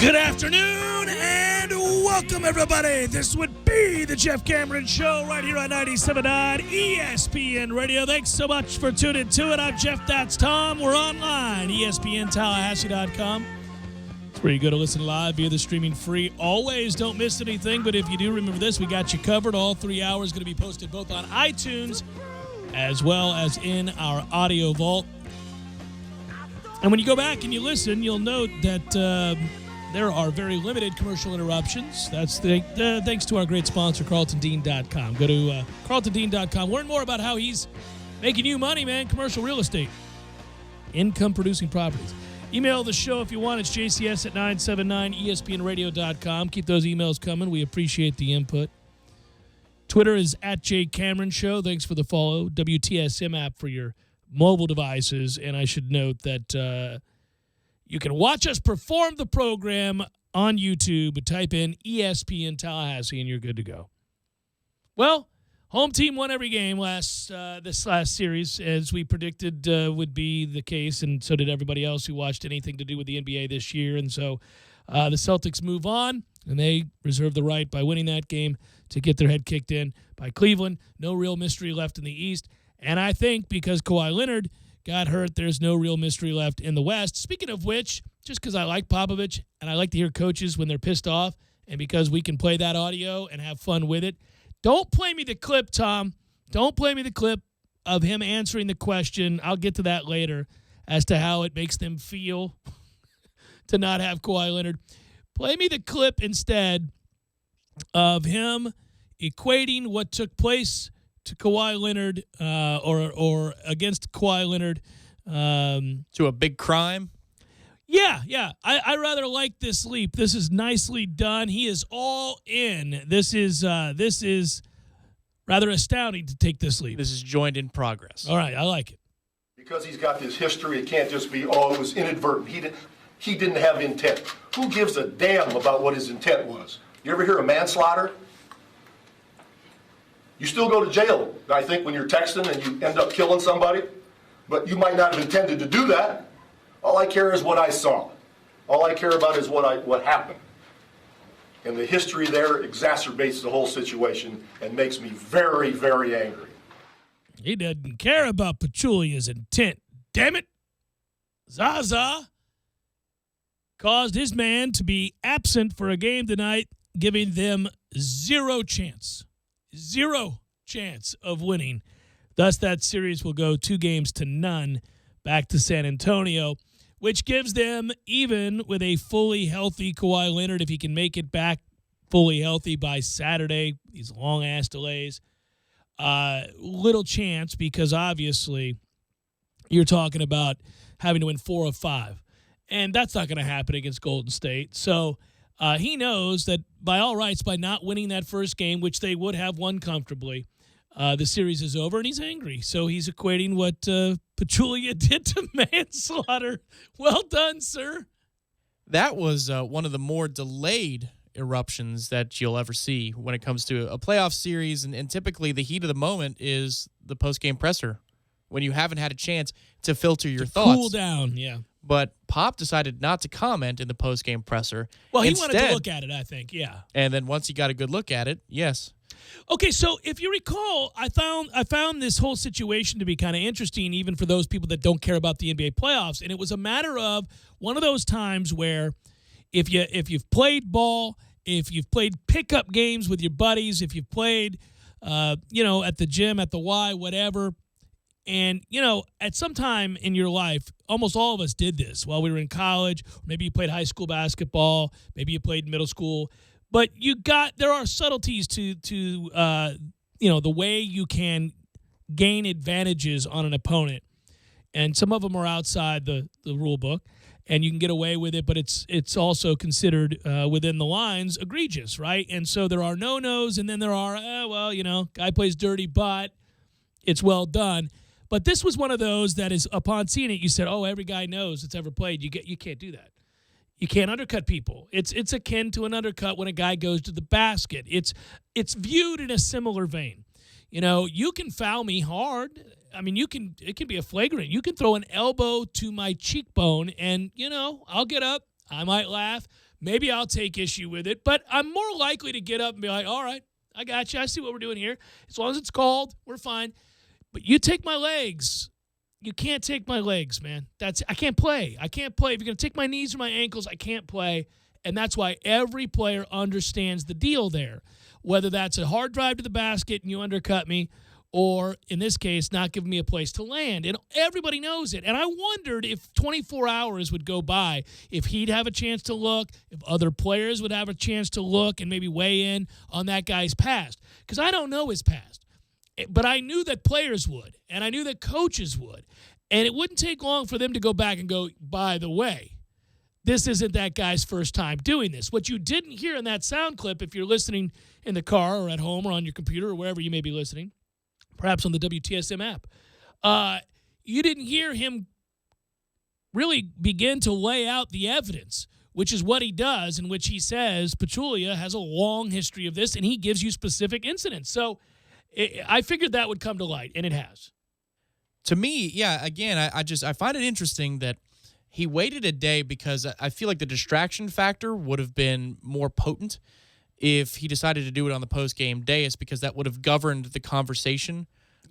Good afternoon and welcome, everybody. This would be the Jeff Cameron Show right here on 97.9 ESPN Radio. Thanks so much for tuning to it. I'm Jeff, that's Tom. We're online, ESPNTallahassee.com. It's where you go to listen live via the streaming free. Always don't miss anything, but if you do, remember this, we got you covered. All 3 hours going to be posted both on iTunes as well as in our audio vault. And when you go back and you listen, you'll note that there are very limited commercial interruptions. That's thanks to our great sponsor, CarltonDean.com. Go to CarltonDean.com. Learn more about how he's making you money, man. Commercial real estate. Income-producing properties. Email the show if you want. It's jcs at 979espnradio.com. Keep those emails coming. We appreciate the input. Twitter is at @JCameronShow. Thanks for the follow. WTSM app for your mobile devices. And I should note that you can watch us perform the program on YouTube. Type in ESPN Tallahassee, and you're good to go. Well, home team won every game this last series, as we predicted would be the case, and so did everybody else who watched anything to do with the NBA this year. And so the Celtics move on, and they reserve the right by winning that game to get their head kicked in by Cleveland. No real mystery left in the East. And I think because Kawhi Leonard got hurt, there's no real mystery left in the West. Speaking of which, just because I like Popovich and I like to hear coaches when they're pissed off, and because we can play that audio and have fun with it, don't play me the clip, Tom. Don't play me the clip of him answering the question. I'll get to that later as to how it makes them feel to not have Kawhi Leonard. Play me the clip instead of him equating what took place to Kawhi Leonard or against Kawhi Leonard. To a big crime? Yeah. I rather like this leap. This is nicely done. He is all in. This is rather astounding to take this leap. This is joined in progress. All right, I like it. Because he's got this history, it can't just be, it was inadvertent. He didn't have intent. Who gives a damn about what his intent was? You ever hear of manslaughter? You still go to jail, I think, when you're texting and you end up killing somebody, but you might not have intended to do that. All I care is what I saw. All I care about is what happened. And the history there exacerbates the whole situation and makes me very, very angry. He doesn't care about Pachulia's intent. Damn it. Zaza caused his man to be absent for a game tonight, giving them zero chance of winning. Thus, that series will go 2-0 back to San Antonio, which gives them, even with a fully healthy Kawhi Leonard, if he can make it back fully healthy by Saturday, these long-ass delays, little chance, because obviously you're talking about having to win 4 of 5. And that's not going to happen against Golden State. So he knows that by all rights, by not winning that first game, which they would have won comfortably, the series is over, and he's angry. So he's equating what Pachulia did to manslaughter. Well done, sir. That was one of the more delayed eruptions that you'll ever see when it comes to a playoff series, and typically the heat of the moment is the post-game presser when you haven't had a chance to filter your thoughts. Cool down, yeah. But Pop decided not to comment in the post-game presser. Well, he Instead, wanted to look at it, I think, yeah. And then once he got a good look at it, yes. Okay, so if you recall, I found this whole situation to be kind of interesting, even for those people that don't care about the NBA playoffs. And it was a matter of one of those times where if you've played ball, if you've played pickup games with your buddies, if you've played, at the gym, at the Y, whatever. And, at some time in your life, almost all of us did this while we were in college. Or maybe you played high school basketball. Maybe you played middle school. But there are subtleties to the way you can gain advantages on an opponent. And some of them are outside the rule book, and you can get away with it, but it's also considered within the lines egregious, right? And so there are no-nos, and then there are, guy plays dirty, but it's well done. But this was one of those that is, upon seeing it, you said, every guy knows that's ever played. You can't do that. You can't undercut people. It's akin to an undercut when a guy goes to the basket. It's viewed in a similar vein. You can foul me hard. I mean, it can be a flagrant. You can throw an elbow to my cheekbone and, I'll get up. I might laugh. maybe I'll take issue with it. But I'm more likely to get up and be like, all right, I got you. I see what we're doing here. As long as it's called, we're fine. But you take my legs. You can't take my legs, man. I can't play. I can't play. If you're going to take my knees or my ankles, I can't play. And that's why every player understands the deal there. Whether that's a hard drive to the basket and you undercut me, or in this case, not giving me a place to land. And everybody knows it. And I wondered if 24 hours would go by, if he'd have a chance to look, if other players would have a chance to look and maybe weigh in on that guy's past. Because I don't know his past. But I knew that players would, and I knew that coaches would. And it wouldn't take long for them to go back and go, by the way, this isn't that guy's first time doing this. What you didn't hear in that sound clip, if you're listening in the car or at home or on your computer or wherever you may be listening, perhaps on the WTSM app, you didn't hear him really begin to lay out the evidence, which is what he does, in which he says Pachulia has a long history of this, and he gives you specific incidents. So I figured that would come to light, and it has. To me, yeah, again, I find it interesting that he waited a day because I feel like the distraction factor would have been more potent if he decided to do it on the post-game dais, because that would have governed the conversation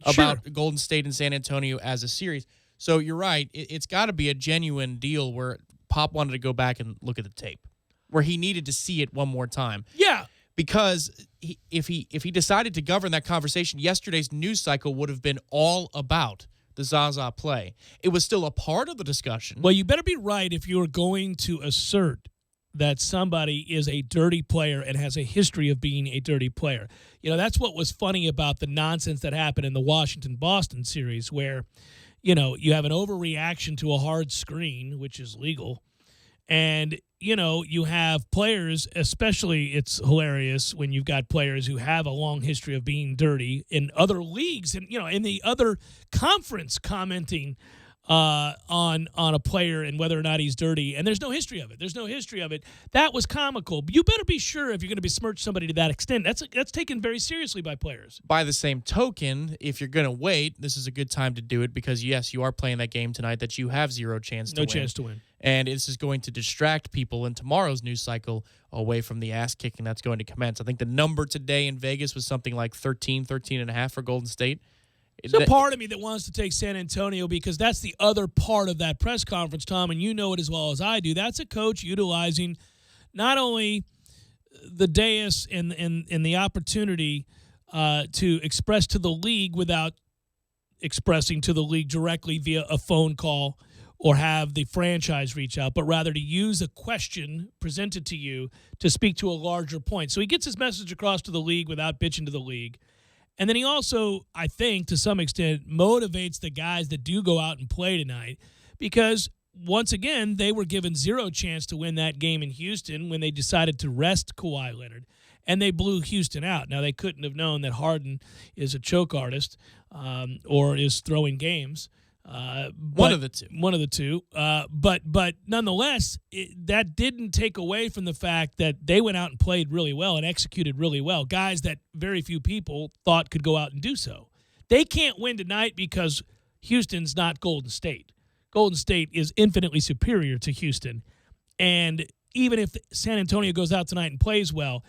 about Golden State and San Antonio as a series. So you're right. It's got to be a genuine deal where Pop wanted to go back and look at the tape, where he needed to see it one more time. Yeah. Because if he decided to govern that conversation, yesterday's news cycle would have been all about the Zaza play. It was still a part of the discussion. Well, you better be right if you're going to assert that somebody is a dirty player and has a history of being a dirty player. You know, that's what was funny about the nonsense that happened in the Washington-Boston series, where, you know, you have an overreaction to a hard screen, which is legal, and, you know, you have players, especially it's hilarious when you've got players who have a long history of being dirty in other leagues and, you know, in the other conference commenting on a player and whether or not he's dirty, and there's no history of it. That was comical. You better be sure if you're going to besmirch somebody to that extent. That's taken very seriously by players. By the same token, if you're going to wait, this is a good time to do it because, yes, you are playing that game tonight that you have zero chance to win. No chance to win. And this is going to distract people in tomorrow's news cycle away from the ass kicking that's going to commence. I think the number today in Vegas was something like 13 and a half for Golden State. There's a part of me that wants to take San Antonio because that's the other part of that press conference, Tom, and you know it as well as I do. That's a coach utilizing not only the dais and the opportunity to express to the league without expressing to the league directly via a phone call or have the franchise reach out, but rather to use a question presented to you to speak to a larger point. So he gets his message across to the league without bitching to the league. And then he also, I think, to some extent, motivates the guys that do go out and play tonight because, once again, they were given zero chance to win that game in Houston when they decided to rest Kawhi Leonard, and they blew Houston out. Now, they couldn't have known that Harden is a choke artist or is throwing games. One of the two. But nonetheless, that didn't take away from the fact that they went out and played really well and executed really well. Guys that very few people thought could go out and do so. They can't win tonight because Houston's not Golden State. Golden State is infinitely superior to Houston. And even if San Antonio goes out tonight and plays well,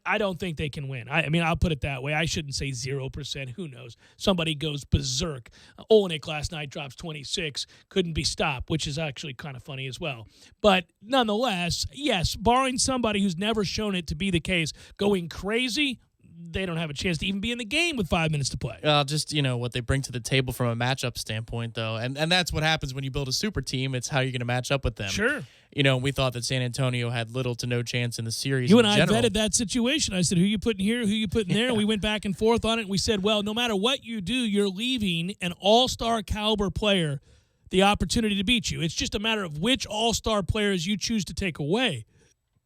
I don't think they can win. I mean, I'll put it that way. I shouldn't say 0%. Who knows? Somebody goes berserk. Olenek last night drops 26, couldn't be stopped, which is actually kind of funny as well. But nonetheless, yes, barring somebody who's never shown it to be the case, going crazy, they don't have a chance to even be in the game with 5 minutes to play. Just, you know, what they bring to the table from a matchup standpoint, though. And that's what happens when you build a super team. It's how you're going to match up with them. Sure. You know, we thought that San Antonio had little to no chance in the series. You and I vetted that situation. I said, who you putting here, who you putting there? And we went back and forth on it. And we said, well, no matter what you do, you're leaving an all-star caliber player the opportunity to beat you. It's just a matter of which all-star players you choose to take away.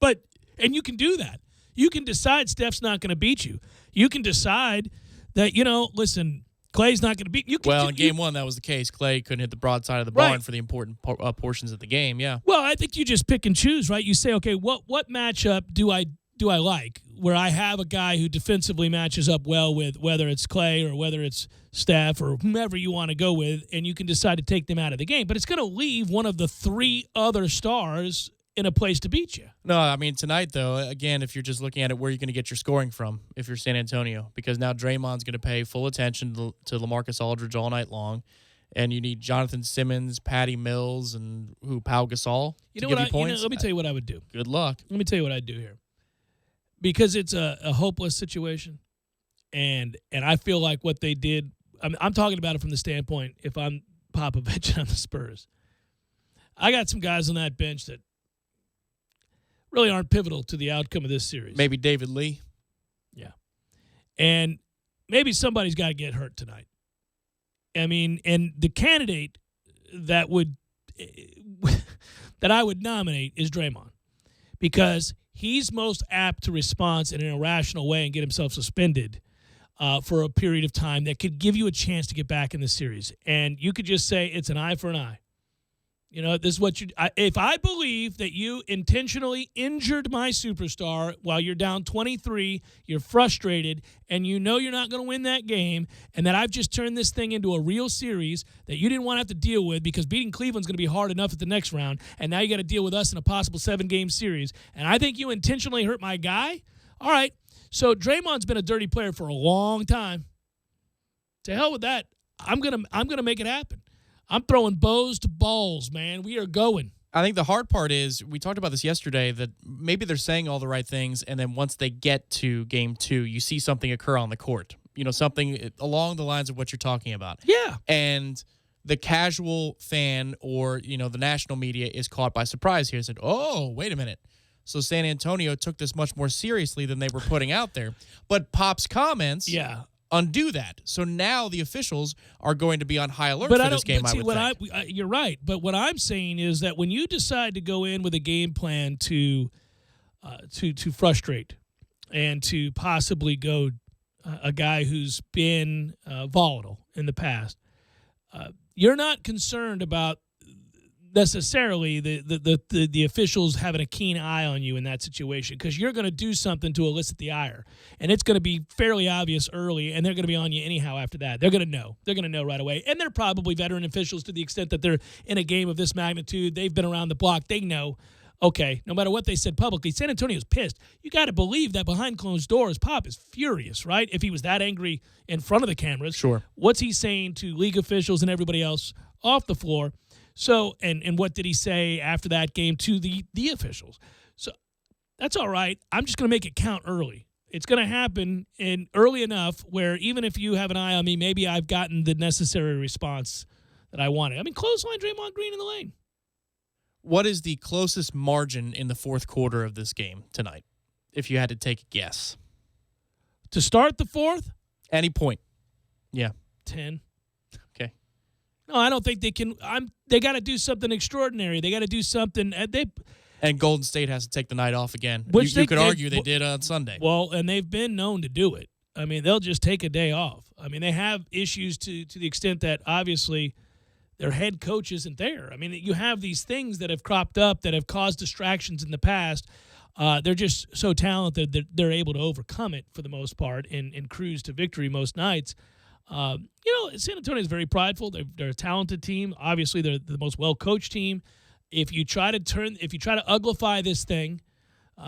And you can do that. You can decide Steph's not going to beat you. You can decide that, you know, listen, Clay's not going to beat you. In game one, that was the case. Clay couldn't hit the broadside of the barn for the important portions of the game, yeah. Well, I think you just pick and choose, right? You say, okay, what matchup do I like where I have a guy who defensively matches up well with whether it's Clay or whether it's Steph or whomever you want to go with, and you can decide to take them out of the game. But it's going to leave one of the three other stars in a place to beat you. No, I mean, tonight, though, again, if you're just looking at it, where you're going to get your scoring from if you're San Antonio, because now Draymond's going to pay full attention to LaMarcus Aldridge all night long, and you need Jonathan Simmons, Patty Mills, and Pau Gasol to give you points. Let me tell you what I would do. Good luck. Let me tell you what I'd do here. Because it's a hopeless situation, and I feel like what they did, I'm talking about it from the standpoint, if I'm Popovich on the Spurs, I got some guys on that bench that really aren't pivotal to the outcome of this series. Maybe David Lee. Yeah. And maybe somebody's got to get hurt tonight. I mean, and the candidate that I would nominate is Draymond, because he's most apt to respond in an irrational way and get himself suspended for a period of time that could give you a chance to get back in the series. And you could just say it's an eye for an eye. You know, this is what if I believe that you intentionally injured my superstar while you're down 23, you're frustrated, and you know you're not going to win that game, and that I've just turned this thing into a real series that you didn't want to have to deal with because beating Cleveland's going to be hard enough at the next round, and now you got to deal with us in a possible 7-game series, and I think you intentionally hurt my guy? All right, so Draymond's been a dirty player for a long time. To hell with that. I'm gonna make it happen. I'm throwing bows to balls, man. We are going. I think the hard part is, we talked about this yesterday, that maybe they're saying all the right things, and then once they get to game 2, you see something occur on the court. You know, something along the lines of what you're talking about. Yeah. And the casual fan or, the national media is caught by surprise here and said, oh, wait a minute. So San Antonio took this much more seriously than they were putting out there. But Pop's comments undo that. So now the officials are going to be on high alert for this game, I would think. You're right. But what I'm saying is that when you decide to go in with a game plan to frustrate and to possibly go a guy who's been volatile in the past, you're not concerned about necessarily the officials having a keen eye on you in that situation, because you're going to do something to elicit the ire, and it's going to be fairly obvious early, and they're going to be on you anyhow after that. They're going to know. They're going to know right away, and they're probably veteran officials to the extent that they're in a game of this magnitude. They've been around the block. They know, okay, no matter what they said publicly, San Antonio's pissed. You got to believe that behind closed doors, Pop is furious, right? If he was that angry in front of the cameras, sure. What's he saying to league officials and everybody else off the floor? So, and what did he say after that game to the officials? So that's all right. I'm just going to make it count early. It's going to happen early enough where even if you have an eye on me, maybe I've gotten the necessary response that I wanted. I mean, clothesline Draymond Green in the lane. What is the closest margin in the fourth quarter of this game tonight, if you had to take a guess? To start the fourth? Any point. Yeah. 10. Okay. No, I don't think they can. They got to do something extraordinary. They got to do something. And Golden State has to take the night off again. Which you could argue they did on Sunday. Well, and they've been known to do it. I mean, they'll just take a day off. I mean, they have issues to the extent that obviously their head coach isn't there. I mean, you have these things that have cropped up that have caused distractions in the past. They're just so talented that they're able to overcome it for the most part and cruise to victory most nights. San Antonio is very prideful. They're a talented team. Obviously, they're the most well-coached team. If you try to uglify this thing,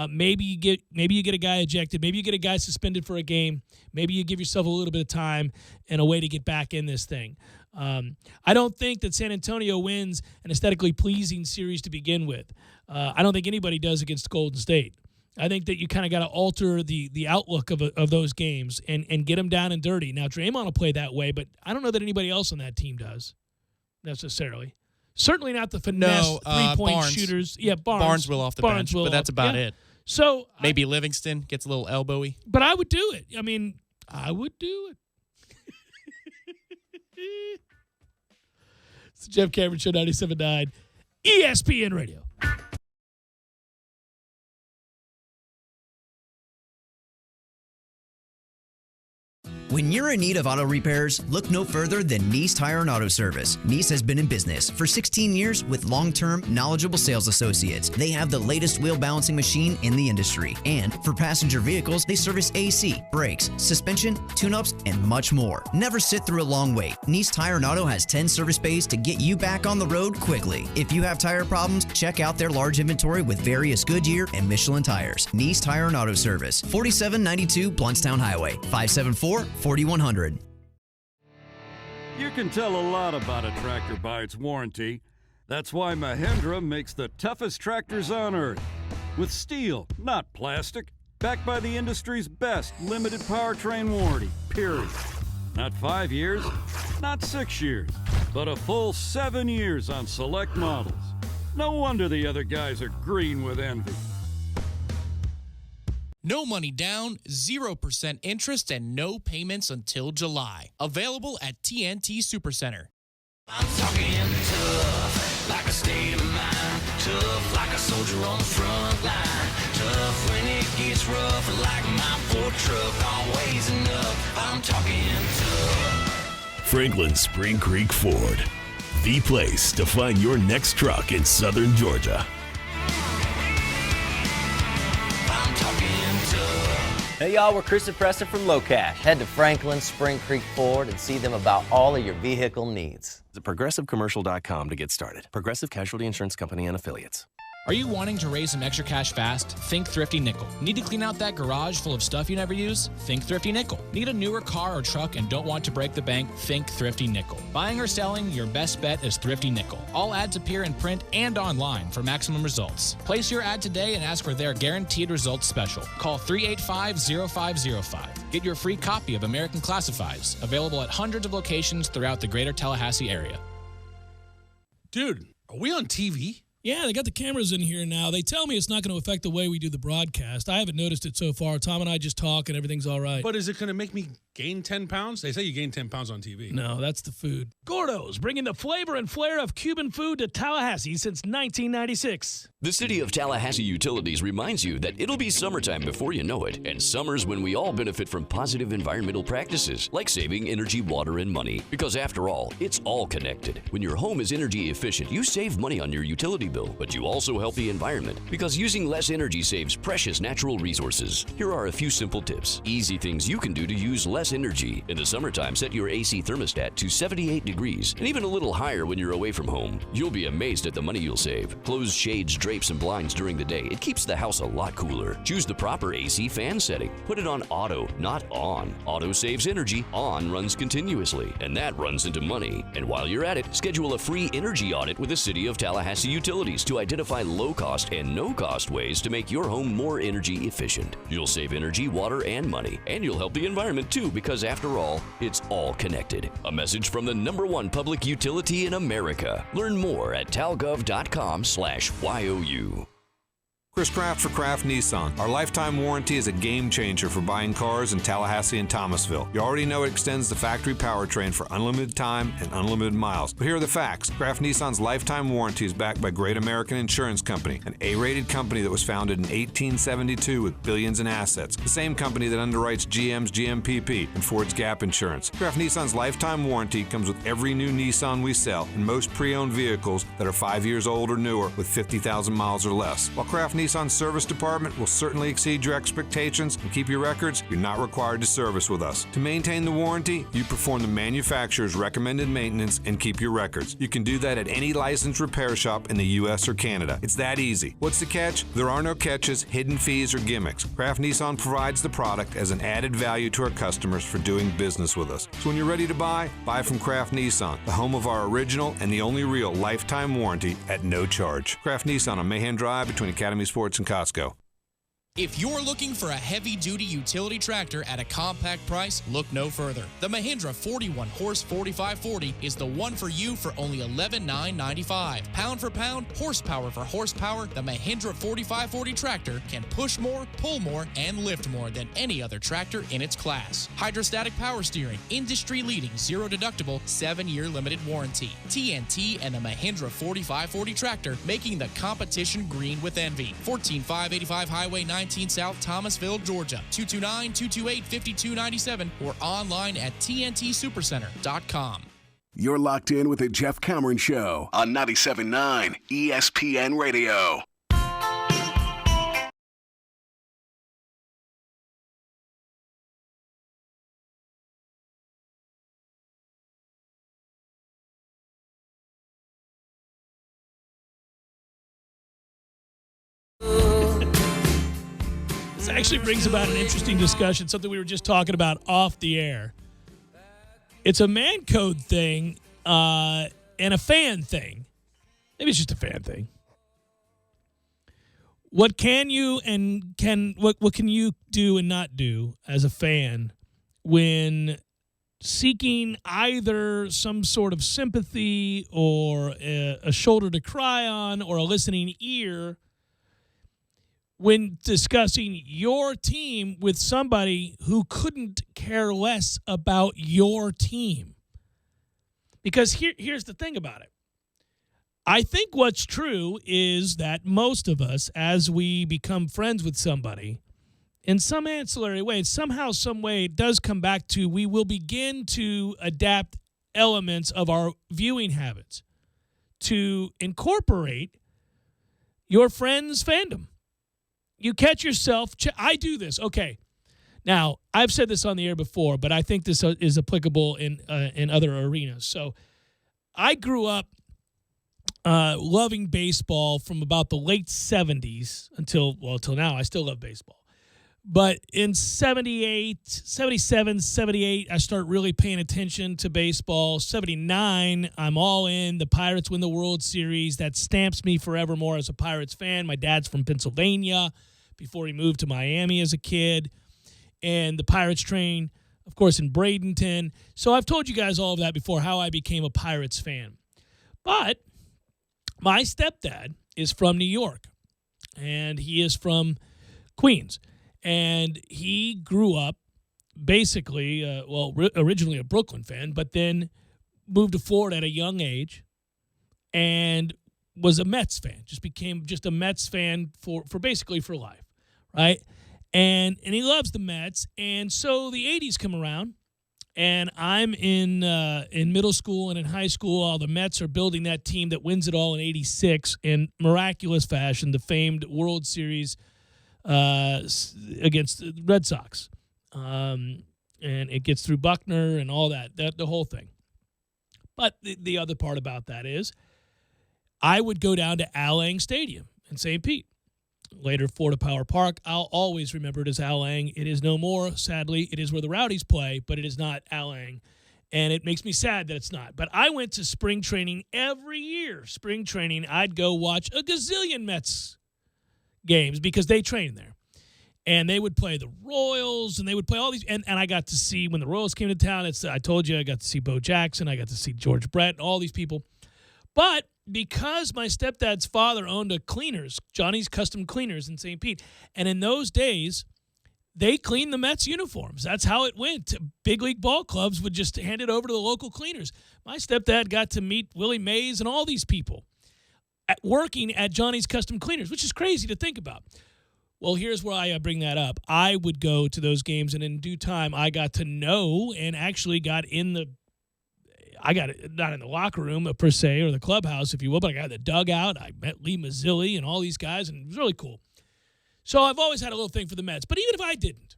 maybe you get a guy ejected. Maybe you get a guy suspended for a game. Maybe you give yourself a little bit of time and a way to get back in this thing. I don't think that San Antonio wins an aesthetically pleasing series to begin with. I don't think anybody does against Golden State. I think that you kind of got to alter the outlook of those games and get them down and dirty. Now, Draymond will play that way, but I don't know that anybody else on that team does necessarily. Certainly not the finesse three-point shooters. Yeah, Barnes will off the bench, but that's about it. So maybe Livingston gets a little elbowy. But I would do it. I mean, I would do it. It's the Jeff Cameron Show, 97.9 ESPN Radio. When you're in need of auto repairs, look no further than NEECE Tire and Auto Service. NEECE has been in business for 16 years with long-term, knowledgeable sales associates. They have the latest wheel balancing machine in the industry. And for passenger vehicles, they service AC, brakes, suspension, tune-ups, and much more. Never sit through a long wait. NEECE Tire and Auto has 10 service bays to get you back on the road quickly. If you have tire problems, check out their large inventory with various Goodyear and Michelin tires. NEECE Tire and Auto Service, 4792 Bluntstown Highway, 574-4100. You can tell a lot about a tractor by its warranty. That's why Mahindra makes the toughest tractors on earth. With steel, not plastic. Backed by the industry's best limited powertrain warranty, period. Not 5 years, not 6 years, but a full 7 years on select models. No wonder the other guys are green with envy. No money down, 0% interest, and no payments until July. Available at TNT Supercenter. I'm talking tough, like a state of mind. Tough, like a soldier on the front line. Tough when it gets rough, like my Ford truck, always enough. I'm talking tough. Franklin Spring Creek Ford, the place to find your next truck in southern Georgia. I'm talking tough. Hey y'all, we're Chris and Preston from Low Cash. Head to Franklin Spring Creek Ford and see them about all of your vehicle needs. Visit ProgressiveCommercial.com to get started. Progressive Casualty Insurance Company and Affiliates. Are you wanting to raise some extra cash fast? Think Thrifty Nickel. Need to clean out that garage full of stuff you never use? Think Thrifty Nickel. Need a newer car or truck and don't want to break the bank? Think Thrifty Nickel. Buying or selling, your best bet is Thrifty Nickel. All ads appear in print and online for maximum results. Place your ad today and ask for their guaranteed results special. Call 385-0505. Get your free copy of American Classifieds, available at hundreds of locations throughout the greater Tallahassee area. Dude, are we on TV? Yeah, they got the cameras in here now. They tell me it's not going to affect the way we do the broadcast. I haven't noticed it so far. Tom and I just talk and everything's all right. But is it going to make me gain 10 pounds? They say you gain 10 pounds on TV. No, that's the food. Gordo's, bringing the flavor and flair of Cuban food to Tallahassee since 1996. The City of Tallahassee Utilities reminds you that it'll be summertime before you know it, and summer's when we all benefit from positive environmental practices, like saving energy, water, and money. Because after all, it's all connected. When your home is energy efficient, you save money on your utility bill, but you also help the environment, because using less energy saves precious natural resources. Here are a few simple tips. Easy things you can do to use less energy. In the summertime, set your AC thermostat to 78 degrees, and even a little higher when you're away from home. You'll be amazed at the money you'll save. Close shades, drapes, and blinds during the day. It keeps the house a lot cooler. Choose the proper AC fan setting. Put it on auto, not on. Auto saves energy, on runs continuously, and that runs into money. And while you're at it, schedule a free energy audit with the City of Tallahassee Utilities to identify low-cost and no-cost ways to make your home more energy efficient. You'll save energy, water, and money, and you'll help the environment too, because after all, it's all connected. A message from the #1 public utility in America. Learn more at talgov.com/YOU. Chris Kraft for Kraft Nissan. Our lifetime warranty is a game changer for buying cars in Tallahassee and Thomasville. You already know it extends the factory powertrain for unlimited time and unlimited miles. But here are the facts. Kraft Nissan's lifetime warranty is backed by Great American Insurance Company, an A-rated company that was founded in 1872 with billions in assets. The same company that underwrites GM's GMPP and Ford's Gap Insurance. Kraft Nissan's lifetime warranty comes with every new Nissan we sell and most pre-owned vehicles that are 5 years old or newer with 50,000 miles or less. While Kraft Nissan service department will certainly exceed your expectations and keep your records, you're not required to service with us. To maintain the warranty, you perform the manufacturer's recommended maintenance and keep your records. You can do that at any licensed repair shop in the U.S. or Canada. It's that easy. What's the catch? There are no catches, hidden fees, or gimmicks. Kraft Nissan provides the product as an added value to our customers for doing business with us. So when you're ready to buy from Kraft Nissan, the home of our original and the only real lifetime warranty at no charge. Kraft Nissan on Mahan Drive between Academy Sports and Costco. If you're looking for a heavy-duty utility tractor at a compact price, look no further. The Mahindra 41-horse 4540 is the one for you for only $11,995. Pound for pound, horsepower for horsepower, the Mahindra 4540 tractor can push more, pull more, and lift more than any other tractor in its class. Hydrostatic power steering, industry-leading, zero-deductible, 7-year limited warranty. TNT and the Mahindra 4540 tractor making the competition green with envy. 14585 Highway 9 119 South, Thomasville, Georgia. 229-228-5297 or online at TNTSuperCenter.com. You're locked in with the Jeff Cameron Show on 97.9 ESPN Radio. This actually brings about an interesting discussion, something we were just talking about off the air. It's a man code thing and a fan thing. Maybe it's just a fan thing. What can you and what can you do and not do as a fan when seeking either some sort of sympathy or a shoulder to cry on or a listening ear when discussing your team with somebody who couldn't care less about your team? Because here's the thing about it. I think what's true is that most of us, as we become friends with somebody, in some ancillary way, somehow, some way, it does come back to we will begin to adapt elements of our viewing habits to incorporate your friend's fandom. You catch yourself. I do this. Okay. Now, I've said this on the air before, but I think this is applicable in other arenas. So I grew up loving baseball from about the late 70s until now. I still love baseball. But in 78, 77, 78, I start really paying attention to baseball. 79, I'm all in. The Pirates win the World Series. That stamps me forevermore as a Pirates fan. My dad's from Pennsylvania before he moved to Miami as a kid. And the Pirates train, of course, in Bradenton. So I've told you guys all of that before, how I became a Pirates fan. But my stepdad is from New York, and he is from Queens. And he grew up basically, originally a Brooklyn fan, but then moved to Florida at a young age and was a Mets fan, became a Mets fan for basically for life, right? And he loves the Mets. And so the 80s come around, and I'm in middle school and in high school. All the Mets are building that team that wins it all in 86 in miraculous fashion, the famed World Series against the Red Sox. And it gets through Buckner and all that the whole thing. But the other part about that is I would go down to Al Lang Stadium in St. Pete, later Florida Power Park. I'll always remember it as Al Lang. It is no more, sadly. It is where the Rowdies play, but it is not Al Lang. And it makes me sad that it's not. But I went to spring training every year. Spring training, I'd go watch a gazillion Mets games because they trained there. And they would play the Royals, and they would play all these. And I got to see, when the Royals came to town, I told you I got to see Bo Jackson. I got to see George Brett, and all these people. But because my stepdad's father owned a cleaners, Johnny's Custom Cleaners in St. Pete, and in those days, they cleaned the Mets uniforms. That's how it went. Big league ball clubs would just hand it over to the local cleaners. My stepdad got to meet Willie Mays and all these people working at Johnny's Custom Cleaners, which is crazy to think about. Well, here's where I bring that up. I would go to those games, and in due time, I got to know and actually got not in the locker room per se, or the clubhouse, if you will, but I got in the dugout. I met Lee Mazzilli and all these guys, and it was really cool. So I've always had a little thing for the Mets. But even if I didn't,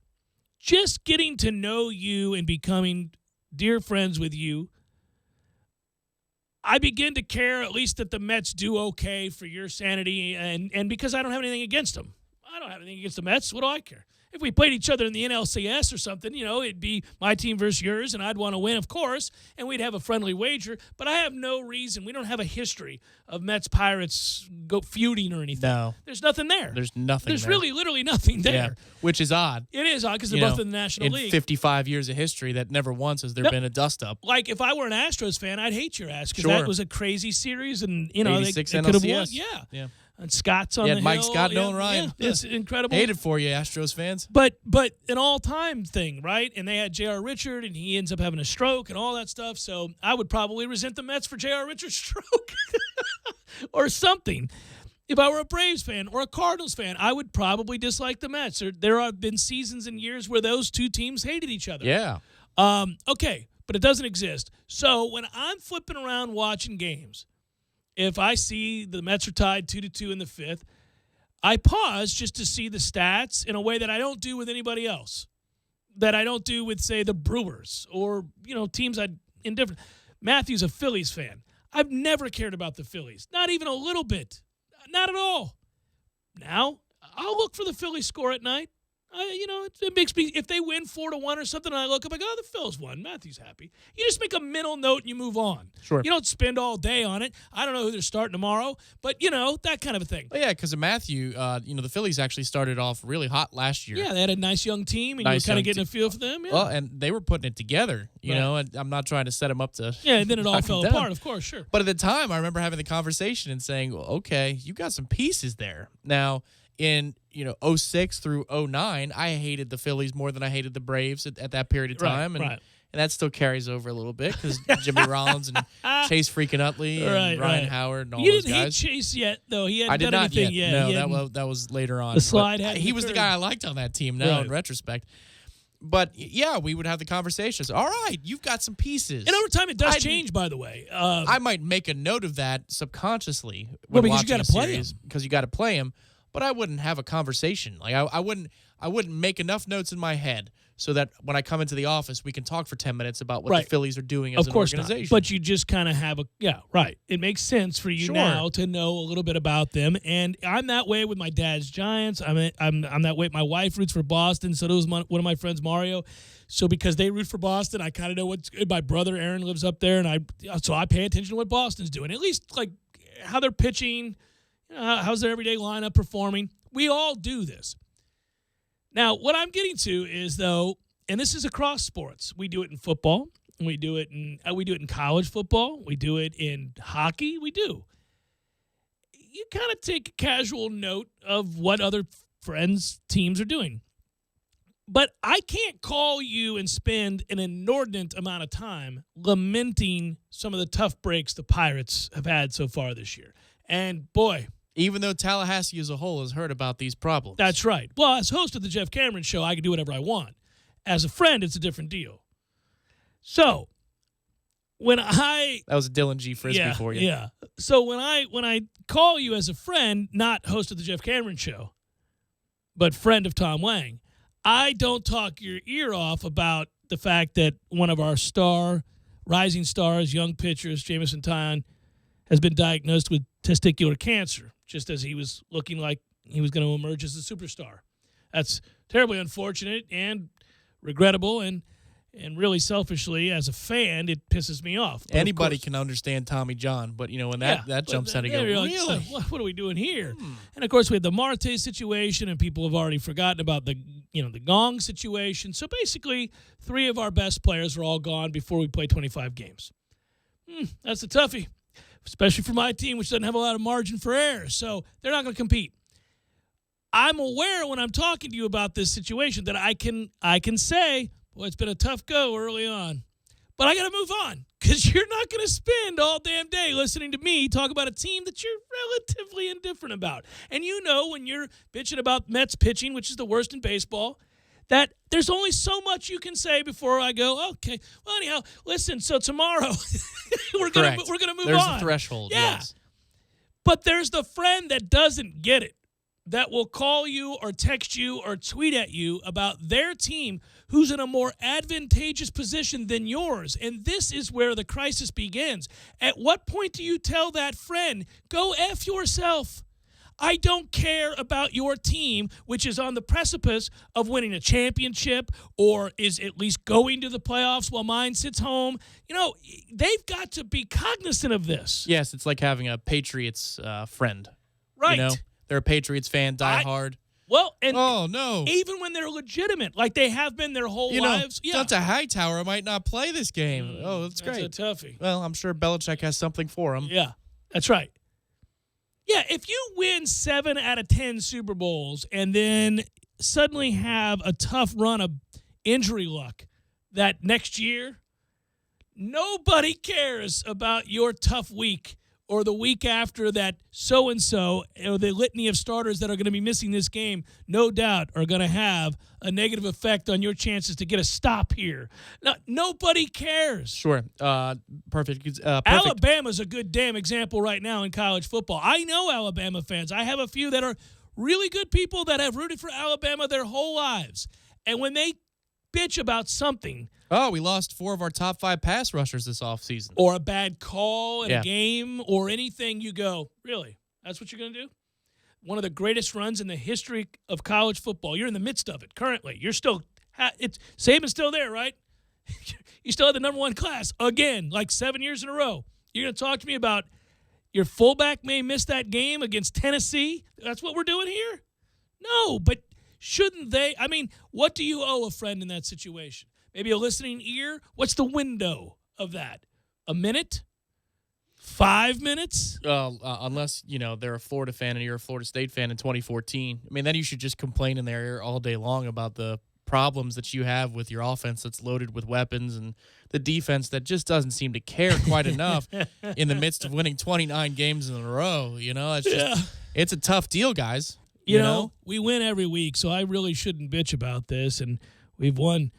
just getting to know you and becoming dear friends with you, I begin to care at least that the Mets do okay for your sanity, and because I don't have anything against them. I don't have anything against the Mets. What do I care? If we played each other in the NLCS or something, it'd be my team versus yours, and I'd want to win, of course, and we'd have a friendly wager. But I have no reason. We don't have a history of Mets-Pirates feuding or anything. No. There's nothing there. There's nothing There's there. really literally nothing there. Yeah, which is odd. It is odd because they're both in the National League. In 55 years of history, that never once has there been a dust-up. Like, if I were an Astros fan, I'd hate your ass because Sure. that was a crazy series, and, they could have won. NLCS. Yeah. And Scott's on the hill. Mike Scott, Nolan Ryan. Yeah, it's incredible. Hated for you, Astros fans. But an all-time thing, right? And they had J.R. Richard, and he ends up having a stroke and all that stuff. So I would probably resent the Mets for J.R. Richard's stroke or something. If I were a Braves fan or a Cardinals fan, I would probably dislike the Mets. There have been seasons and years where those two teams hated each other. Yeah. Okay, but it doesn't exist. So when I'm flipping around watching games, if I see the Mets are tied 2-2 in the fifth, I pause just to see the stats in a way that I don't do with anybody else, that I don't do with, say, the Brewers or, teams I'd indifferent. Matthew's a Phillies fan. I've never cared about the Phillies, not even a little bit, not at all. Now, I'll look for the Phillies score at night. It makes me, if they win 4-1 or something, and I look up, I go, the Phils won. Matthew's happy. You just make a mental note and you move on. Sure. You don't spend all day on it. I don't know who they're starting tomorrow, but, that kind of a thing. Oh, yeah, because of Matthew, the Phillies actually started off really hot last year. Yeah, they had a nice young team, and you were kind of getting a feel for them. Yeah. Well, and they were putting it together, and I'm not trying to set them up to. Yeah, and then it all fell down. apart, of course, sure. But at the time, I remember having the conversation and saying, well, okay, you got some pieces there. Now, in 06 through 09, I hated the Phillies more than I hated the Braves at that period of time. Right. And that still carries over a little bit because Jimmy Rollins and Chase freaking Utley and Ryan Howard and all those guys. You didn't hate Chase yet, though. He hadn't I did done not anything yet. yet. No, that was later on. The slide he was the guy I liked on that team now in retrospect. But, yeah, we would have the conversations. All right, you've got some pieces. And over time, it does change, by the way. I might make a note of that subconsciously because when you watching got to play him. because you got to play him. But I wouldn't have a conversation. Like I wouldn't make enough notes in my head so that when I come into the office, we can talk for 10 minutes about what the Phillies are doing as an organization. Not. But you just kind of have It makes sense for you now to know a little bit about them. And I'm that way with my dad's Giants. I'm that way. My wife roots for Boston. So does one of my friends, Mario. So because they root for Boston, I kind of know what's good. My brother Aaron lives up there, and I pay attention to what Boston's doing. At least like how they're pitching. How's their everyday lineup performing? We all do this. Now, what I'm getting to is, though, and this is across sports. We do it in football. We do it in college football. We do it in hockey. We do. You kind of take a casual note of what other friends' teams are doing. But I can't call you and spend an inordinate amount of time lamenting some of the tough breaks the Pirates have had so far this year. And, boy, even though Tallahassee as a whole has heard about these problems. That's right. Well, as host of the Jeff Cameron Show, I can do whatever I want. As a friend, it's a different deal. So, that was a Dylan G. Frisbee for you. Yeah. So when I call you as a friend, not host of the Jeff Cameron Show, but friend of Tom Wang, I don't talk your ear off about the fact that one of our rising stars, young pitchers, Jamison Tyon, has been diagnosed with testicular cancer, just as he was looking like he was going to emerge as a superstar. That's terribly unfortunate and regrettable, and really selfishly, as a fan, it pisses me off. But anybody can understand Tommy John, but when that jumps out, you go, really? Like, what are we doing here? And of course, we had the Marte situation, and people have already forgotten about the Gong situation. So basically, 3 of our best players are all gone before we play 25 games. That's a toughie, especially for my team, which doesn't have a lot of margin for error. So they're not going to compete. I'm aware when I'm talking to you about this situation that I can say, well, it's been a tough go early on. But I got to move on because you're not going to spend all damn day listening to me talk about a team that you're relatively indifferent about. And when you're bitching about Mets pitching, which is the worst in baseball, that there's only so much you can say before I go, okay, well, anyhow, listen, so tomorrow we're going to move on. There's a threshold, yes. But there's the friend that doesn't get it, that will call you or text you or tweet at you about their team who's in a more advantageous position than yours. And this is where the crisis begins. At what point do you tell that friend, go F yourself? I don't care about your team, which is on the precipice of winning a championship or is at least going to the playoffs while mine sits home. They've got to be cognizant of this. Yes, it's like having a Patriots friend. Right. They're a Patriots fan, die hard. Well, and oh, no. Even when they're legitimate, like they have been their whole lives. Dante Hightower might not play this game. That's great. That's a toughie. Well, I'm sure Belichick has something for him. Yeah, that's right. Yeah, if you win 7 out of 10 Super Bowls and then suddenly have a tough run of injury luck that next year, nobody cares about your tough week or the week after that so-and-so, or the litany of starters that are going to be missing this game, no doubt are going to have a negative effect on your chances to get a stop here. Now, nobody cares. Sure. Perfect. Alabama's a good damn example right now in college football. I know Alabama fans. I have a few that are really good people that have rooted for Alabama their whole lives. And when they bitch about something, oh, we lost 4 of our top 5 pass rushers this offseason. Or a bad call in a game or anything, you go, really? That's what you're going to do? One of the greatest runs in the history of college football. You're in the midst of it currently. You're still Saban's still there, right? You still have the number 1 class again, like 7 years in a row. You're going to talk to me about your fullback may miss that game against Tennessee? That's what we're doing here? No, but shouldn't they? I mean, what do you owe a friend in that situation? Maybe a listening ear? What's the window of that? A minute? 5 minutes? Unless, they're a Florida fan and you're a Florida State fan in 2014. I mean, then you should just complain in their ear all day long about the problems that you have with your offense that's loaded with weapons and the defense that just doesn't seem to care quite enough in the midst of winning 29 games in a row. It's a tough deal, guys. You know, we win every week, so I really shouldn't bitch about this. And we've won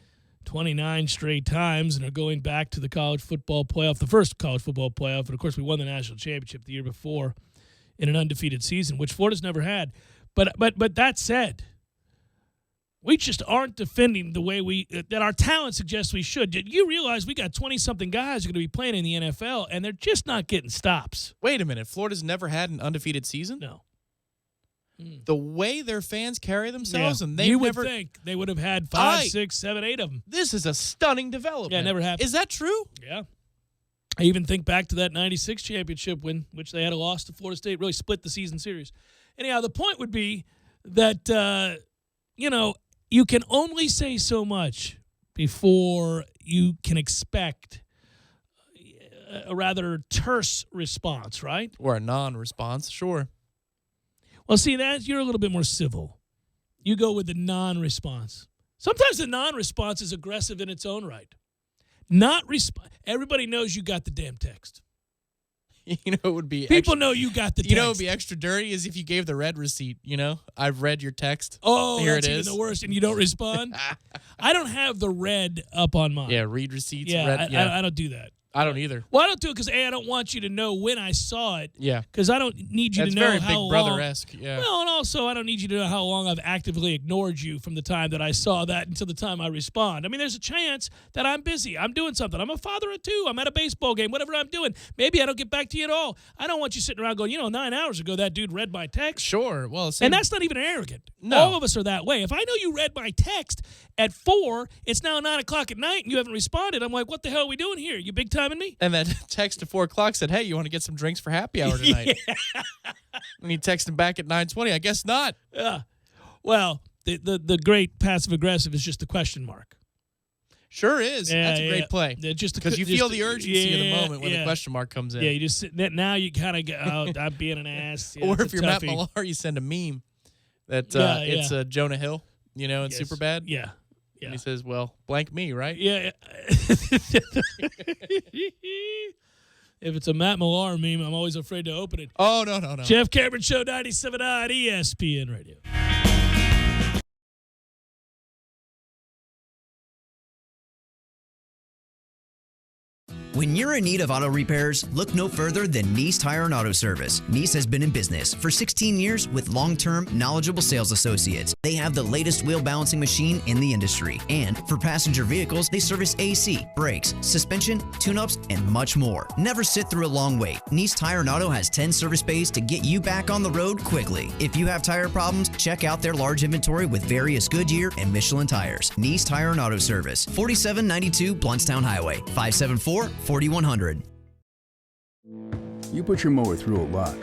29 straight times and are going back to the college football playoff, the first college football playoff. And, of course, we won the national championship the year before in an undefeated season, which Florida's never had. But that said, we just aren't defending the way that our talent suggests we should. Did you realize we got 20-something guys who are going to be playing in the NFL, and they're just not getting stops? Wait a minute. Florida's never had an undefeated season? No. The way their fans carry themselves, and you would think they would have had 5, 6, 7, 8 of them. This is a stunning development. Yeah, it never happened. Is that true? Yeah. I even think back to that 96 championship win, which they had a loss to Florida State, really split the season series. Anyhow, the point would be that, you can only say so much before you can expect a rather terse response, right? Or a non-response, sure. Well, see, that you're a little bit more civil. You go with the non-response. Sometimes the non-response is aggressive in its own right. Everybody knows you got the damn text. It would be people know you got the text. It would be extra dirty is if you gave the red receipt. I've read your text. Oh, here that's it is. Even the worst, and you don't respond. I don't have the red up on mine. Yeah, read receipts. Yeah, red, I don't do that. I don't either. Well, I don't do it because, I don't want you to know when I saw it. Yeah. Because I don't need you to know how long. That's very Big Brother-esque, yeah. Well, and also I don't need you to know how long I've actively ignored you from the time that I saw that until the time I respond. I mean, there's a chance that I'm busy. I'm doing something. I'm a father of 2. I'm at a baseball game, whatever I'm doing. Maybe I don't get back to you at all. I don't want you sitting around going, 9 hours ago that dude read my text. Sure. Well, and that's not even arrogant. No. All of us are that way. If I know you read my text at 4, it's now 9 o'clock at night and you haven't responded, I'm like, what the hell are we doing here? You big timing me? And then text at 4 o'clock said, hey, you want to get some drinks for happy hour tonight? Yeah. And you text him back at 9:20. I guess not. Yeah. Well, the great passive aggressive is just the question mark. Sure is. Yeah, that's a great play. Because you feel the urgency of the moment when the question mark comes in. Yeah, you just now you kind of go, oh, I'm being an ass. Yeah, or if you're Matt toughie. Millar, you send a meme that it's Jonah Hill, in Superbad. Yeah. And he says, well, blank me, right? Yeah. If it's a Matt Millar meme, I'm always afraid to open it. Oh, no. Jeff Cameron Show, 97.9 ESPN Radio. When you're in need of auto repairs, look no further than NEECE Tire and Auto Service. NEECE has been in business for 16 years with long-term, knowledgeable sales associates. They have the latest wheel balancing machine in the industry. And for passenger vehicles, they service AC, brakes, suspension, tune-ups, and much more. Never sit through a long wait. NEECE Tire and Auto has 10 service bays to get you back on the road quickly. If you have tire problems, check out their large inventory with various Goodyear and Michelin tires. NEECE Tire and Auto Service, 4792 Bluntstown Highway, 574-4100. You put your mower through a lot.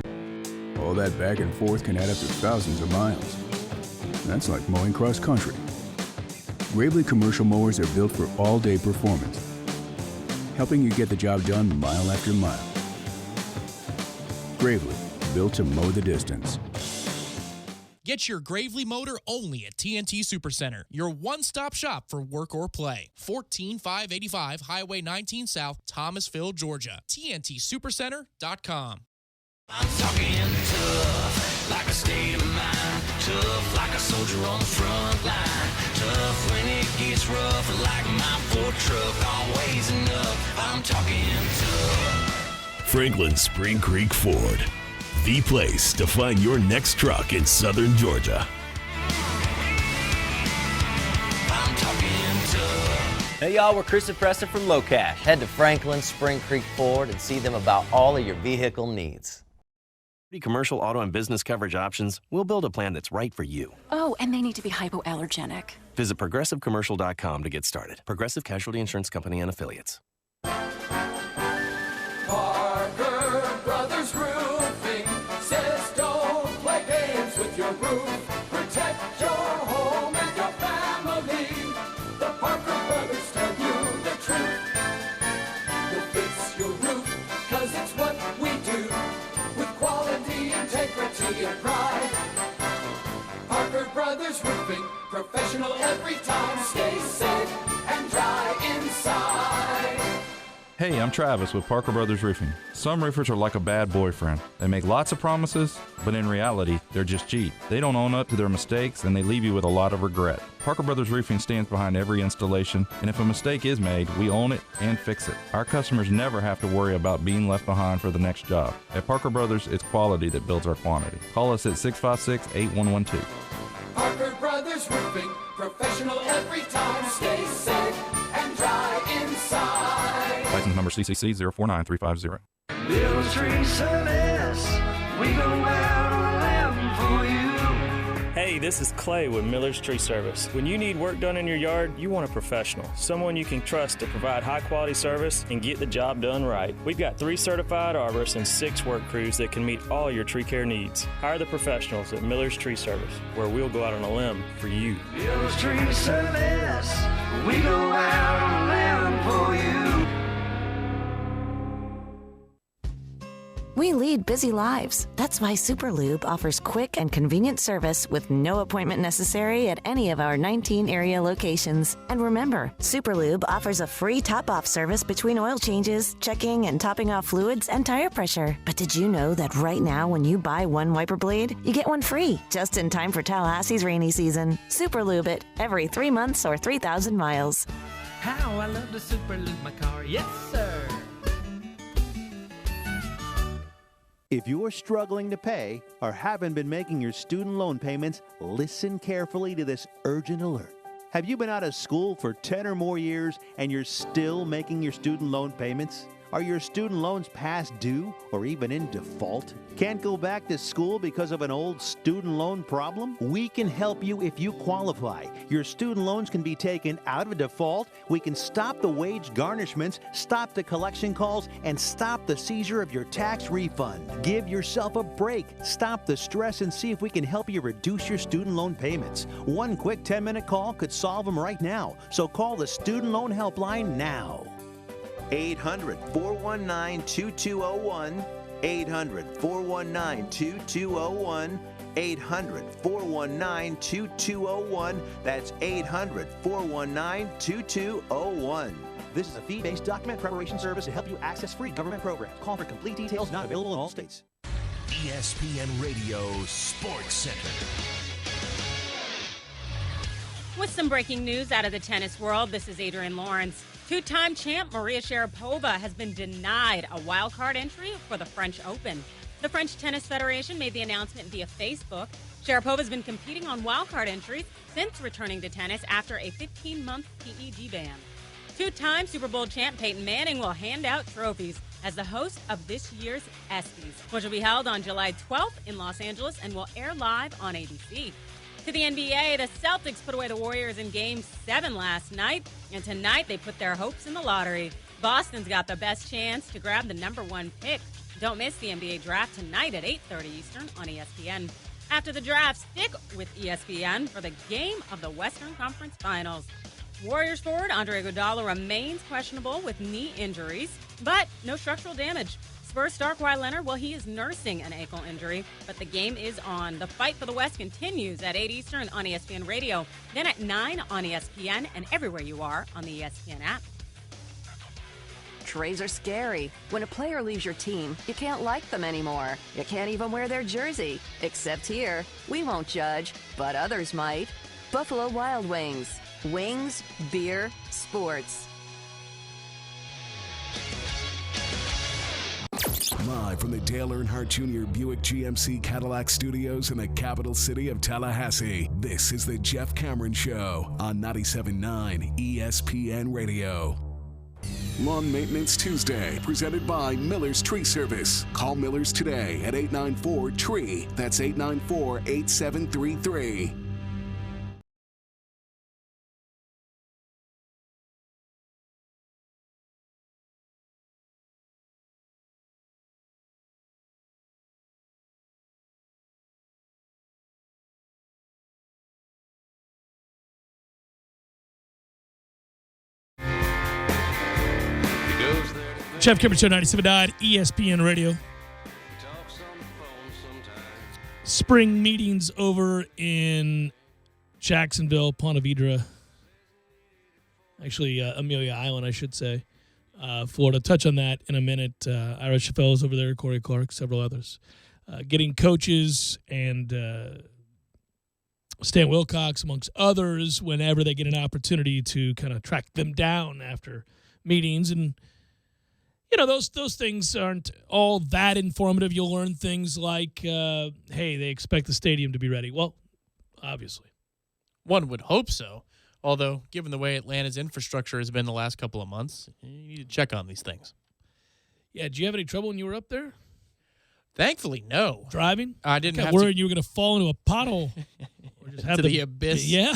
All that back and forth can add up to thousands of miles. That's like mowing cross country. Gravely commercial mowers are built for all-day performance, helping you get the job done mile after mile. Gravely, built to mow the distance. Get your Gravely motor only at TNT Supercenter, your one-stop shop for work or play. 14585 Highway 19 South, Thomasville, Georgia. TNTSupercenter.com. I'm talking tough, like a state of mind. Tough, like a soldier on the front line. Tough when it gets rough, like my Ford truck. Always enough. I'm talking tough. Franklin Spring Creek Ford, the place to find your next truck in southern Georgia. I'm talking tough. Hey y'all, we're Chris and Preston from Low Cash. Head to Franklin Spring Creek Ford and see them about all of your vehicle needs. Commercial, auto, and business coverage options, we'll build a plan that's right for you. Oh, and they need to be hypoallergenic. Visit ProgressiveCommercial.com to get started. Progressive Casualty Insurance Company and Affiliates. Parker Brothers Roofing says don't play games with your roof. Protect your home and your family. The Parker Brothers tell you the truth. We'll fix your roof, 'cause it's what we do. With quality, integrity, and pride. Parker Brothers Roofing, professional every time. Stay safe and dry inside. Hey, I'm Travis with Parker Brothers Roofing. Some roofers are like a bad boyfriend. They make lots of promises, but in reality, they're just cheap. They don't own up to their mistakes, and they leave you with a lot of regret. Parker Brothers Roofing stands behind every installation, and if a mistake is made, we own it and fix it. Our customers never have to worry about being left behind for the next job. At Parker Brothers, it's quality that builds our quantity. Call us at 656-8112. Parker Brothers Roofing, professional every time. Stay safe and dry inside. License number CCC 049350. Military Service, we go out on a limb for you. Hey, this is Clay with Miller's Tree Service. When you need work done in your yard, you want a professional, someone you can trust to provide high-quality service and get the job done right. We've got 3 certified arborists and 6 work crews that can meet all your tree care needs. Hire the professionals at Miller's Tree Service, where we'll go out on a limb for you. Miller's Tree Service, we go out on a limb for you. We lead busy lives. That's why Superlube offers quick and convenient service with no appointment necessary at any of our 19 area locations. And remember, Superlube offers a free top-off service between oil changes, checking and topping off fluids, and tire pressure. But did you know that right now when you buy one wiper blade, you get one free, just in time for Tallahassee's rainy season? Superlube it every 3 months or 3,000 miles. How I love to Superlube my car, yes sir. If you're struggling to pay or haven't been making your student loan payments, listen carefully to this urgent alert. Have you been out of school for 10 or more years and you're still making your student loan payments? Are your student loans past due or even in default? Can't go back to school because of an old student loan problem? We can help you if you qualify. Your student loans can be taken out of default. We can stop the wage garnishments, stop the collection calls, and stop the seizure of your tax refund. Give yourself a break. Stop the stress and see if we can help you reduce your student loan payments. One quick 10-minute call could solve them right now. So call the Student Loan Helpline now. 800-419-2201, 800-419-2201, 800-419-2201. That's 800-419-2201. This is a fee-based document preparation service to help you access free government programs. Call for complete details, not available in all states. ESPN Radio Sports Center. With some breaking news out of the tennis world, this is Adrienne Lawrence. Two-time champ Maria Sharapova has been denied a wildcard entry for the French Open. The French Tennis Federation made the announcement via Facebook. Sharapova has been competing on wildcard entries since returning to tennis after a 15-month PED ban. Two-time Super Bowl champ Peyton Manning will hand out trophies as the host of this year's ESPYs, which will be held on July 12th in Los Angeles and will air live on ABC. To the NBA, the Celtics put away the Warriors in Game 7 last night, and tonight they put their hopes in the lottery. Boston's got the best chance to grab the #1 pick. Don't miss the NBA draft tonight at 8:30 Eastern on ESPN. After the draft, stick with ESPN for the game of the Western Conference Finals. Warriors forward Andre Iguodala remains questionable with knee injuries, but no structural damage. Spurs star Kawhi Leonard, well, he is nursing an ankle injury, but the game is on. The fight for the West continues at 8 Eastern on ESPN Radio, then at 9 on ESPN and everywhere you are on the ESPN app. Trades are scary. When a player leaves your team, you can't like them anymore. You can't even wear their jersey. Except here, we won't judge, but others might. Buffalo Wild Wings. Wings, beer, sports. Live from the Dale Earnhardt Jr. Buick GMC Cadillac Studios in the capital city of Tallahassee, this is the Jeff Cameron Show on 97.9 ESPN Radio. Lawn Maintenance Tuesday, presented by Miller's Tree Service. Call Miller's today at 894-TREE. That's 894-8733. Jeff Cameron Show, 97.9 ESPN Radio. Spring meetings over in Jacksonville, Ponte Vedra. Actually, Amelia Island, I should say. Florida. Touch on that in a minute. Ira Chappelle's over there, Corey Clark, several others. Getting coaches and Stan Wilcox, amongst others, whenever they get an opportunity to kind of track them down after meetings. And you know, those things aren't all that informative. You'll learn things like, hey, they expect the stadium to be ready. Well, obviously. One would hope so. Although, given the way Atlanta's infrastructure has been the last couple of months, you need to check on these things. Yeah, did you have any trouble when you were up there? Thankfully, no. Driving? I didn't have worried you were going to fall into a pothole. Or just have to the abyss. Yeah.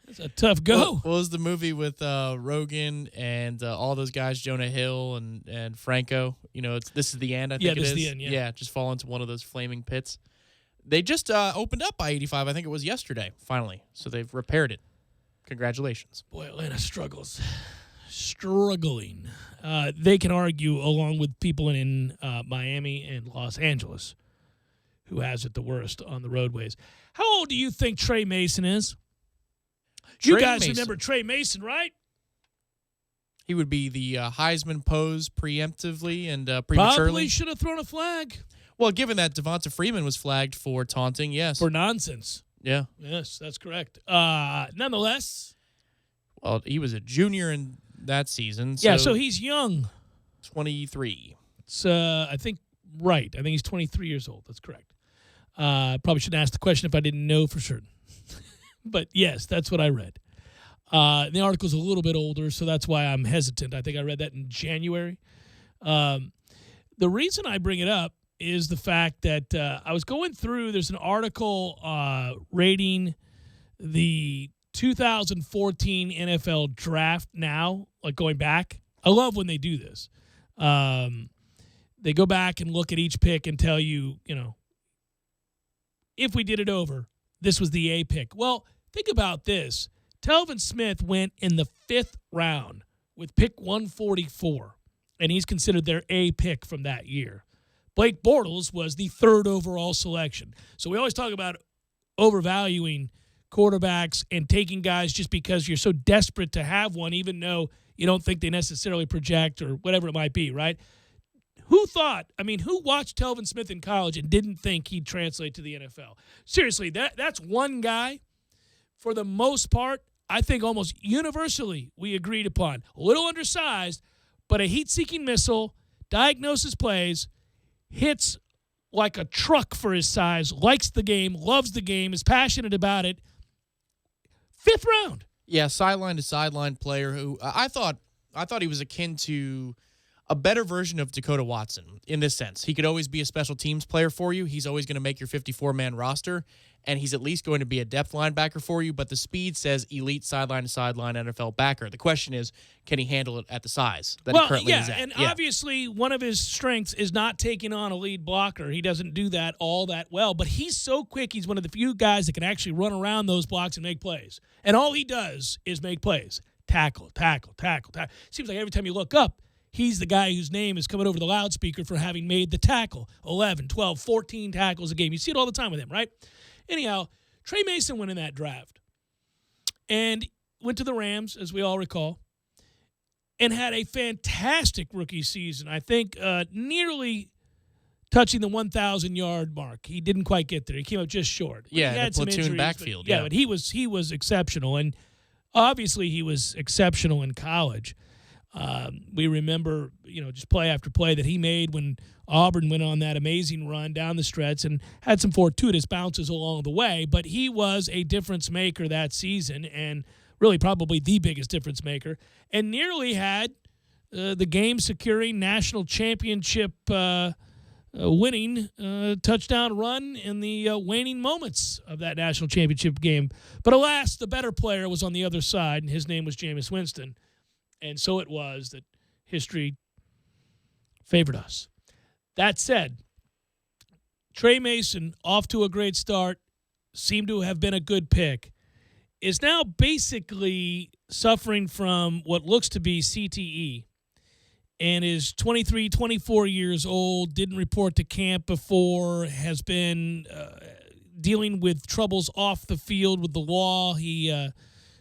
It's a tough go. What was the movie with Rogan and all those guys, Jonah Hill and Franco? You know, This Is the End, I think it is. Yeah, This Is the End, Yeah, just fall into one of those flaming pits. They just opened up I-85, I think it was yesterday, finally. So they've repaired it. Congratulations. Boy, Atlanta struggles. Struggling. They can argue, along with people in Miami and Los Angeles, who has it the worst on the roadways. How old do you think Trey Mason is? You guys remember Trey Mason, right? He would be the Heisman pose preemptively and prematurely. Probably should have thrown a flag. Well, given that Devonta Freeman was flagged for taunting, yes. For nonsense. Yeah. Yes, that's correct. Nonetheless. Well, he was a junior in that season. Yeah, so he's young. 23. It's, I think, right. I think he's 23 years old. That's correct. Probably shouldn't ask the question if I didn't know for certain. But, yes, that's what I read. The article's a little bit older, so that's why I'm hesitant. I think I read that in January. The reason I bring it up is the fact that I was going through, there's an article rating the 2014 NFL draft now, like going back. I love when they do this. They go back and look at each pick and tell you, you know, if we did it over, this was the A pick. Well, think about this. Telvin Smith went in the 5th round with pick 144, and he's considered their A pick from that year. Blake Bortles was the 3rd overall selection. So we always talk about overvaluing quarterbacks and taking guys just because you're so desperate to have one, even though you don't think they necessarily project or whatever it might be, right? Who watched Telvin Smith in college and didn't think he'd translate to the NFL? Seriously, that's one guy. For the most part, I think almost universally we agreed upon. A little undersized, but a heat-seeking missile, diagnosis plays, hits like a truck for his size, likes the game, loves the game, is passionate about it. 5th round. Yeah, sideline to sideline player who I thought he was akin to a better version of Dakota Watson in this sense. He could always be a special teams player for you. He's always going to make your 54-man roster, and he's at least going to be a depth linebacker for you, but the speed says elite sideline-to-sideline NFL backer. The question is, can he handle it at the size that he currently is at? And obviously one of his strengths is not taking on a lead blocker. He doesn't do that all that well, but he's so quick. He's one of the few guys that can actually run around those blocks and make plays. And all he does is make plays. Tackle. Seems like every time you look up, he's the guy whose name is coming over the loudspeaker for having made the tackle. 11, 12, 14 tackles a game. You see it all the time with him, right? Anyhow, Trey Mason went in that draft and went to the Rams, as we all recall. and had a fantastic rookie season. I think nearly touching the 1,000-yard mark. He didn't quite get there. He came up just short. Yeah, he had the some platoon injuries, backfield. But he was exceptional, and obviously he was exceptional in college. We remember, just play after play that he made when Auburn went on that amazing run down the stretch and had some fortuitous bounces along the way. But he was a difference maker that season, and really probably the biggest difference maker, and nearly had the game-securing national championship winning touchdown run in the waning moments of that national championship game. But alas, the better player was on the other side, and his name was Jameis Winston. And so it was that history favored us. That said, Trey Mason, off to a great start, seemed to have been a good pick, is now basically suffering from what looks to be CTE, and is 23, 24 years old, didn't report to camp before, has been dealing with troubles off the field with the law. He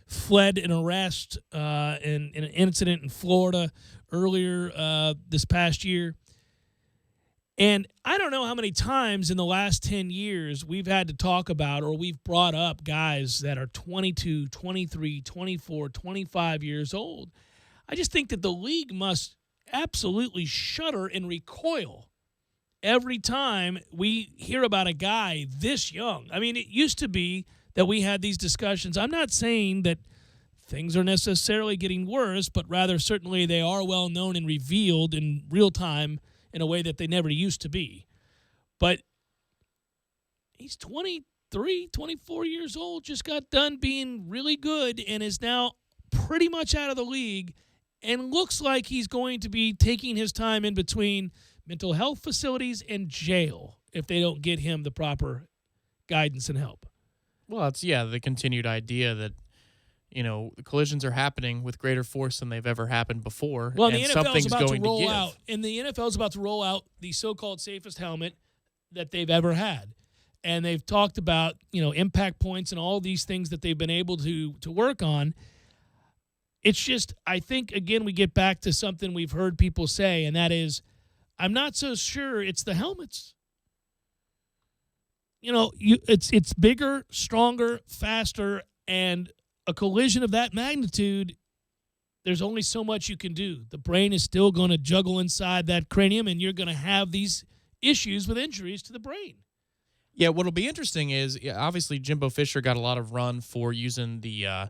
fled an arrest in an incident in Florida earlier this past year. And I don't know how many times in the last 10 years we've had to talk about or we've brought up guys that are 22, 23, 24, 25 years old. I just think that the league must absolutely shudder and recoil every time we hear about a guy this young. I mean, it used to be that we had these discussions. I'm not saying that things are necessarily getting worse, but rather certainly they are well known and revealed in real time in a way that they never used to be. But he's 23, 24 years old, just got done being really good and is now pretty much out of the league and looks like he's going to be taking his time in between mental health facilities and jail if they don't get him the proper guidance and help. Well, it's, the continued idea that, the collisions are happening with greater force than they've ever happened before. Well, and the something's NFL's about going to roll give. out, and the NFL's about to roll out the so-called safest helmet that they've ever had. And they've talked about, impact points and all these things that they've been able to work on. It's just, I think, again, we get back to something we've heard people say, and that is, I'm not so sure it's the helmets. It's bigger, stronger, faster, and a collision of that magnitude, there's only so much you can do. The brain is still going to juggle inside that cranium, and you're going to have these issues with injuries to the brain. Yeah, what'll be interesting is, obviously, Jimbo Fisher got a lot of run for using the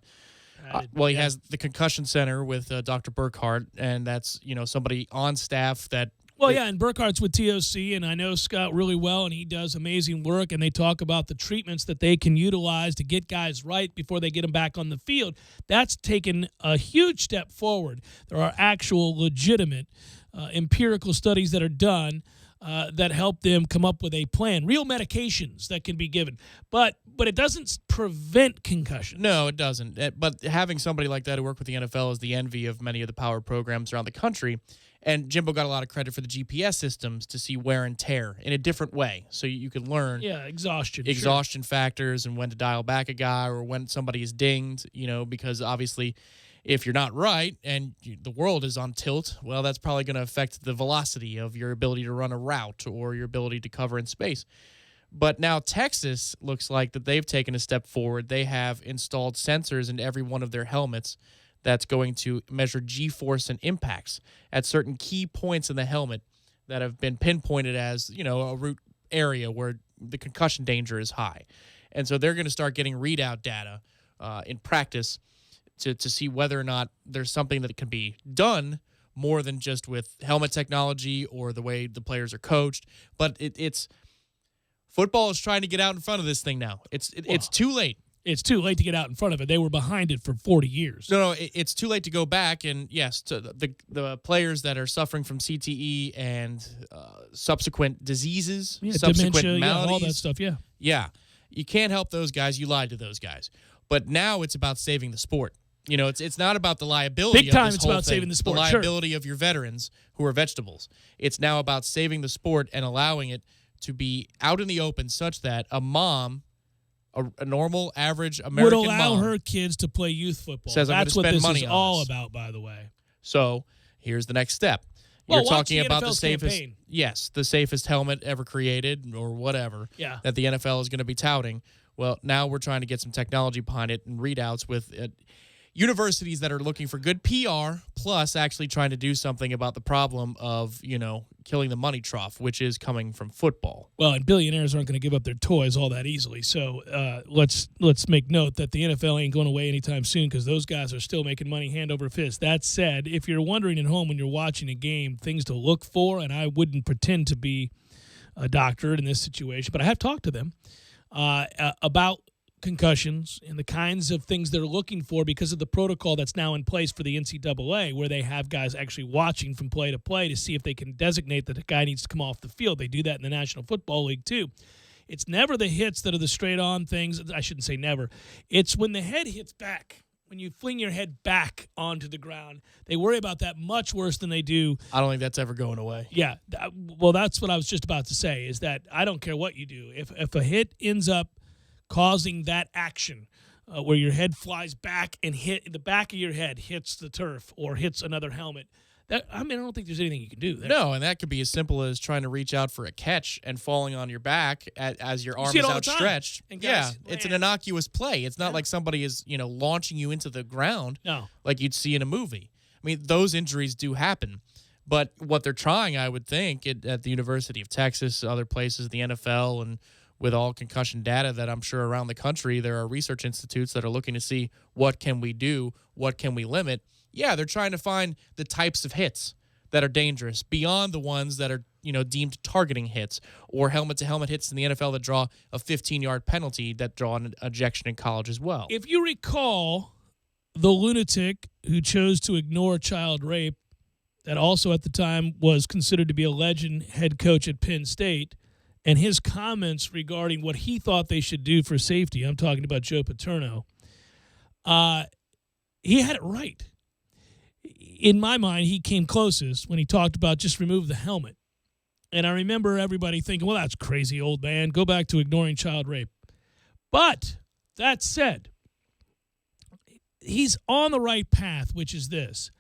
he has the concussion center with Dr. Burkhardt, and that's, somebody on staff that. Well, and Burkhardt's with TOC, and I know Scott really well, and he does amazing work, and they talk about the treatments that they can utilize to get guys right before they get them back on the field. That's taken a huge step forward. There are actual legitimate empirical studies that are done that help them come up with a plan, real medications that can be given. But it doesn't prevent concussion. No, it doesn't. But having somebody like that who work with the NFL is the envy of many of the power programs around the country. And Jimbo got a lot of credit for the GPS systems to see wear and tear in a different way. So you can learn exhaustion factors and when to dial back a guy or when somebody is dinged, because obviously if you're not right and the world is on tilt, well, that's probably going to affect the velocity of your ability to run a route or your ability to cover in space. But now Texas looks like that they've taken a step forward. They have installed sensors in every one of their helmets that's going to measure G-force and impacts at certain key points in the helmet that have been pinpointed as, a root area where the concussion danger is high. And so they're going to start getting readout data in practice to see whether or not there's something that can be done more than just with helmet technology or the way the players are coached. But it's football is trying to get out in front of this thing now. It's too late. It's too late to get out in front of it. They were behind it for 40 years. No, it's too late to go back. And, yes, to the players that are suffering from CTE and subsequent diseases, subsequent dementia, maladies. all that stuff, yeah. Yeah. You can't help those guys. You lied to those guys. But now it's about saving the sport. It's not about the liability Big time of this it's whole about thing, saving the sport, the liability of your veterans who are vegetables. It's now about saving the sport and allowing it to be out in the open such that a mom, a normal, average American would allow mom her kids to play youth football. says, That's I'm what spend this money is on all this. about, by the way. So here's the next step. Well, You're talking watch the about the NFL's safest, campaign. yes, the safest helmet ever created or whatever Yeah. that the NFL is going to be touting. Well, now we're trying to get some technology behind it and readouts with universities that are looking for good PR, plus actually trying to do something about the problem of, killing the money trough, which is coming from football. Well, and billionaires aren't going to give up their toys all that easily. So let's make note that the NFL ain't going away anytime soon because those guys are still making money hand over fist. That said, if you're wondering at home when you're watching a game, things to look for, and I wouldn't pretend to be a doctor in this situation, but I have talked to them about concussions and the kinds of things they're looking for because of the protocol that's now in place for the NCAA, where they have guys actually watching from play to play to see if they can designate that a guy needs to come off the field. They do that in the National Football League too. It's never the hits that are the straight-on things. I shouldn't say never. It's when the head hits back, when you fling your head back onto the ground. They worry about that much worse than they do. I don't think that's ever going away. Yeah. Well, that's what I was just about to say, is that I don't care what you do. If a hit ends up causing that action where your head flies back and the back of your head hits the turf or hits another helmet, I don't think there's anything you can do there. No, and that could be as simple as trying to reach out for a catch and falling on your back as your arm is outstretched. Yeah, it's an innocuous play. It's not like somebody is, launching you into the ground like you'd see in a movie. I mean, those injuries do happen. But what they're trying, I would think, at the University of Texas, other places, the NFL, and with all concussion data that I'm sure around the country, there are research institutes that are looking to see what can we do, what can we limit. Yeah, they're trying to find the types of hits that are dangerous beyond the ones that are, deemed targeting hits or helmet-to-helmet hits in the NFL that draw a 15-yard penalty that draw an ejection in college as well. If you recall, the lunatic who chose to ignore child rape, that also at the time was considered to be a legend head coach at Penn State, and his comments regarding what he thought they should do for safety, I'm talking about Joe Paterno, he had it right. In my mind, he came closest when he talked about just remove the helmet. And I remember everybody thinking, well, that's crazy, old man. Go back to ignoring child rape. But that said, he's on the right path, which is this: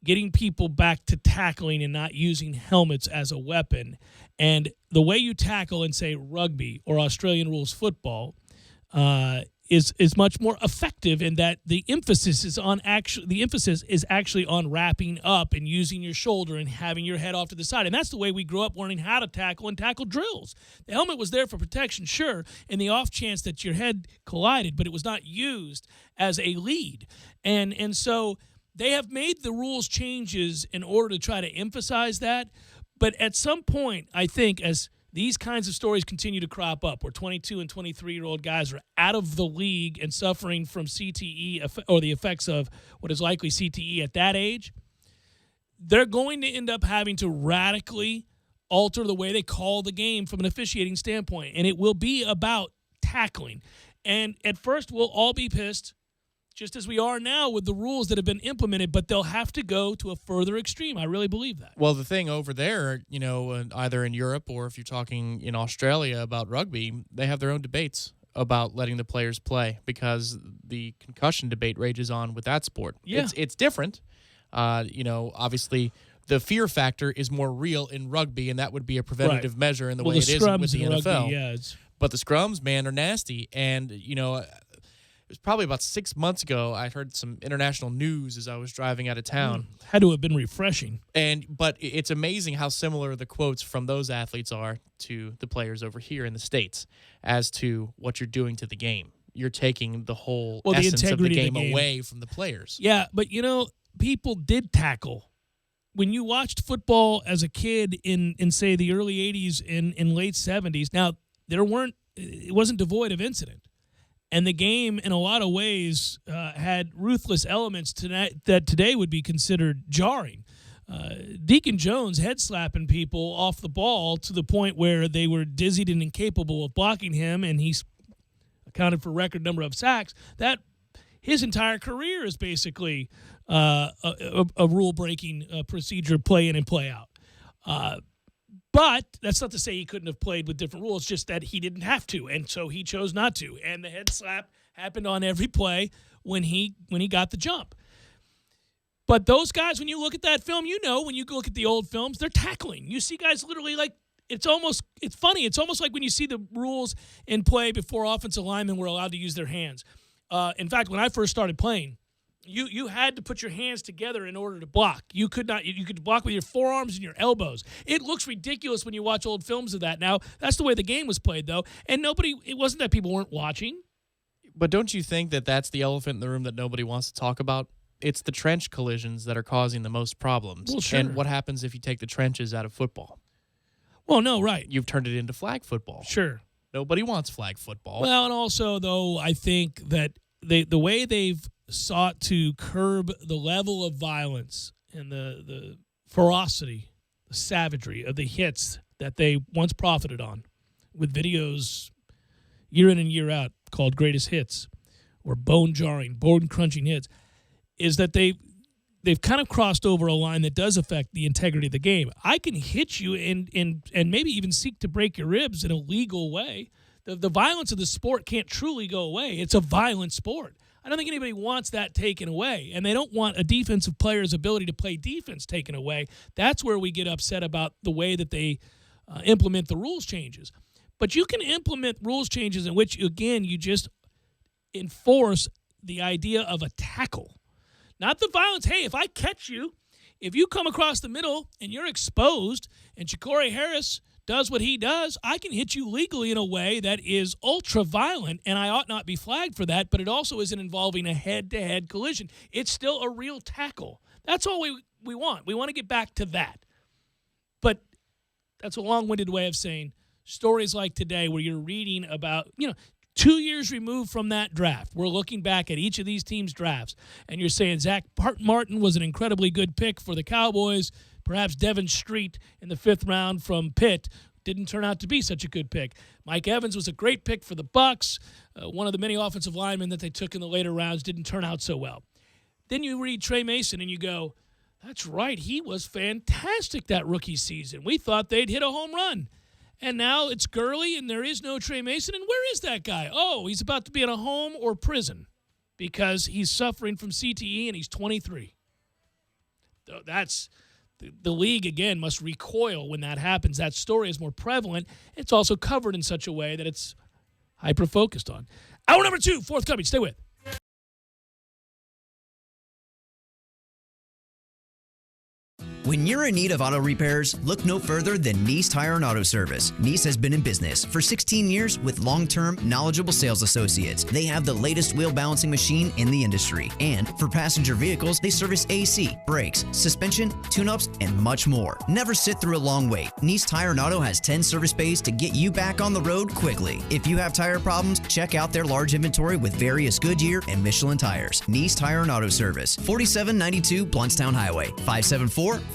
getting people back to tackling and not using helmets as a weapon. And the way you tackle in, say, rugby or Australian rules football is much more effective in that the emphasis is actually on wrapping up and using your shoulder and having your head off to the side. And that's the way we grew up learning how to tackle and tackle drills. The helmet was there for protection, sure, in the off chance that your head collided, but it was not used as a lead. And so they have made the rules changes in order to try to emphasize that. But at some point, I think, as these kinds of stories continue to crop up, where 22 and 23-year-old guys are out of the league and suffering from CTE or the effects of what is likely CTE at that age, they're going to end up having to radically alter the way they call the game from an officiating standpoint. And it will be about tackling. And at first, we'll all be pissed, just as we are now with the rules that have been implemented, but they'll have to go to a further extreme. I really believe that. Well, the thing over there, either in Europe or if you're talking in Australia about rugby, they have their own debates about letting the players play because the concussion debate rages on with that sport. Yeah. It's different. Obviously the fear factor is more real in rugby, and that would be a preventative measure in the way it is with the NFL. Rugby, but the scrums, man, are nasty. And, it was probably about 6 months ago, I heard some international news as I was driving out of town. Had to have been refreshing. But it's amazing how similar the quotes from those athletes are to the players over here in the States as to what you're doing to the game. You're taking the whole essence of the game away from the players. Yeah, but, people did tackle. When you watched football as a kid in say, the early 80s and late 70s, now, it wasn't devoid of incident. And the game, in a lot of ways, had ruthless elements that today would be considered jarring. Deacon Jones head-slapping people off the ball to the point where they were dizzied and incapable of blocking him, and he's accounted for a record number of sacks. That his entire career is basically a rule-breaking procedure, play in and play out. But that's not to say he couldn't have played with different rules, just that he didn't have to, and so he chose not to. And the head slap happened on every play when he got the jump. But those guys, when you look at that film, when you look at the old films, they're tackling. You see guys literally it's funny. It's almost like when you see the rules in play before offensive linemen were allowed to use their hands. In fact, when I first started playing, you had to put your hands together in order to block. You could not. You could block with your forearms and your elbows. It looks ridiculous when you watch old films of that. Now, that's the way the game was played, though. And it wasn't that people weren't watching. But don't you think that that's the elephant in the room that nobody wants to talk about? It's the trench collisions that are causing the most problems. Well, sure. And what happens if you take the trenches out of football? Well, no, right. You've turned it into flag football. Sure. Nobody wants flag football. Well, and also, though, I think that the way they've sought to curb the level of violence and the ferocity, the savagery of the hits that they once profited on with videos year in and year out called greatest hits or bone-jarring, bone-crunching hits, is that they've kind of crossed over a line that does affect the integrity of the game. I can hit you and maybe even seek to break your ribs in a legal way. The violence of the sport can't truly go away. It's a violent sport. I don't think anybody wants that taken away, and they don't want a defensive player's ability to play defense taken away. That's where we get upset about the way that they implement the rules changes. But you can implement rules changes in which, again, you just enforce the idea of a tackle. Not the violence. Hey, if I catch you, if you come across the middle and you're exposed and Ja'Cory Harris does what he does, I can hit you legally in a way that is ultra-violent, and I ought not be flagged for that, but it also isn't involving a head-to-head collision. It's still a real tackle. That's all we want. We want to get back to that. But that's a long-winded way of saying stories like today where you're reading about, 2 years removed from that draft, we're looking back at each of these teams' drafts, and you're saying Zach Martin was an incredibly good pick for the Cowboys. Perhaps Devin Street in the 5th round from Pitt didn't turn out to be such a good pick. Mike Evans was a great pick for the Bucs. One of the many offensive linemen that they took in the later rounds didn't turn out so well. Then you read Trey Mason and you go, that's right, he was fantastic that rookie season. We thought they'd hit a home run. And now it's Gurley and there is no Trey Mason. And where is that guy? Oh, he's about to be in a home or prison because he's suffering from CTE and he's 23. That's... The league, again, must recoil when that happens. That story is more prevalent. It's also covered in such a way that it's hyper-focused on. Hour number 2, forthcoming. Stay with. When you're in need of auto repairs, look no further than NEECE Tire and Auto Service. NEECE has been in business for 16 years with long-term, knowledgeable sales associates. They have the latest wheel balancing machine in the industry. And for passenger vehicles, they service AC, brakes, suspension, tune-ups, and much more. Never sit through a long wait. NEECE Tire and Auto has 10 service bays to get you back on the road quickly. If you have tire problems, check out their large inventory with various Goodyear and Michelin tires. NEECE Tire and Auto Service, 4792 Blountstown Highway, 574-4100.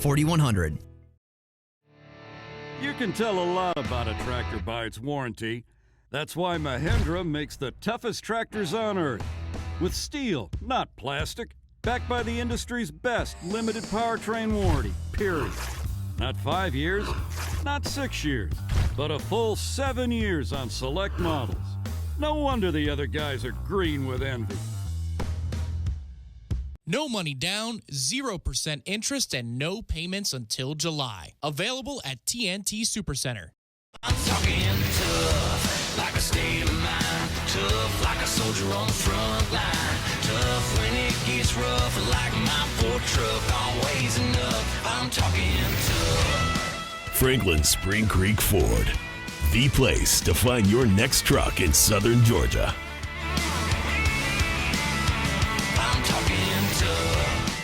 You can tell a lot about a tractor by its warranty. That's why Mahindra makes the toughest tractors on earth. With steel, not plastic. Backed by the industry's best limited powertrain warranty, period. Not 5 years, not 6 years, but a full 7 years on select models. No wonder the other guys are green with envy. No money down, 0% interest, and no payments until July. Available at TNT Supercenter. I'm talking tough, like a state of mind. Tough, like a soldier on the front line. Tough when it gets rough, like my Ford truck. Always enough, I'm talking tough. Franklin Spring Creek Ford, the place to find your next truck in southern Georgia.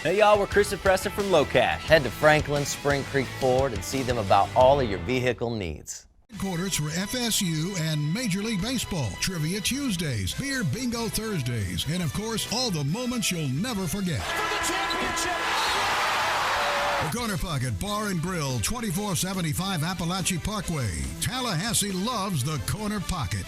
Hey y'all, we're Chris and Preston from Low Cash. Head to Franklin Spring Creek Ford and see them about all of your vehicle needs. Headquarters for FSU and Major League Baseball, Trivia Tuesdays, Beer Bingo Thursdays, and of course, all the moments you'll never forget. The Corner Pocket Bar and Grill, 2475 Appalachie Parkway. Tallahassee loves the Corner Pocket.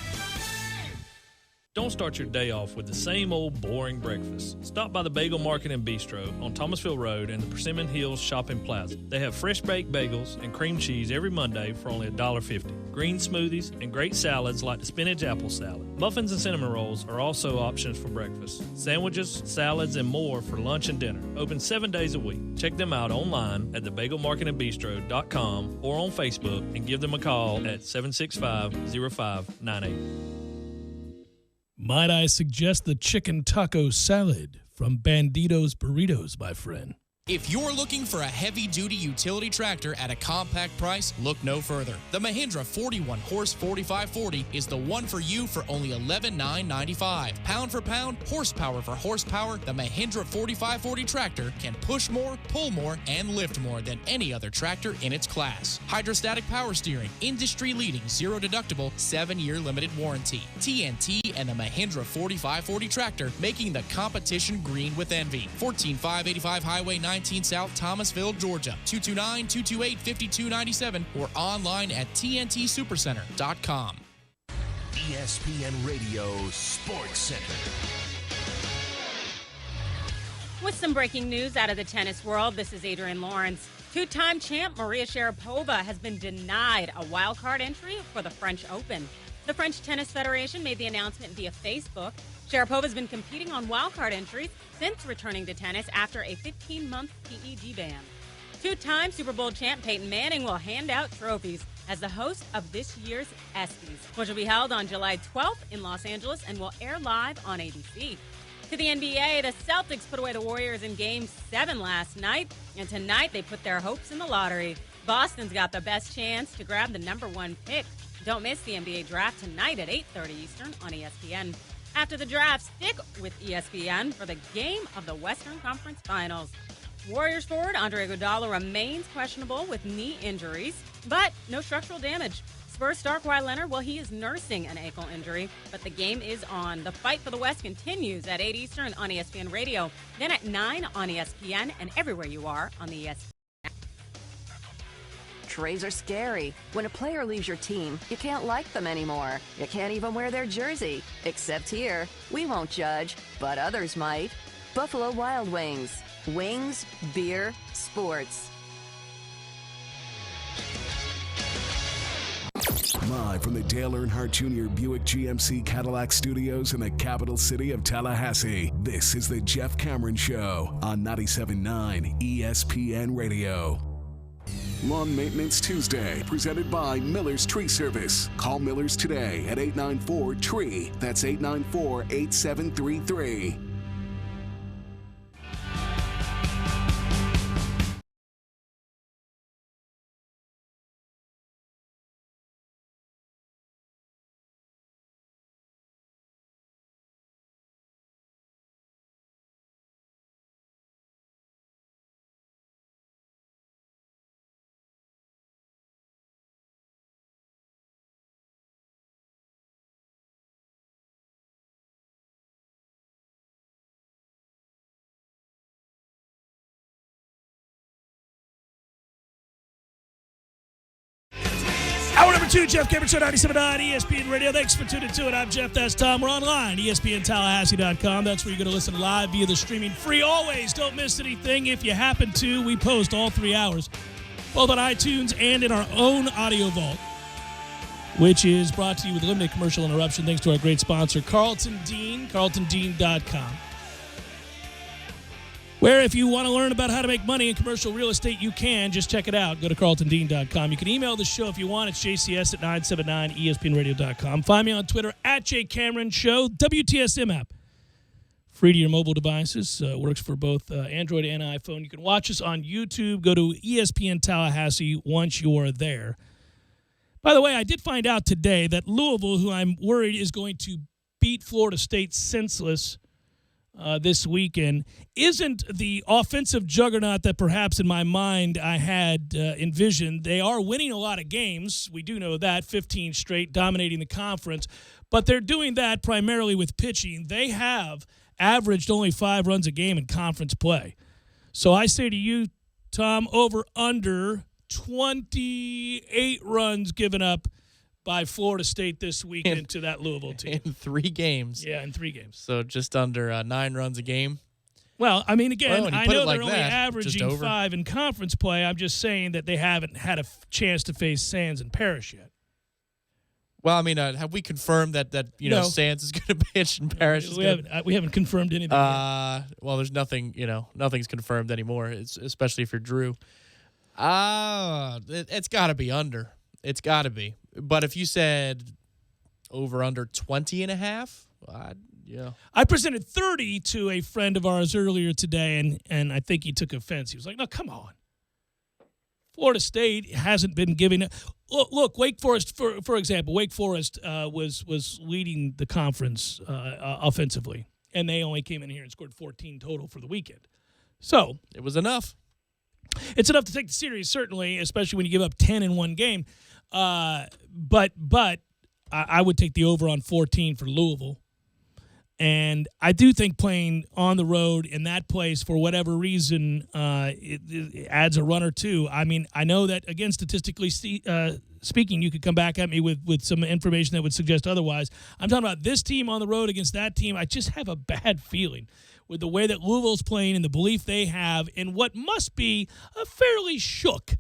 Don't start your day off with the same old boring breakfast. Stop by the Bagel Market and Bistro on Thomasville Road and the Persimmon Hills Shopping Plaza. They have fresh baked bagels and cream cheese every Monday for only $1.50. Green smoothies and great salads like the spinach apple salad. Muffins and cinnamon rolls are also options for breakfast. Sandwiches, salads, and more for lunch and dinner. Open 7 days a week. Check them out online at thebagelmarketandbistro.com or on Facebook and give them a call at 765-0598. Might I suggest the chicken taco salad from Bandito's Burritos, my friend? If you're looking for a heavy-duty utility tractor at a compact price, look no further. The Mahindra 41-horse 4540 is the one for you for only $11,995. Pound for pound, horsepower for horsepower, the Mahindra 4540 tractor can push more, pull more, and lift more than any other tractor in its class. Hydrostatic power steering, industry-leading, zero-deductible, 7-year limited warranty. TNT and the Mahindra 4540 tractor making the competition green with envy. 14585 Highway 19 South Thomasville, Georgia, 229-228-5297 or online at tntsupercenter.com. ESPN Radio Sports Center. With some breaking news out of the tennis world, this is Adrian Lawrence. Two-time champ Maria Sharapova has been denied a wildcard entry for the French Open. The French Tennis Federation made the announcement via Facebook. Sharapova has been competing on wildcard entries since returning to tennis after a 15-month PED ban. Two-time Super Bowl champ Peyton Manning will hand out trophies as the host of this year's ESPYs, which will be held on July 12th in Los Angeles and will air live on ABC. To the NBA, the Celtics put away the Warriors in Game 7 last night, and tonight they put their hopes in the lottery. Boston's got the best chance to grab the number 1 pick. Don't miss the NBA draft tonight at 8:30 Eastern on ESPN. After the draft, stick with ESPN for the game of the Western Conference Finals. Warriors forward Andre Iguodala remains questionable with knee injuries, but no structural damage. Spurs star Kawhi Leonard, well, he is nursing an ankle injury, but the game is on. The fight for the West continues at 8 Eastern on ESPN Radio, then at 9 on ESPN, and everywhere you are on the ESPN. Trades are scary. When a player leaves your team, you can't like them anymore. You can't even wear their jersey. Except here, we won't judge, but others might. Buffalo Wild Wings. Wings, beer, sports. Live from the Dale Earnhardt Jr. Buick GMC Cadillac Studios in the capital city of Tallahassee, this is the Jeff Cameron Show on 97.9 ESPN Radio. Lawn Maintenance Tuesday, presented by Miller's Tree Service. Call Miller's today at 894-TREE. That's 894-8733. Hour number 2, Jeff Cameron Show, 97.9 ESPN Radio. Thanks for tuning to it. I'm Jeff. That's Tom. We're online, ESPNTallahassee.com. That's where you're going to listen live via the streaming free. Always, don't miss anything. If you happen to, we post all 3 hours, both on iTunes and in our own audio vault, which is brought to you with limited commercial interruption thanks to our great sponsor, Carlton Dean, carltondean.com. Where if you want to learn about how to make money in commercial real estate, you can. Just check it out. Go to carltondean.com. You can email the show if you want. It's jcs@979espnradio.com. Find me on Twitter @JCameronShow. WTSM app. Free to your mobile devices. Works for both Android and iPhone. You can watch us on YouTube. Go to ESPN Tallahassee once you're there. By the way, I did find out today that Louisville, who I'm worried is going to beat Florida State senseless this weekend, isn't the offensive juggernaut that perhaps in my mind I had envisioned. They are winning a lot of games. We do know that, 15 straight, dominating the conference. But they're doing that primarily with pitching. They have averaged only 5 runs a game in conference play. So I say to you, Tom, over under 28 runs given up by Florida State this weekend to that Louisville team. In 3 games. Yeah, in 3 games. So just under 9 runs a game. Well, I mean, again, I know they're only just averaging 5 in conference play. I'm just saying that they haven't had a chance to face Sands and Parrish yet. Well, I mean, have we confirmed that No. Sands is going to pitch and Parrish is going to? We haven't confirmed anything yet. Well, there's nothing, nothing's confirmed anymore, especially if you're Drew. It's got to be under. It's got to be. But if you said over under 20.5, yeah. I presented 30 to a friend of ours earlier today, and I think he took offense. He was like, no, come on. Florida State hasn't been giving it. Look, Wake Forest, for example, Wake Forest was leading the conference offensively, and they only came in here and scored 14 total for the weekend. So it was enough. It's enough to take the series, certainly, especially when you give up 10 in one game. But I would take the over on 14 for Louisville. And I do think playing on the road in that place, for whatever reason, it adds a run or two. I mean, I know that, again, statistically speaking, you could come back at me with some information that would suggest otherwise. I'm talking about this team on the road against that team. I just have a bad feeling with the way that Louisville's playing and the belief they have in what must be a fairly shook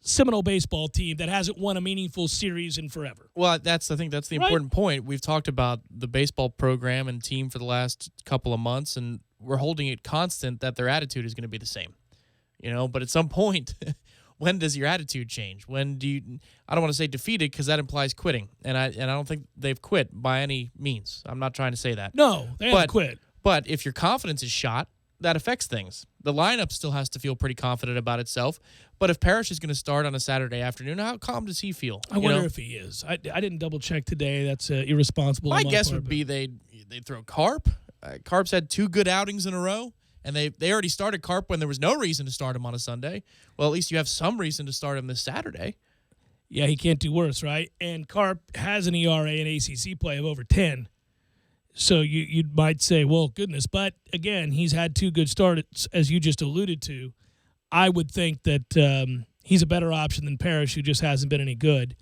Seminole baseball team that hasn't won a meaningful series in forever. Well, I think that's the important point. We've talked about the baseball program and team for the last couple of months, and we're holding it constant that their attitude is going to be the same. But at some point, when does your attitude change? When do you? I don't want to say defeated because that implies quitting, and I don't think they've quit by any means. I'm not trying to say that. No, they haven't quit. But if your confidence is shot, that affects things. The lineup still has to feel pretty confident about itself. But if Parrish is going to start on a Saturday afternoon, how calm does he feel? I wonder if he is. I didn't double check today. That's irresponsible. My guess would be they'd throw Carp. Carp's had 2 good outings in a row, and they already started Carp when there was no reason to start him on a Sunday. Well, at least you have some reason to start him this Saturday. Yeah, he can't do worse, right? And Carp has an ERA in ACC play of over 10. So you might say, well, goodness. But, again, he's had 2 good starts, as you just alluded to. I would think that he's a better option than Parrish, who just hasn't been any good.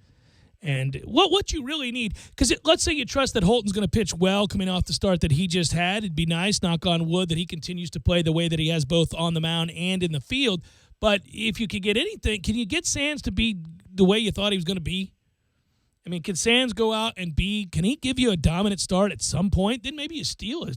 And what you really need, because let's say you trust that Holton's going to pitch well coming off the start that he just had. It'd be nice, knock on wood, that he continues to play the way that he has both on the mound and in the field. But if you could get anything, can you get Sands to be the way you thought he was going to be? I mean, can Sands go out and can he give you a dominant start at some point? Then maybe you steal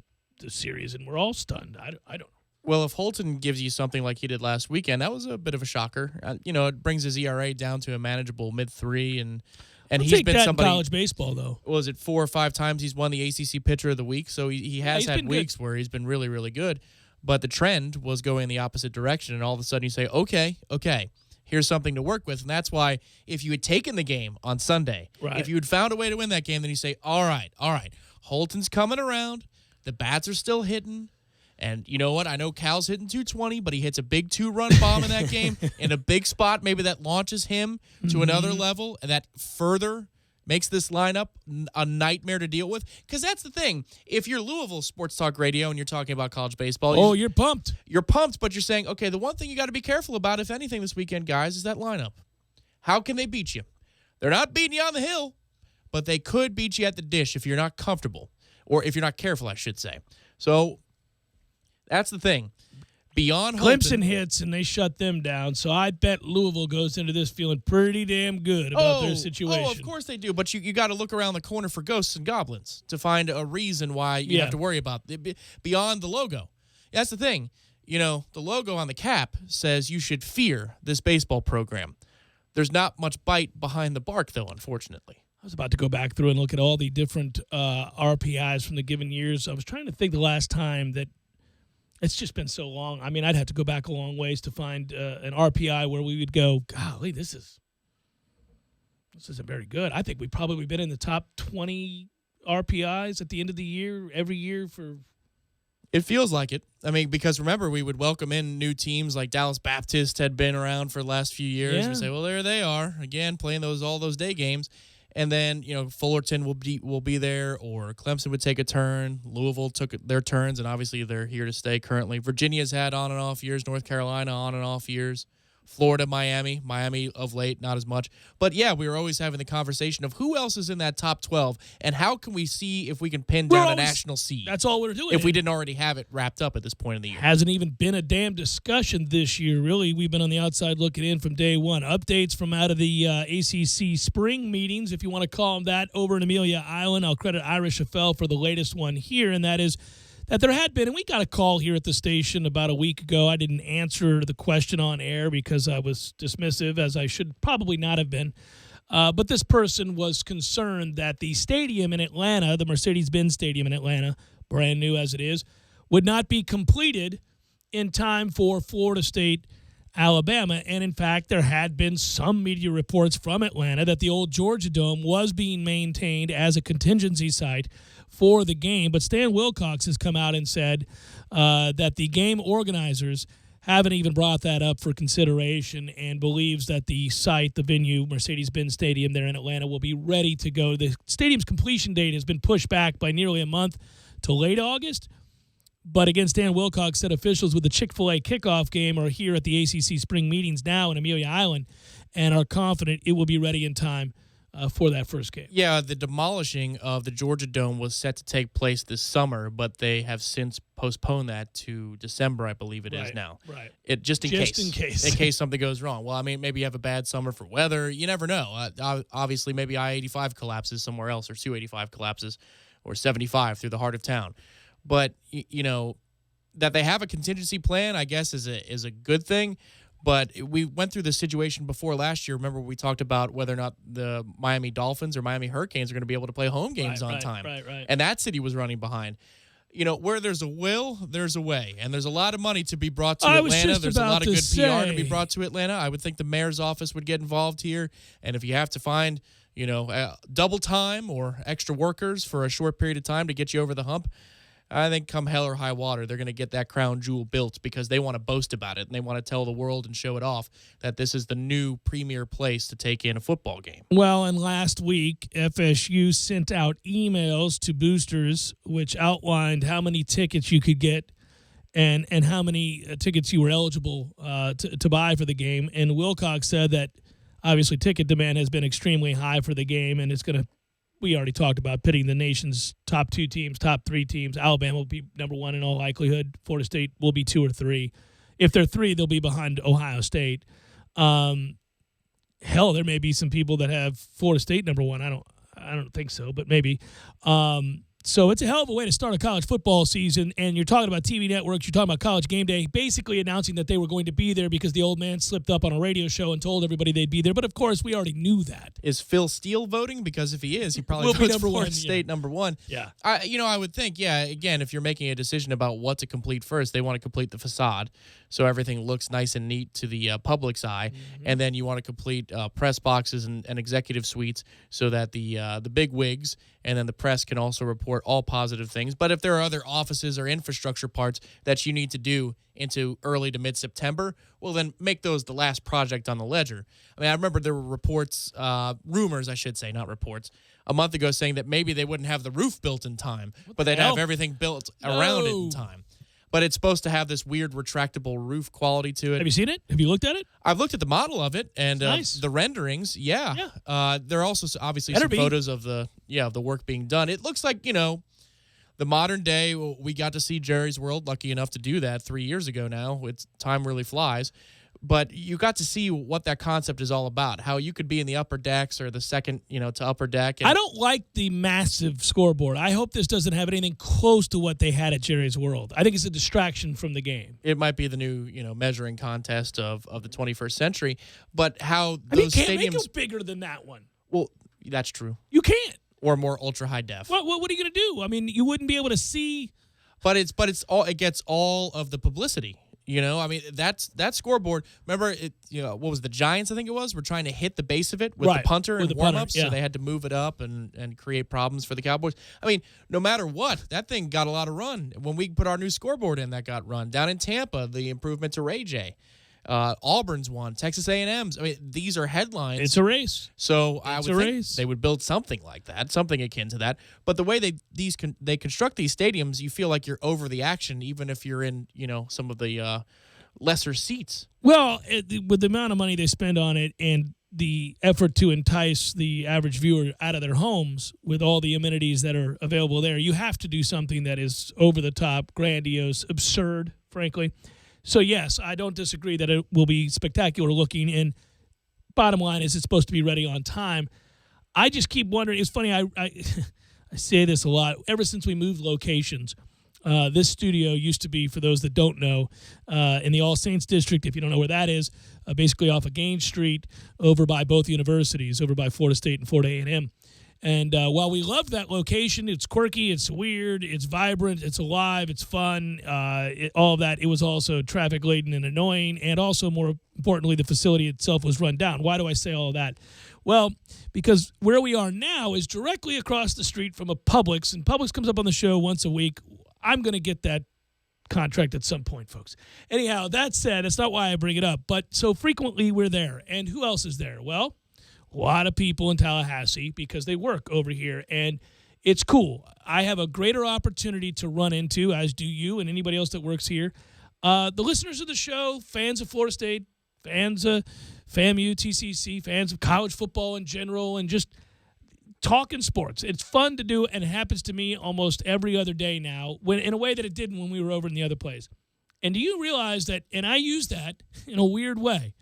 the series and we're all stunned. I don't know. Well, if Holton gives you something like he did last weekend, that was a bit of a shocker. It brings his ERA down to a manageable mid-3, and he's been somebody in college baseball, though. Was it 4 or 5 times he's won the ACC Pitcher of the Week? So he has had weeks where he's been really, really good. But the trend was going in the opposite direction, and all of a sudden you say, okay, here's something to work with. And that's why if you had taken the game on Sunday, if you had found a way to win that game, then you say, all right, Holton's coming around. The bats are still hitting. And you know what? I know Cal's hitting 220, but he hits a big 2-run bomb in that game in a big spot. Maybe that launches him to another level, and that further makes this lineup a nightmare to deal with. Because that's the thing. If you're Louisville Sports Talk Radio and you're talking about college baseball, you're pumped. You're pumped, but you're saying, okay, the one thing you got to be careful about, if anything, this weekend, guys, is that lineup. How can they beat you? They're not beating you on the hill, but they could beat you at the dish if you're not comfortable, or if you're not careful, I should say. So that's the thing. Beyond Clemson hits, and they shut them down. So I bet Louisville goes into this feeling pretty damn good about their situation. Oh, of course they do. But you got to look around the corner for ghosts and goblins to find a reason why you have to worry about it. Beyond the logo. That's the thing. The logo on the cap says you should fear this baseball program. There's not much bite behind the bark, though, unfortunately. I was about to go back through and look at all the different RPIs from the given years. I was trying to think the last time that it's just been so long. I mean, I'd have to go back a long ways to find an RPI where we would go, golly, this isn't very good. I think we've probably been in the top 20 RPIs at the end of the year, every year for... It feels like it. I mean, because remember, we would welcome in new teams like Dallas Baptist had been around for the last few years. Yeah. We say, well, there they are, again, playing all those day games. And then, Fullerton will be there, or Clemson would take a turn. Louisville took their turns, and obviously they're here to stay currently. Virginia's had on and off years. North Carolina on and off years. Florida, Miami of late, not as much. But yeah, we were always having the conversation of who else is in that top 12 and how can we see if we can pin down a national seed. That's all we're doing. If we didn't already have it wrapped up at this point in the year. Hasn't even been a damn discussion this year, really. We've been on the outside looking in from day one. Updates from out of the ACC spring meetings, if you want to call them that, over in Amelia Island. I'll credit Irish Chaffel for the latest one here, and that is that there had been, and we got a call here at the station about a week ago. I didn't answer the question on air because I was dismissive, as I should probably not have been. But this person was concerned that the stadium in Atlanta, the Mercedes-Benz Stadium in Atlanta, brand new as it is, would not be completed in time for Florida State, Alabama. And, in fact, there had been some media reports from Atlanta that the old Georgia Dome was being maintained as a contingency site for the game. But Stan Wilcox has come out and said that the game organizers haven't even brought that up for consideration and believes that the site, the venue, Mercedes-Benz Stadium there in Atlanta, will be ready to go. The stadium's completion date has been pushed back by nearly a month to late August. But again, Stan Wilcox said officials with the Chick-fil-A kickoff game are here at the ACC spring meetings now in Amelia Island and are confident it will be ready in time for that first game. Yeah, the demolishing of the Georgia Dome was set to take place this summer, but they have since postponed that to December, I believe it is now. Right. Just in case something goes wrong. Well, I mean, maybe you have a bad summer for weather. You never know. Obviously, maybe I-85 collapses somewhere else, or 285 collapses, or 75 through the heart of town. But, you know, that they have a contingency plan, I guess, is a good thing. But we went through this situation before last year. Remember, we talked about whether or not the Miami Dolphins or Miami Hurricanes are going to be able to play home games on time. Right. And that city was running behind. You know, where there's a will, there's a way. And there's a lot of money to be brought to Atlanta. There's a lot of good PR to be brought to Atlanta. I would think the mayor's office would get involved here. And if you have to find, you know, double time or extra workers for a short period of time to get you over the hump, I think come hell or high water, they're going to get that crown jewel built because they want to boast about it and they want to tell the world and show it off that this is the new premier place to take in a football game. Well, and last week, FSU sent out emails to boosters which outlined how many tickets you could get and how many tickets you were eligible to buy for the game. And Wilcox said that obviously ticket demand has been extremely high for the game, and it's going to, we already talked about pitting the nation's top 2 teams, top 3 teams. Alabama will be number 1 in all likelihood. Florida State will be 2 or 3. If they're 3, they'll be behind Ohio State. Hell, there may be some people that have Florida State number 1. I don't think so, but maybe. So it's a hell of a way to start a college football season, and you're talking about TV networks, you're talking about College Game Day, basically announcing that they were going to be there because the old man slipped up on a radio show and told everybody they'd be there. But, of course, we already knew that. Is Phil Steele voting? Because if he is, he probably votes for Florida State number 1. Yeah. I would think, again, if you're making a decision about what to complete first, they want to complete the facade so everything looks nice and neat to the public's eye, and then you want to complete press boxes and executive suites so that the big wigs and then the press can also report all positive things. But if there are other offices or infrastructure parts that you need to do into early to mid-September, well, then make those the last project on the ledger. I mean, I remember there were reports, rumors, I should say, not reports, a month ago saying that maybe they wouldn't have the roof built in time, but they'd have everything built around it in time. But it's supposed to have this weird retractable roof quality to it. Have you seen it? Have you looked at it? I've looked at the model of it and nice. The renderings. Yeah. There are also obviously some photos of the work being done. It looks like, you know, the modern day. We got to see Jerry's World, lucky enough to do that 3 years ago now. Time really flies. But you got to see what that concept is all about, how you could be in the upper decks or the second, to upper deck. I don't like the massive scoreboard. I hope this doesn't have anything close to what they had at Jerry's World. I think it's a distraction from the game. It might be the new, measuring contest of the 21st century. But how those stadiums... can't make them bigger than that one. Well, that's true. You can't. Or more ultra-high def. What are you going to do? I mean, you wouldn't be able to see... But it gets all of the publicity. I mean, that scoreboard, remember, what was the Giants, I think it was, were trying to hit the base of it with the punter and warm-ups, so they had to move it up and create problems for the Cowboys. I mean, no matter what, that thing got a lot of run. When we put our new scoreboard in, that got run. Down in Tampa, the improvement to Ray J. Auburn's won. Texas A&M's. I mean, these are headlines. It's a race. So I would think they would build something like that, something akin to that. But the way they construct these stadiums, you feel like you're over the action, even if you're in some of the lesser seats. Well, with the amount of money they spend on it and the effort to entice the average viewer out of their homes with all the amenities that are available there, you have to do something that is over the top, grandiose, absurd, frankly. So, yes, I don't disagree that it will be spectacular looking. And bottom line is it's supposed to be ready on time. I just keep wondering. It's funny. I I say this a lot. Ever since we moved locations, this studio used to be, for those that don't know, in the All Saints District, if you don't know where that is, basically off of Gaines Street, over by both universities, over by Florida State and Florida A&M. And while we love that location, it's quirky, it's weird, it's vibrant, it's alive, it's fun, all of that, it was also traffic-laden and annoying, and also, more importantly, the facility itself was run down. Why do I say all of that? Well, because where we are now is directly across the street from a Publix, and Publix comes up on the show once a week. I'm going to get that contract at some point, folks. Anyhow, that said, that's not why I bring it up, but so frequently we're there. And who else is there? Well, a lot of people in Tallahassee because they work over here, and it's cool. I have a greater opportunity to run into, as do you and anybody else that works here, the listeners of the show, fans of Florida State, fans of FAMU, TCC, fans of college football in general, and just talking sports. It's fun to do, and it happens to me almost every other day now, when in a way that it didn't when we were over in the other place. And do you realize that, and I use that in a weird way,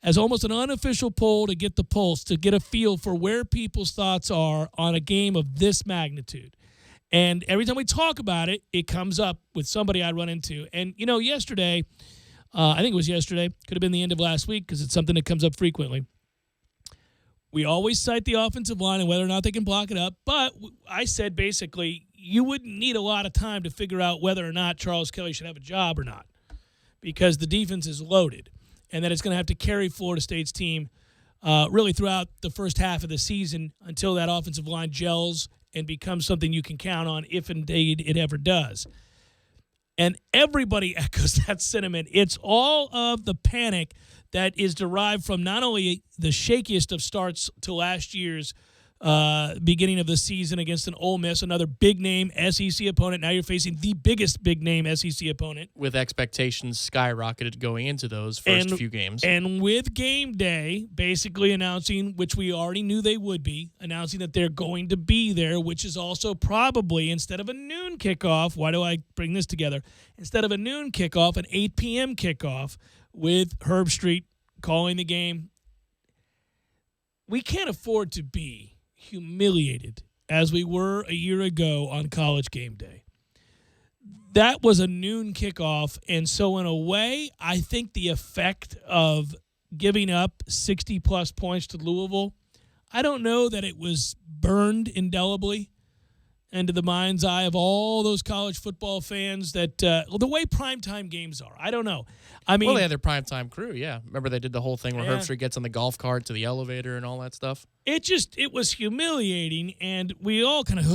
as almost an unofficial poll to get the pulse, to get a feel for where people's thoughts are on a game of this magnitude. And every time we talk about it, it comes up with somebody I run into. And, you know, yesterday, I think it was yesterday, could have been the end of last week because it's something that comes up frequently. We always cite the offensive line and whether or not they can block it up. But I said basically you wouldn't need a lot of time to figure out whether or not Charles Kelly should have a job or not, because the defense is loaded and that it's going to have to carry Florida State's team really throughout the first half of the season until that offensive line gels and becomes something you can count on, if indeed it ever does. And everybody echoes that sentiment. It's all of the panic that is derived from not only the shakiest of starts to last year's beginning of the season against an Ole Miss, another big-name SEC opponent. Now you're facing the biggest big-name SEC opponent. With expectations skyrocketed going into those first few games. And with game day basically announcing, which we already knew they would be, announcing that they're going to be there, which is also probably, instead of a noon kickoff, why do I bring this together? Instead of a noon kickoff, an 8 p.m. kickoff with Herb Street calling the game. We can't afford to be humiliated as we were a year ago on College Game Day. That was a noon kickoff, and so in a way, I think the effect of giving up 60-plus points to Louisville, I don't know that it was burned indelibly into the mind's eye of all those college football fans that the way primetime games are. I don't know. I mean, well, they had their primetime crew, yeah. Remember they did the whole thing where Herb Street gets on the golf cart to the elevator and all that stuff? It was humiliating, and we all kind of,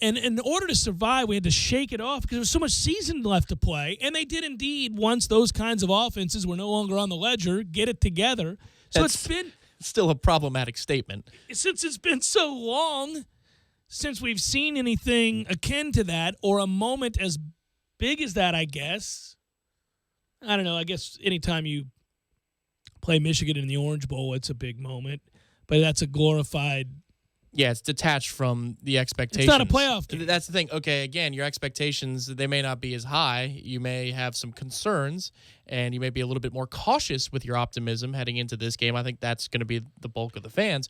and in order to survive, we had to shake it off because there was so much season left to play, and they did indeed, once those kinds of offenses were no longer on the ledger, get it together. So it's still a problematic statement. Since it's been so long since we've seen anything akin to that, or a moment as big as that, I guess. I don't know. I guess anytime you play Michigan in the Orange Bowl, it's a big moment. But that's a glorified... Yeah, it's detached from the expectations. It's not a playoff game. That's the thing. Okay, again, your expectations, they may not be as high. You may have some concerns, and you may be a little bit more cautious with your optimism heading into this game. I think that's going to be the bulk of the fans.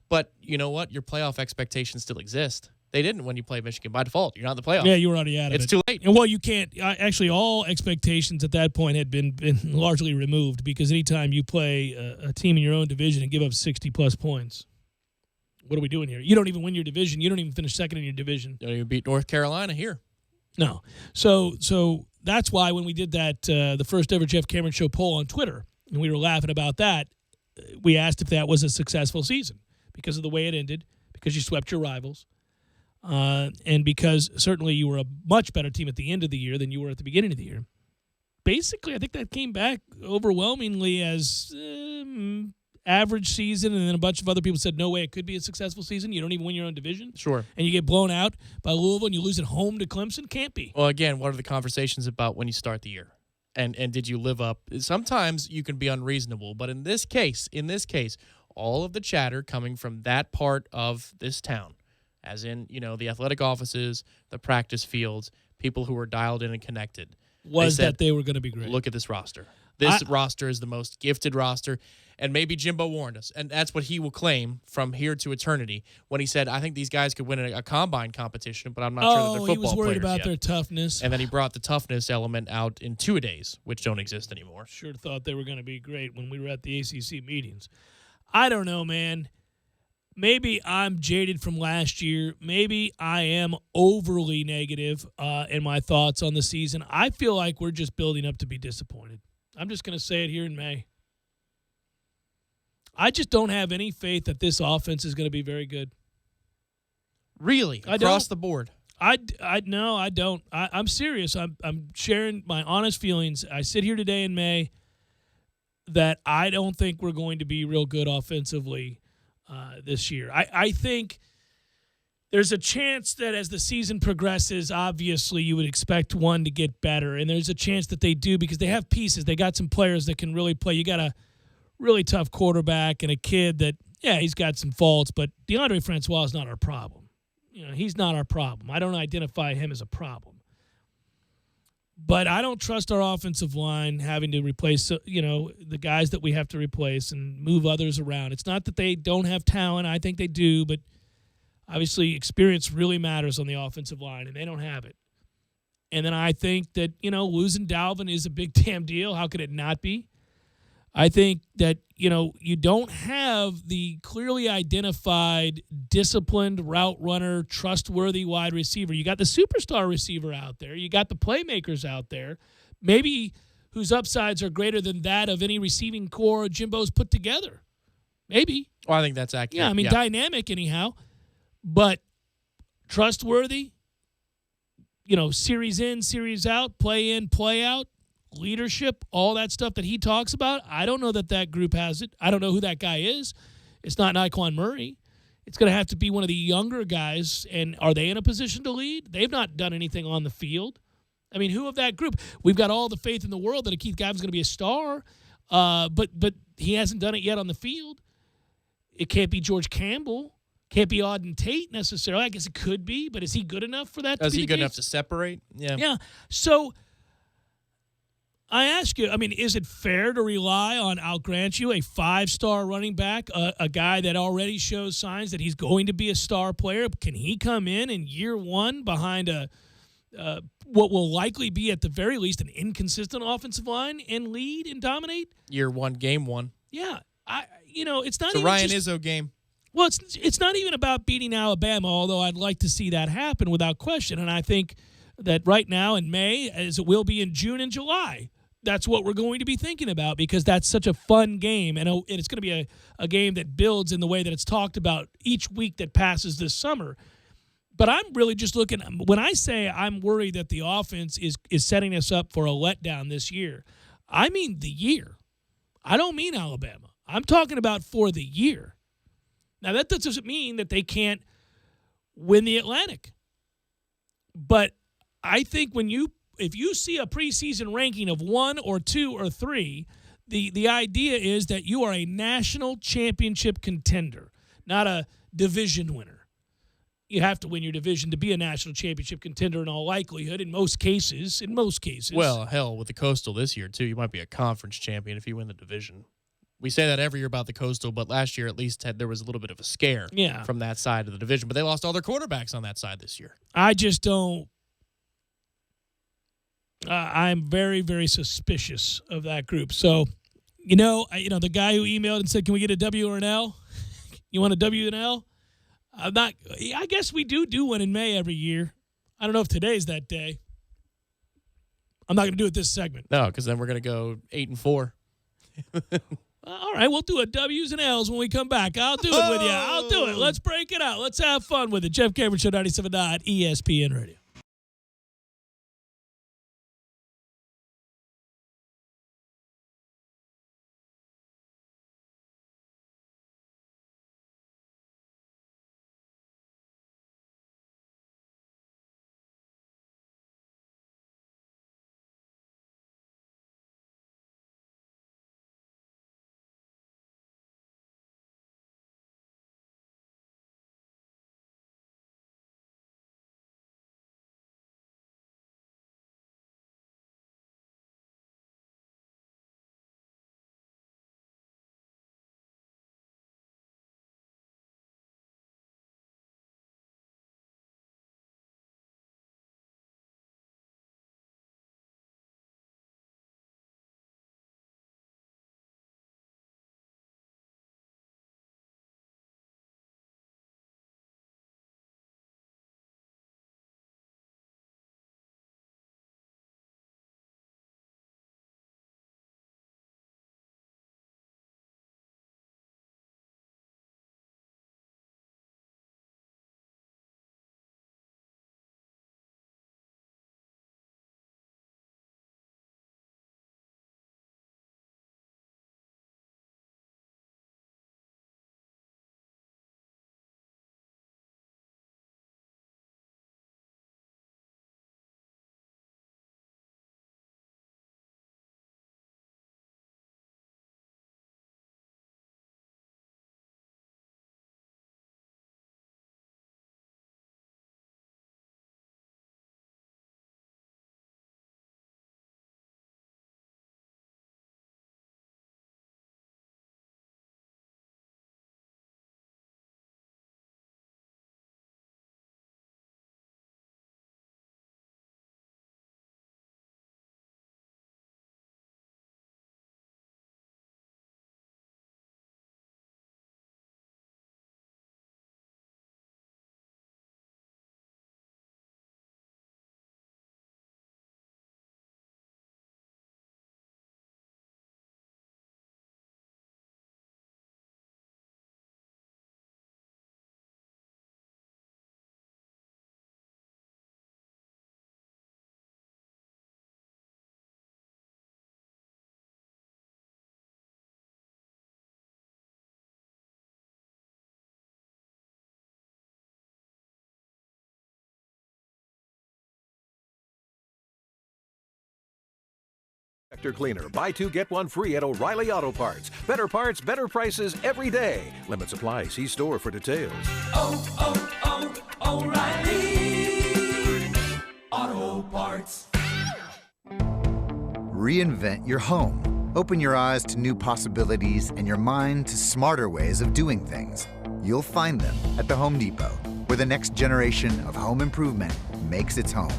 But you know what? Your playoff expectations still exist. They didn't when you played Michigan by default. You're not in the playoff. Yeah, you were already out of it. It's too late. And well, you can't. Actually, all expectations at that point had been largely removed because anytime you play a team in your own division and give up 60-plus points, what are we doing here? You don't even win your division. You don't even finish second in your division. You don't even beat North Carolina here. No. So that's why when we did that, the first ever Jeff Cameron Show poll on Twitter, and we were laughing about that, we asked if that was a successful season because of the way it ended, because you swept your rivals, and because certainly you were a much better team at the end of the year than you were at the beginning of the year. Basically, I think that came back overwhelmingly as average season, and then a bunch of other people said, no way, it could be a successful season. You don't even win your own division. Sure. And you get blown out by Louisville and you lose at home to Clemson. Can't be. Well, again, what are the conversations about when you start the year? And did you live up? Sometimes you can be unreasonable, but in this case, all of the chatter coming from that part of this town, as in, the athletic offices, the practice fields, people who are dialed in and connected, was that they were going to be great. Look at this roster. This roster is the most gifted roster, and maybe Jimbo warned us, and that's what he will claim from here to eternity when he said, I think these guys could win a combine competition, but I'm not sure that they're football players he was worried about yet. their toughness. And then he brought the toughness element out in two-a-days, which don't exist anymore. Sure thought they were going to be great when we were at the ACC meetings. I don't know, man. Maybe I'm jaded from last year. Maybe I am overly negative in my thoughts on the season. I feel like we're just building up to be disappointed. I'm just going to say it here in May. I just don't have any faith that this offense is going to be very good. Really? Across the board? No, I don't. I'm serious. I'm sharing my honest feelings. I sit here today in May that I don't think we're going to be real good offensively this year. I think there's a chance that as the season progresses, obviously you would expect one to get better, and there's a chance that they do because they have pieces. They got some players that can really play. You got a really tough quarterback and a kid that, he's got some faults, but DeAndre Francois is not our problem. He's not our problem. I don't identify him as a problem. But I don't trust our offensive line having to replace, the guys that we have to replace and move others around. It's not that they don't have talent. I think they do, but obviously experience really matters on the offensive line, and they don't have it. And then I think that, losing Dalvin is a big damn deal. How could it not be? I think that, you don't have the clearly identified, disciplined route runner, trustworthy wide receiver. You got the superstar receiver out there. You got the playmakers out there, maybe whose upsides are greater than that of any receiving core Jimbo's put together. Maybe. Well, I think that's accurate. Yeah, dynamic anyhow, but trustworthy, series in, series out, play in, play out. Leadership, all that stuff that he talks about. I don't know that group has it. I don't know who that guy is. It's not Nyquan Murray. It's going to have to be one of the younger guys. And are they in a position to lead? They've not done anything on the field. I mean, who of that group? We've got all the faith in the world that Keith Gavin's going to be a star, but he hasn't done it yet on the field. It can't be George Campbell. Can't be Auden Tate necessarily. I guess it could be, but is he good enough for that? Is he good enough to separate? Yeah. Yeah. So I ask you, is it fair to rely on, I'll grant you, a 5-star running back, a guy that already shows signs that he's going to be a star player? Can he come in year one behind what will likely be at the very least an inconsistent offensive line and lead and dominate? Year one, game one. Yeah. It's not it's a even Ryan Izzo game. Well, it's not even about beating Alabama, although I'd like to see that happen without question. And I think that right now in May, as it will be in June and July, that's what we're going to be thinking about because that's such a fun game. And it's going to be a game that builds in the way that it's talked about each week that passes this summer. But I'm really just looking – when I say I'm worried that the offense is setting us up for a letdown this year, I mean the year. I don't mean Alabama. I'm talking about for the year. Now, that doesn't mean that they can't win the Atlantic. But I think if you see a preseason ranking of 1 or 2 or 3, the idea is that you are a national championship contender, not a division winner. You have to win your division to be a national championship contender in all likelihood, in most cases. Well, hell, with the Coastal this year, too, you might be a conference champion if you win the division. We say that every year about the Coastal, but last year at least there was a little bit of a scare from that side of the division. But they lost all their quarterbacks on that side this year. I just don't. I'm very, very suspicious of that group. So, the guy who emailed and said, "Can we get a W or an L?" You want a W and L? I'm not. I guess we do one in May every year. I don't know if today's that day. I'm not going to do it this segment. No, because then we're going to go 8-4. All right, we'll do a W's and L's when we come back. I'll do it with you. I'll do it. Let's break it out. Let's have fun with it. Jeff Cameron Show, 97.9 ESPN Radio. Tractor cleaner. Buy two, get one free at O'Reilly Auto Parts. Better parts, better prices every day. Limit supply. See store for details. O'Reilly Auto Parts. Reinvent your home. Open your eyes to new possibilities and your mind to smarter ways of doing things. You'll find them at the Home Depot, where the next generation of home improvement makes its home.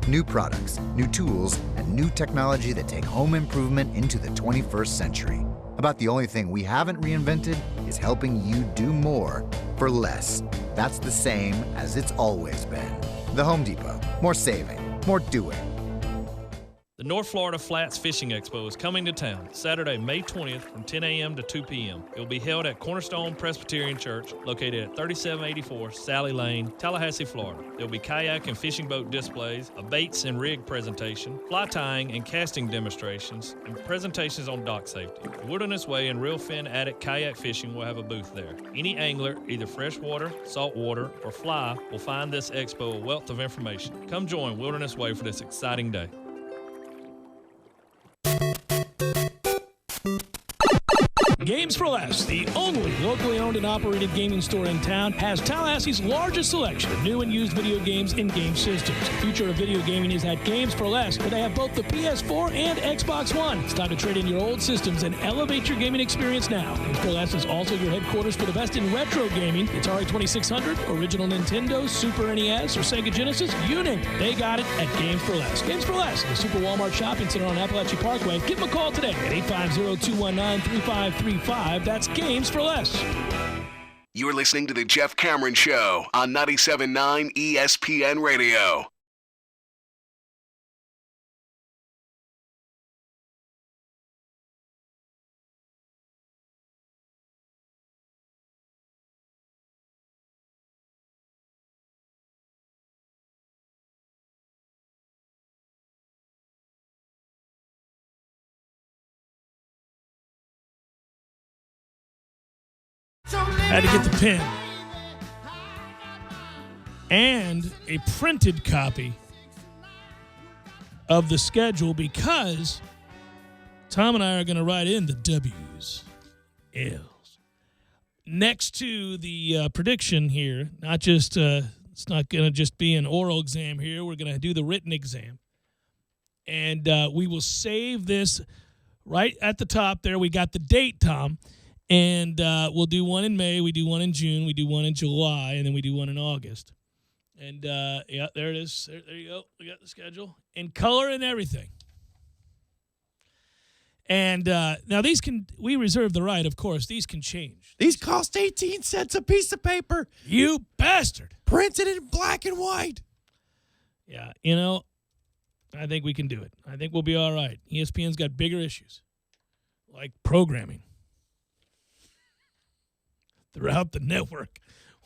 New products, new tools, and new technology that take home improvement into the 21st century. About the only thing we haven't reinvented is helping you do more for less. That's the same as it's always been. The Home Depot. More saving, more doing. The North Florida Flats Fishing Expo is coming to town Saturday, May 20th from 10 a.m. to 2 p.m. It will be held at Cornerstone Presbyterian Church, located at 3784 Sally Lane, Tallahassee, Florida. There will be kayak and fishing boat displays, a baits and rig presentation, fly tying and casting demonstrations, and presentations on dock safety. The Wilderness Way and Real Fin Addict Kayak Fishing will have a booth there. Any angler, either freshwater, saltwater, or fly, will find this expo a wealth of information. Come join Wilderness Way for this exciting day. Games for Less, the only locally owned and operated gaming store in town, has Tallahassee's largest selection of new and used video games and game systems. The future of video gaming is at Games for Less, where they have both the PS4 and Xbox One. It's time to trade in your old systems and elevate your gaming experience now. Games for Less is also your headquarters for the best in retro gaming. Atari 2600, original Nintendo, Super NES, or Sega Genesis, you name it. They got it at Games for Less. Games for Less, the Super Walmart Shopping Center on Appalachia Parkway. Give them a call today at 850-219-3535. That's Games for Less. You're listening to The Jeff Cameron Show on 97.9 ESPN Radio. Had to get the pen and a printed copy of the schedule because Tom and I are going to write in the W's, L's. Next to the prediction here, not just it's not going to just be an oral exam here. We're going to do the written exam. And we will save this right at the top there. We got the date, Tom. And we'll do one in May, we do one in June, we do one in July, and then we do one in August. And, yeah, there it is. There you go. We got the schedule. In color and everything. And now these we reserve the right, of course. These can change. These cost 18 cents a piece of paper. You bastard. Printed in black and white. Yeah, I think we can do it. I think we'll be all right. ESPN's got bigger issues, like programming throughout the network,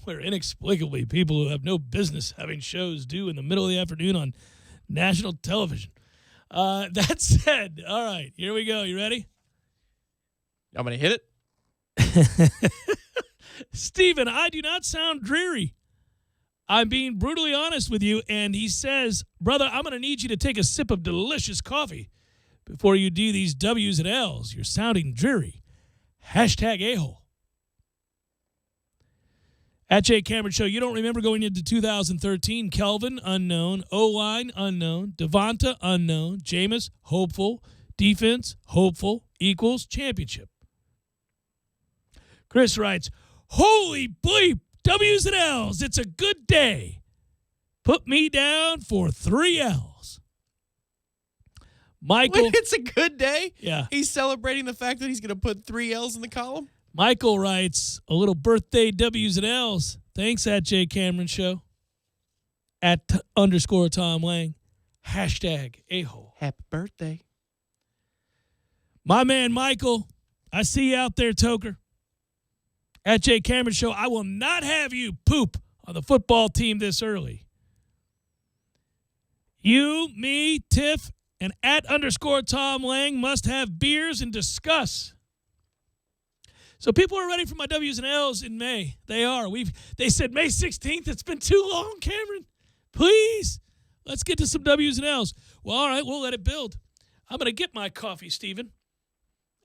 where inexplicably people who have no business having shows do in the middle of the afternoon on national television. That said, all right, here we go. You ready? I'm going to hit it. Stephen, I do not sound dreary. I'm being brutally honest with you. And he says, brother, I'm going to need you to take a sip of delicious coffee before you do these W's and L's. You're sounding dreary. Hashtag a-hole. At Jay Cameron Show, you don't remember going into 2013. Kelvin, unknown. O-line, unknown. Devonta, unknown. Jameis, hopeful. Defense, hopeful. Equals championship. Chris writes, holy bleep, W's and L's. It's a good day. Put me down for 3 L's. Michael. Wait, it's a good day? Yeah. He's celebrating the fact that he's going to put 3 L's in the column? Michael writes, a little birthday W's and L's. Thanks, at Jay Cameron Show. At _ Tom Lang. Hashtag a-hole. Happy birthday. My man, Michael, I see you out there, Toker. At Jay Cameron Show, I will not have you poop on the football team this early. You, me, Tiff, and at _ Tom Lang must have beers and discuss. So people are ready for my W's and L's in May. They are. They said May 16th. It's been too long, Cameron. Please, let's get to some W's and L's. Well, all right, we'll let it build. I'm going to get my coffee, Steven.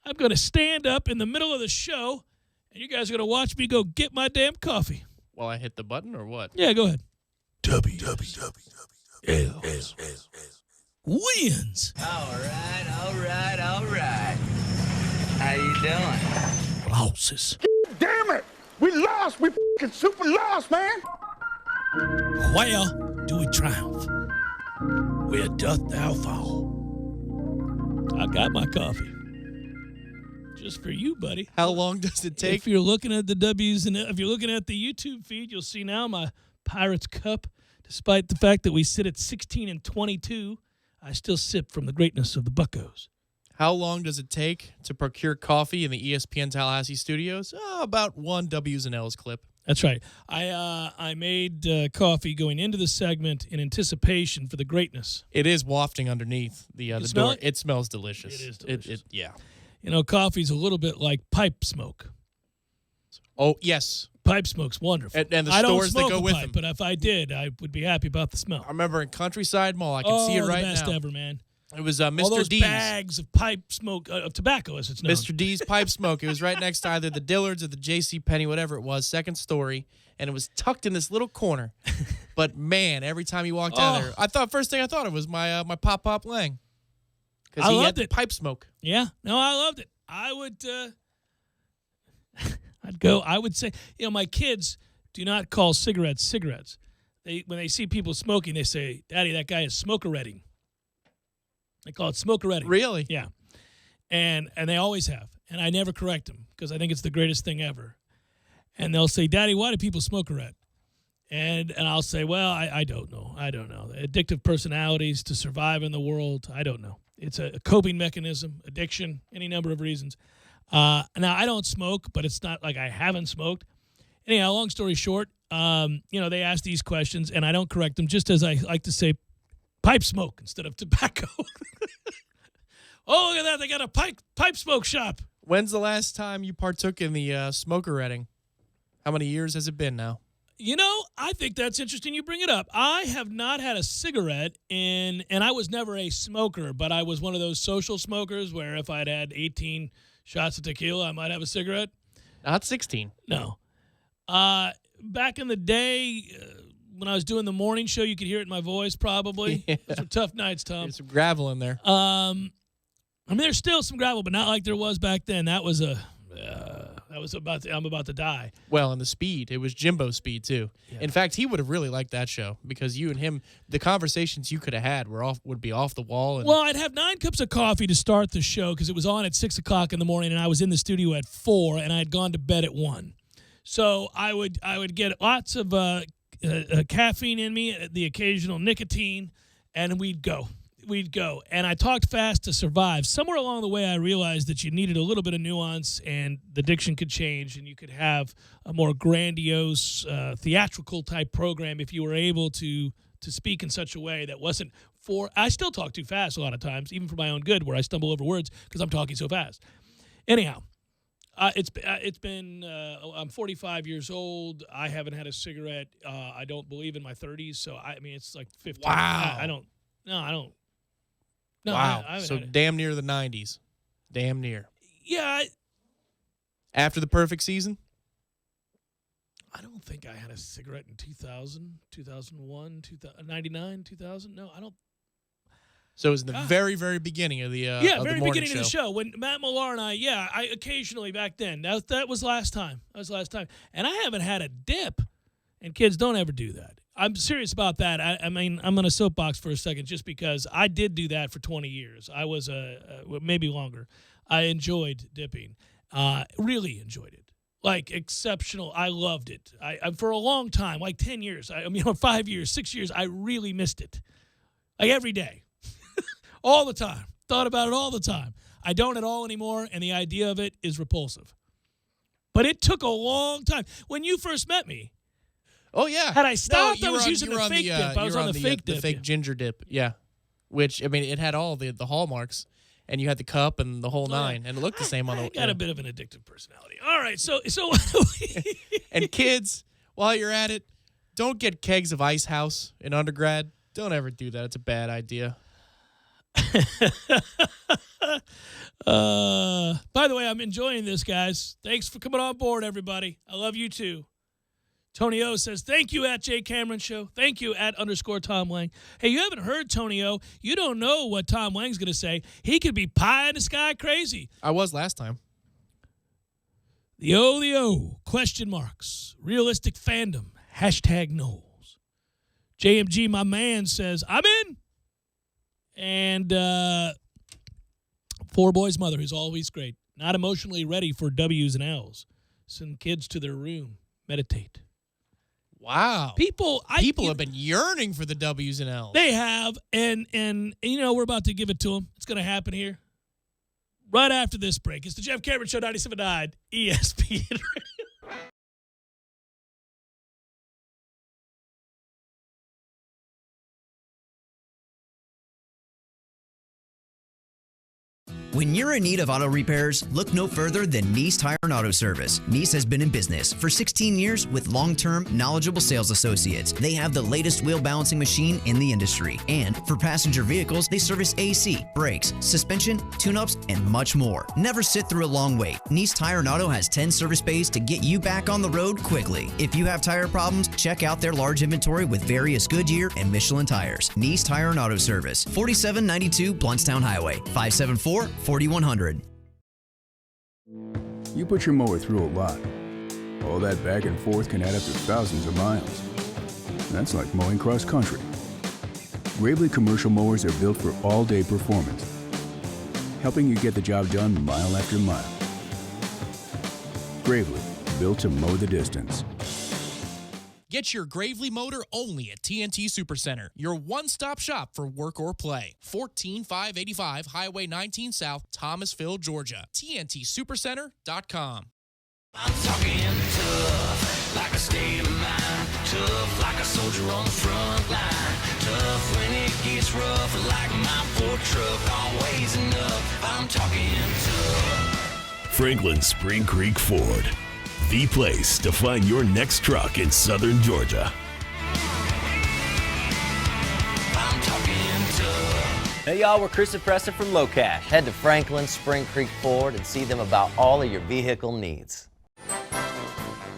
I'm going to stand up in the middle of the show, and you guys are going to watch me go get my damn coffee. While I hit the button or what? Yeah, go ahead. Wins. All right. How you doing? Losses. Damn it! We lost! We f***ing super lost, man! Where do we triumph? Where doth thou fall? I got my coffee. Just for you, buddy. How long does it take? If you're looking at the W's and if you're looking at the YouTube feed, you'll see now my Pirates cup. Despite the fact that we sit at 16 and 22, I still sip from the greatness of the Buccos. How long does it take to procure coffee in the ESPN Tallahassee studios? About one W's and L's clip. That's right. I made coffee going into the segment in anticipation for the greatness. It is wafting underneath the smell door. it? It smells delicious. It is delicious. Yeah. You know, coffee's a little bit like pipe smoke. Oh, yes. Pipe smoke's wonderful. And the I don't stores that smoke go a with pipe, them. but if I did, I would be happy about the smell. I remember in Countryside Mall, I can see it right the best now. ever, man. It was All Mr. those D's. bags of pipe smoke, of tobacco, as it's known. Mr. D's Pipe Smoke. It was right next to either the Dillard's or the J.C. Penney, whatever it was, second story, and it was tucked in this little corner. But man, every time you walked out there, first thing I thought of was my Pop Lang, because he had pipe smoke. Yeah, no, I loved it. I would, I would say, my kids do not call cigarettes cigarettes. When they see people smoking, they say, "Daddy, that guy is smoker-retting." They call it smoker-retting. Really? Yeah. And they always have. And I never correct them because I think it's the greatest thing ever. And they'll say, "Daddy, why do people smoker-ret?" And I'll say, "Well, I don't know. I don't know. Addictive personalities to survive in the world, I don't know. It's a coping mechanism, addiction, any number of reasons." Now, I don't smoke, but it's not like I haven't smoked. Anyhow, long story short, they ask these questions, and I don't correct them, just as I like to say pipe smoke instead of tobacco. Oh, look at that. They got a pipe smoke shop. When's the last time you partook in the smoker-retting? How many years has it been now? I think that's interesting you bring it up. I have not had a cigarette and I was never a smoker, but I was one of those social smokers where if I'd had 18 shots of tequila, I might have a cigarette. Not 16. No. Back in the day, when I was doing the morning show, you could hear it in my voice probably. Yeah. Those were tough nights, Tom. There's some gravel in there. There's still some gravel, but not like there was back then. That was I'm about to die. Well, and the speed. It was Jimbo speed, too. Yeah. In fact, he would have really liked that show because you and him, the conversations you could have had would be off the wall. Well, I'd have 9 cups of coffee to start the show because it was on at 6 o'clock in the morning, and I was in the studio at 4, and I had gone to bed at 1. So I would get lots of caffeine in me, the occasional nicotine, and we'd go. And I talked fast to survive. Somewhere along the way, I realized that you needed a little bit of nuance and the diction could change and you could have a more grandiose, theatrical type program if you were able to speak in such a way that wasn't I still talk too fast a lot of times, even for my own good, where I stumble over words because I'm talking so fast. Anyhow, it's been I'm 45 years old. I haven't had a cigarette. I don't believe in my 30s, so it's like 15. Wow. I don't. No, wow. I haven't So had it. damn near the 90s. Damn near. Yeah. After the perfect season? I don't think I had a cigarette in 2000, 2001, 99, 2000. No, I don't. So it was in the very, very beginning of the of very the morning beginning show. of the show when Matt Millar and I occasionally back then. That was last time. And I haven't had a dip. And kids, don't ever do that. I'm serious about that. I'm on a soapbox for a second just because I did do that for 20 years. I was maybe longer. I enjoyed dipping. Really enjoyed it. Like exceptional. I loved it. I for a long time, like 10 years. 5 years, 6 years. I really missed it. Like every day, all the time. Thought about it all the time. I don't at all anymore, and the idea of it is repulsive. But it took a long time. When you first met me. Oh, yeah. Had I stopped, No, I was using the fake dip. I was on the fake dip. The fake ginger dip, yeah. Which, it had all the hallmarks. And you had the cup and the whole nine. And it looked the same on the... I got a bit of an addictive personality. All right, so And kids, while you're at it, don't get kegs of Ice House in undergrad. Don't ever do that. It's a bad idea. By the way, I'm enjoying this, guys. Thanks for coming on board, everybody. I love you too. Tony O says, thank you at Jay Cameron Show. Thank you at _Tom Lang. Hey, you haven't heard Tony O. You don't know what Tom Lang's going to say. He could be pie in the sky crazy. I was last time. The O, question marks. Realistic fandom. #Knowles. JMG, my man, says, I'm in. And Four Boys Mother is always great. Not emotionally ready for W's and L's. Send kids to their room. Meditate. Wow. People have been yearning for the W's and L's. They have, and you know, we're about to give it to them. It's going to happen here. Right after this break. It's the Jeff Cameron Show, 97.9 ESPN Radio. When you're in need of auto repairs, look no further than NEECE Tire and Auto Service. NEECE has been in business for 16 years with long-term, knowledgeable sales associates. They have the latest wheel balancing machine in the industry. And for passenger vehicles, they service AC, brakes, suspension, tune-ups, and much more. Never sit through a long wait. NEECE Tire and Auto has 10 service bays to get you back on the road quickly. If you have tire problems, check out their large inventory with various Goodyear and Michelin tires. NEECE Tire and Auto Service, 4792 Bluntstown Highway, 574-4100. You put your mower through a lot. All that back and forth can add up to thousands of miles. That's like mowing cross country. Gravely commercial mowers are built for all-day performance, helping you get the job done mile after mile. Gravely, built to mow the distance. Get your Gravely motor only at TNT Supercenter, your one-stop shop for work or play. 14585 Highway 19 South, Thomasville, Georgia. TNTSupercenter.com. I'm talking tough, like a state of mind. Tough, like a soldier on the front line. Tough when it gets rough, like my Ford truck. Always enough. I'm talking tough. Franklin Spring Creek Ford, the place to find your next truck in southern Georgia. I'm talking tough. Hey y'all, we're Chris and Preston from Low Cash. Head to Franklin Spring Creek Ford and see them about all of your vehicle needs.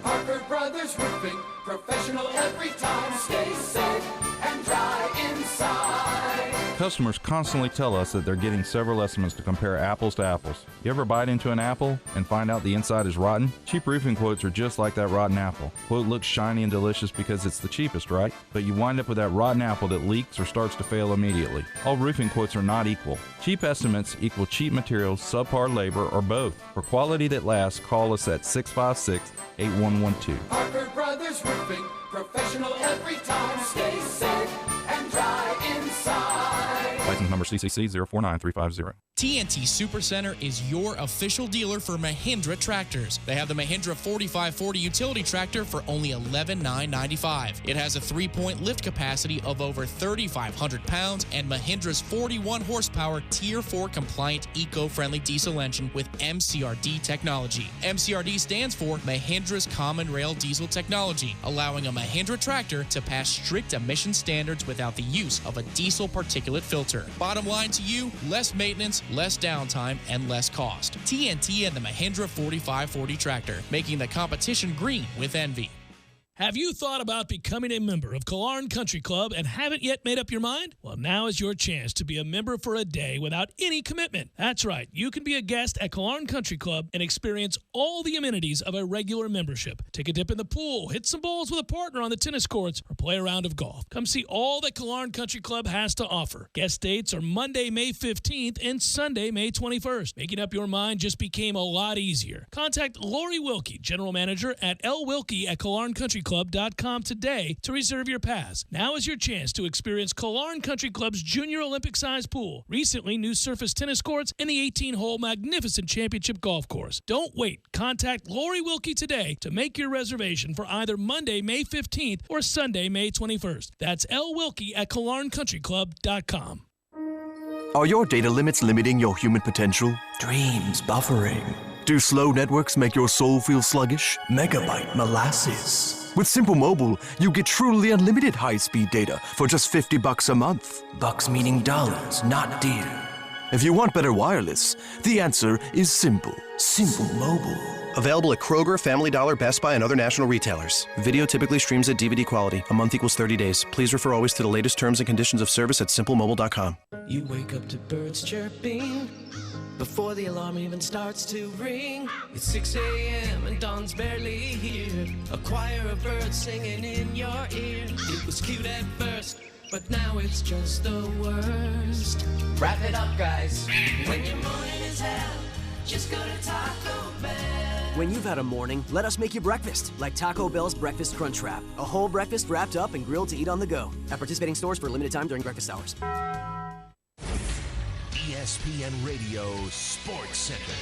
Parker Brothers Roofing, professional every time. Stay safe and dry inside. Customers constantly tell us that they're getting several estimates to compare apples to apples. You ever bite into an apple and find out the inside is rotten? Cheap roofing quotes are just like that rotten apple. Quote looks shiny and delicious because it's the cheapest, right? But you wind up with that rotten apple that leaks or starts to fail immediately. All roofing quotes are not equal. Cheap estimates equal cheap materials, subpar labor, or both. For quality that lasts, call us at 656-8112. Parker Brothers Roofing, professional every time. Stay safe and dry inside. License number CCC 049350. TNT Supercenter is your official dealer for Mahindra tractors. They have the Mahindra 4540 utility tractor for only $11,995. It has a 3-point lift capacity of over 3,500 pounds and Mahindra's 41 horsepower Tier 4 compliant eco-friendly diesel engine with MCRD technology. MCRD stands for Mahindra's Common Rail Diesel Technology, allowing a Mahindra tractor to pass strict emission standards without the use of a diesel particulate filter. Bottom line to you, less maintenance, less downtime, and less cost. TNT and the Mahindra 4540 tractor, making the competition green with envy. Have you thought about becoming a member of Killearn Country Club and haven't yet made up your mind? Well, now is your chance to be a member for a day without any commitment. That's right. You can be a guest at Killearn Country Club and experience all the amenities of a regular membership. Take a dip in the pool, hit some balls with a partner on the tennis courts, or play a round of golf. Come see all that Killearn Country Club has to offer. Guest dates are Monday, May 15th and Sunday, May 21st. Making up your mind just became a lot easier. Contact Lori Wilkie, General Manager at lwilkie@KillearnCountryClub.com today to reserve your pass. Now is your chance to experience Killearn Country Club's Junior Olympic-sized pool, recently new surface tennis courts, and the 18-hole magnificent championship golf course. Don't wait. Contact Lori Wilkie today to make your reservation for either Monday, May 15th or Sunday, May 21st. That's lwilkie@KillearnCountryClub.com. Are your data limits limiting your human potential? Dreams buffering. Do slow networks make your soul feel sluggish? Megabyte molasses. With Simple Mobile, you get truly unlimited high-speed data for just $50 a month. Bucks meaning dollars, not dear. If you want better wireless, the answer is simple. Simple Mobile. Available at Kroger, Family Dollar, Best Buy, and other national retailers. Video typically streams at DVD quality. A month equals 30 days. Please refer always to the latest terms and conditions of service at simplemobile.com. You wake up to birds chirping before the alarm even starts to ring. It's 6 a.m. and dawn's barely here. A choir of birds singing in your ear. It was cute at first, but now it's just the worst. Wrap it up, guys. When your morning is hell, just go to Taco Bell. When you've had a morning, let us make you breakfast, like Taco Bell's Breakfast Crunch Wrap. A whole breakfast wrapped up and grilled to eat on the go. At participating stores for a limited time during breakfast hours. ESPN Radio Sports Center.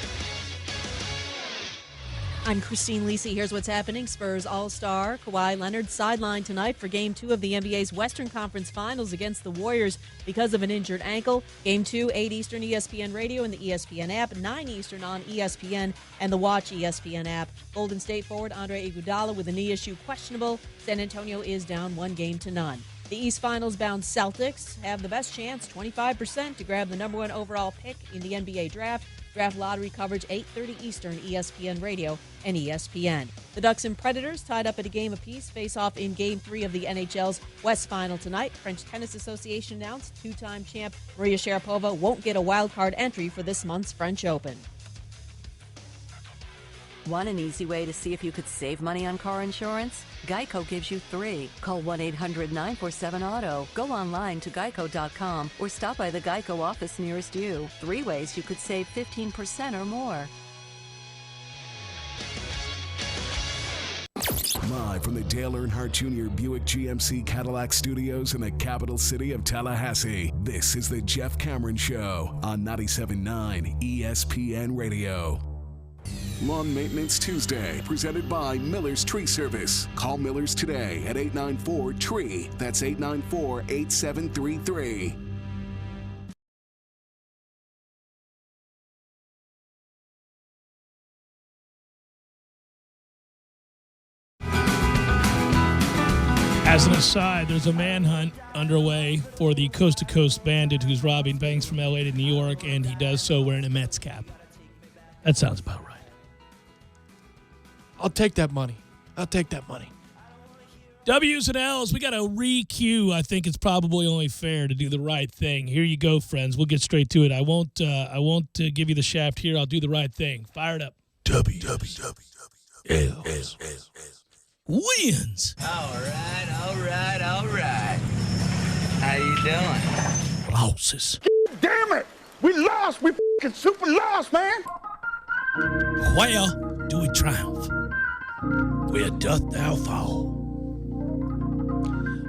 I'm Christine Lisi. Here's what's happening. Spurs All-Star Kawhi Leonard sidelined tonight for Game 2 of the NBA's Western Conference Finals against the Warriors because of an injured ankle. Game 2, 8 Eastern, ESPN Radio and the ESPN app, 9 Eastern on ESPN and the Watch ESPN app. Golden State forward Andre Iguodala with a knee issue questionable. San Antonio is down 1-0. The East Finals-bound Celtics have the best chance, 25%, to grab the number 1 overall pick in the NBA draft. Draft lottery coverage 8:30 Eastern, ESPN Radio and ESPN. The Ducks and Predators tied up at a game apiece face off in Game 3 of the NHL's West Final tonight. French Tennis Association announced two-time champ Maria Sharapova won't get a wild card entry for this month's French Open. Want an easy way to see if you could save money on car insurance? Geico gives you 3. Call 1-800-947-AUTO. Go online to geico.com or stop by the Geico office nearest you. 3 ways you could save 15% or more. Live from the Dale Earnhardt Jr. Buick GMC Cadillac Studios in the capital city of Tallahassee, this is the Jeff Cameron Show on 97.9 ESPN Radio. Lawn Maintenance Tuesday, presented by Miller's Tree Service. Call Miller's today at 894-TREE. That's 894-8733. As an aside, there's a manhunt underway for the coast-to-coast bandit who's robbing banks from L.A. to New York, and he does so wearing a Mets cap. That sounds about right. I'll take that money. W's and L's, we got to re-cue. I think it's probably only fair to do the right thing. Here you go, friends. We'll get straight to it. I won't give you the shaft here. I'll do the right thing. Fire it up. W's. Wins. All right. How you doing? Losses. Damn it! We lost. We f***ing super lost, man. Where do we triumph? Where doth thou fall?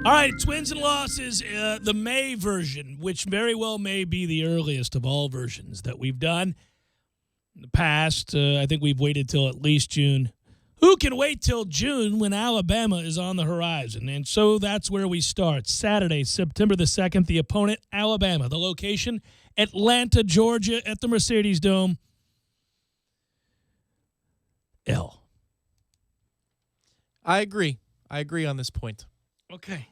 All right, it's wins and losses. The May version, which very well may be the earliest of all versions that we've done. In the past, I think we've waited till at least June. Who can wait till June when Alabama is on the horizon? And so that's where we start. Saturday, September the 2nd, the opponent, Alabama. The location, Atlanta, Georgia, at the Mercedes-Dome. L. I agree on this point. Okay.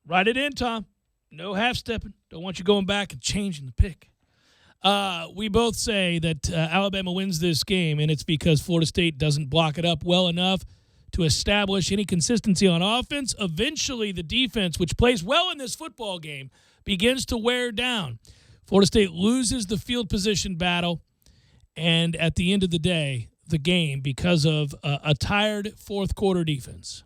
Write it in, Tom. No half-stepping. Don't want you going back and changing the pick. We both say that Alabama wins this game, and it's because Florida State doesn't block it up well enough to establish any consistency on offense. Eventually, the defense, which plays well in this football game, begins to wear down. Florida State loses the field position battle, and at the end of the day, the game because of a tired fourth-quarter defense.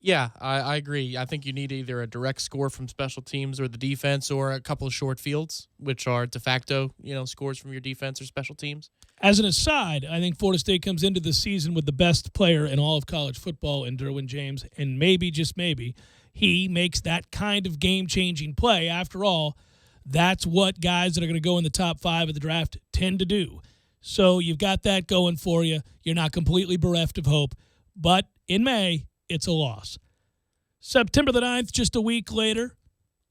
Yeah, I agree. I think you need either a direct score from special teams or the defense or a couple of short fields, which are de facto, scores from your defense or special teams. As an aside, I think Florida State comes into the season with the best player in all of college football in Derwin James, and maybe, just maybe, he makes that kind of game-changing play. After all, that's what guys that are going to go in the top 5 of the draft tend to do. So you've got that going for you. You're not completely bereft of hope. But in May, it's a loss. September the 9th, just a week later,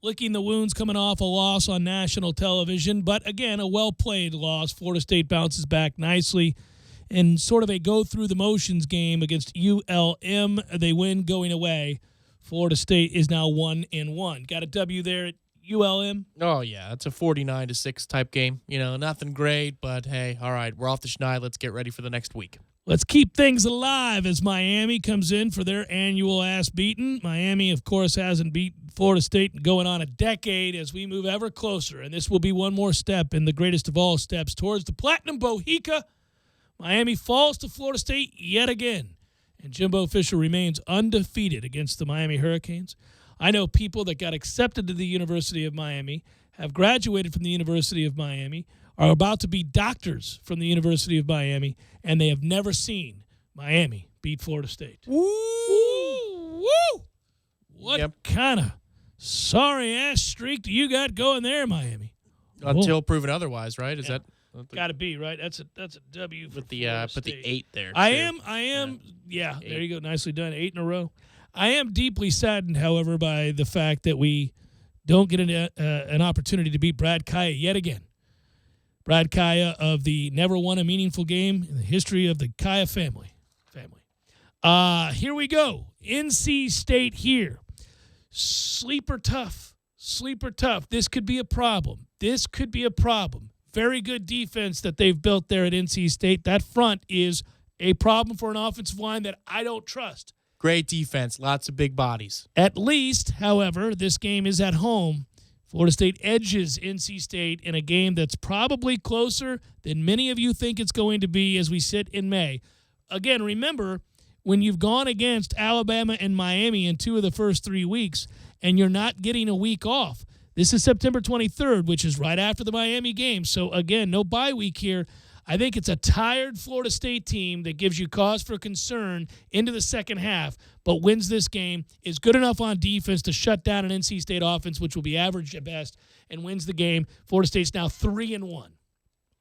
licking the wounds coming off a loss on national television. But again, a well-played loss. Florida State bounces back nicely in sort of a go-through-the-motions game against ULM. They win going away. Florida State is now 1-1. Got a W there at ULM? Oh, yeah. It's a 49-6 type game. Nothing great, but hey, all right, we're off the schneid. Let's get ready for the next week. Let's keep things alive as Miami comes in for their annual ass beating. Miami, of course, hasn't beat Florida State going on a decade as we move ever closer, and this will be one more step in the greatest of all steps towards the Platinum Bohica. Miami falls to Florida State yet again, and Jimbo Fisher remains undefeated against the Miami Hurricanes. I know people that got accepted to the University of Miami, have graduated from the University of Miami, are about to be doctors from the University of Miami, and they have never seen Miami beat Florida State. Woo! Woo! What kind of sorry-ass streak do you got going there, Miami? Until proven otherwise, right? Is that got to be, right? That's a W for with the Florida put the State. 8 there? I am. Yeah, there you go. Nicely done. 8 in a row. I am deeply saddened, however, by the fact that we don't get an opportunity to beat Brad Kaya yet again. Brad Kaya of the never won a meaningful game in the history of the Kaya family. Here we go. NC State here. Sleeper tough. This could be a problem. Very good defense that they've built there at NC State. That front is a problem for an offensive line that I don't trust. Great defense. Lots of big bodies. At least, however, this game is at home. Florida State edges NC State in a game that's probably closer than many of you think it's going to be as we sit in May. Again, remember, when you've gone against Alabama and Miami in 2 of the first 3 weeks and you're not getting a week off, this is September 23rd, which is right after the Miami game. So, again, no bye week here. I think it's a tired Florida State team that gives you cause for concern into the second half, but wins this game, is good enough on defense to shut down an NC State offense, which will be average at best, and wins the game. Florida State's now 3-1.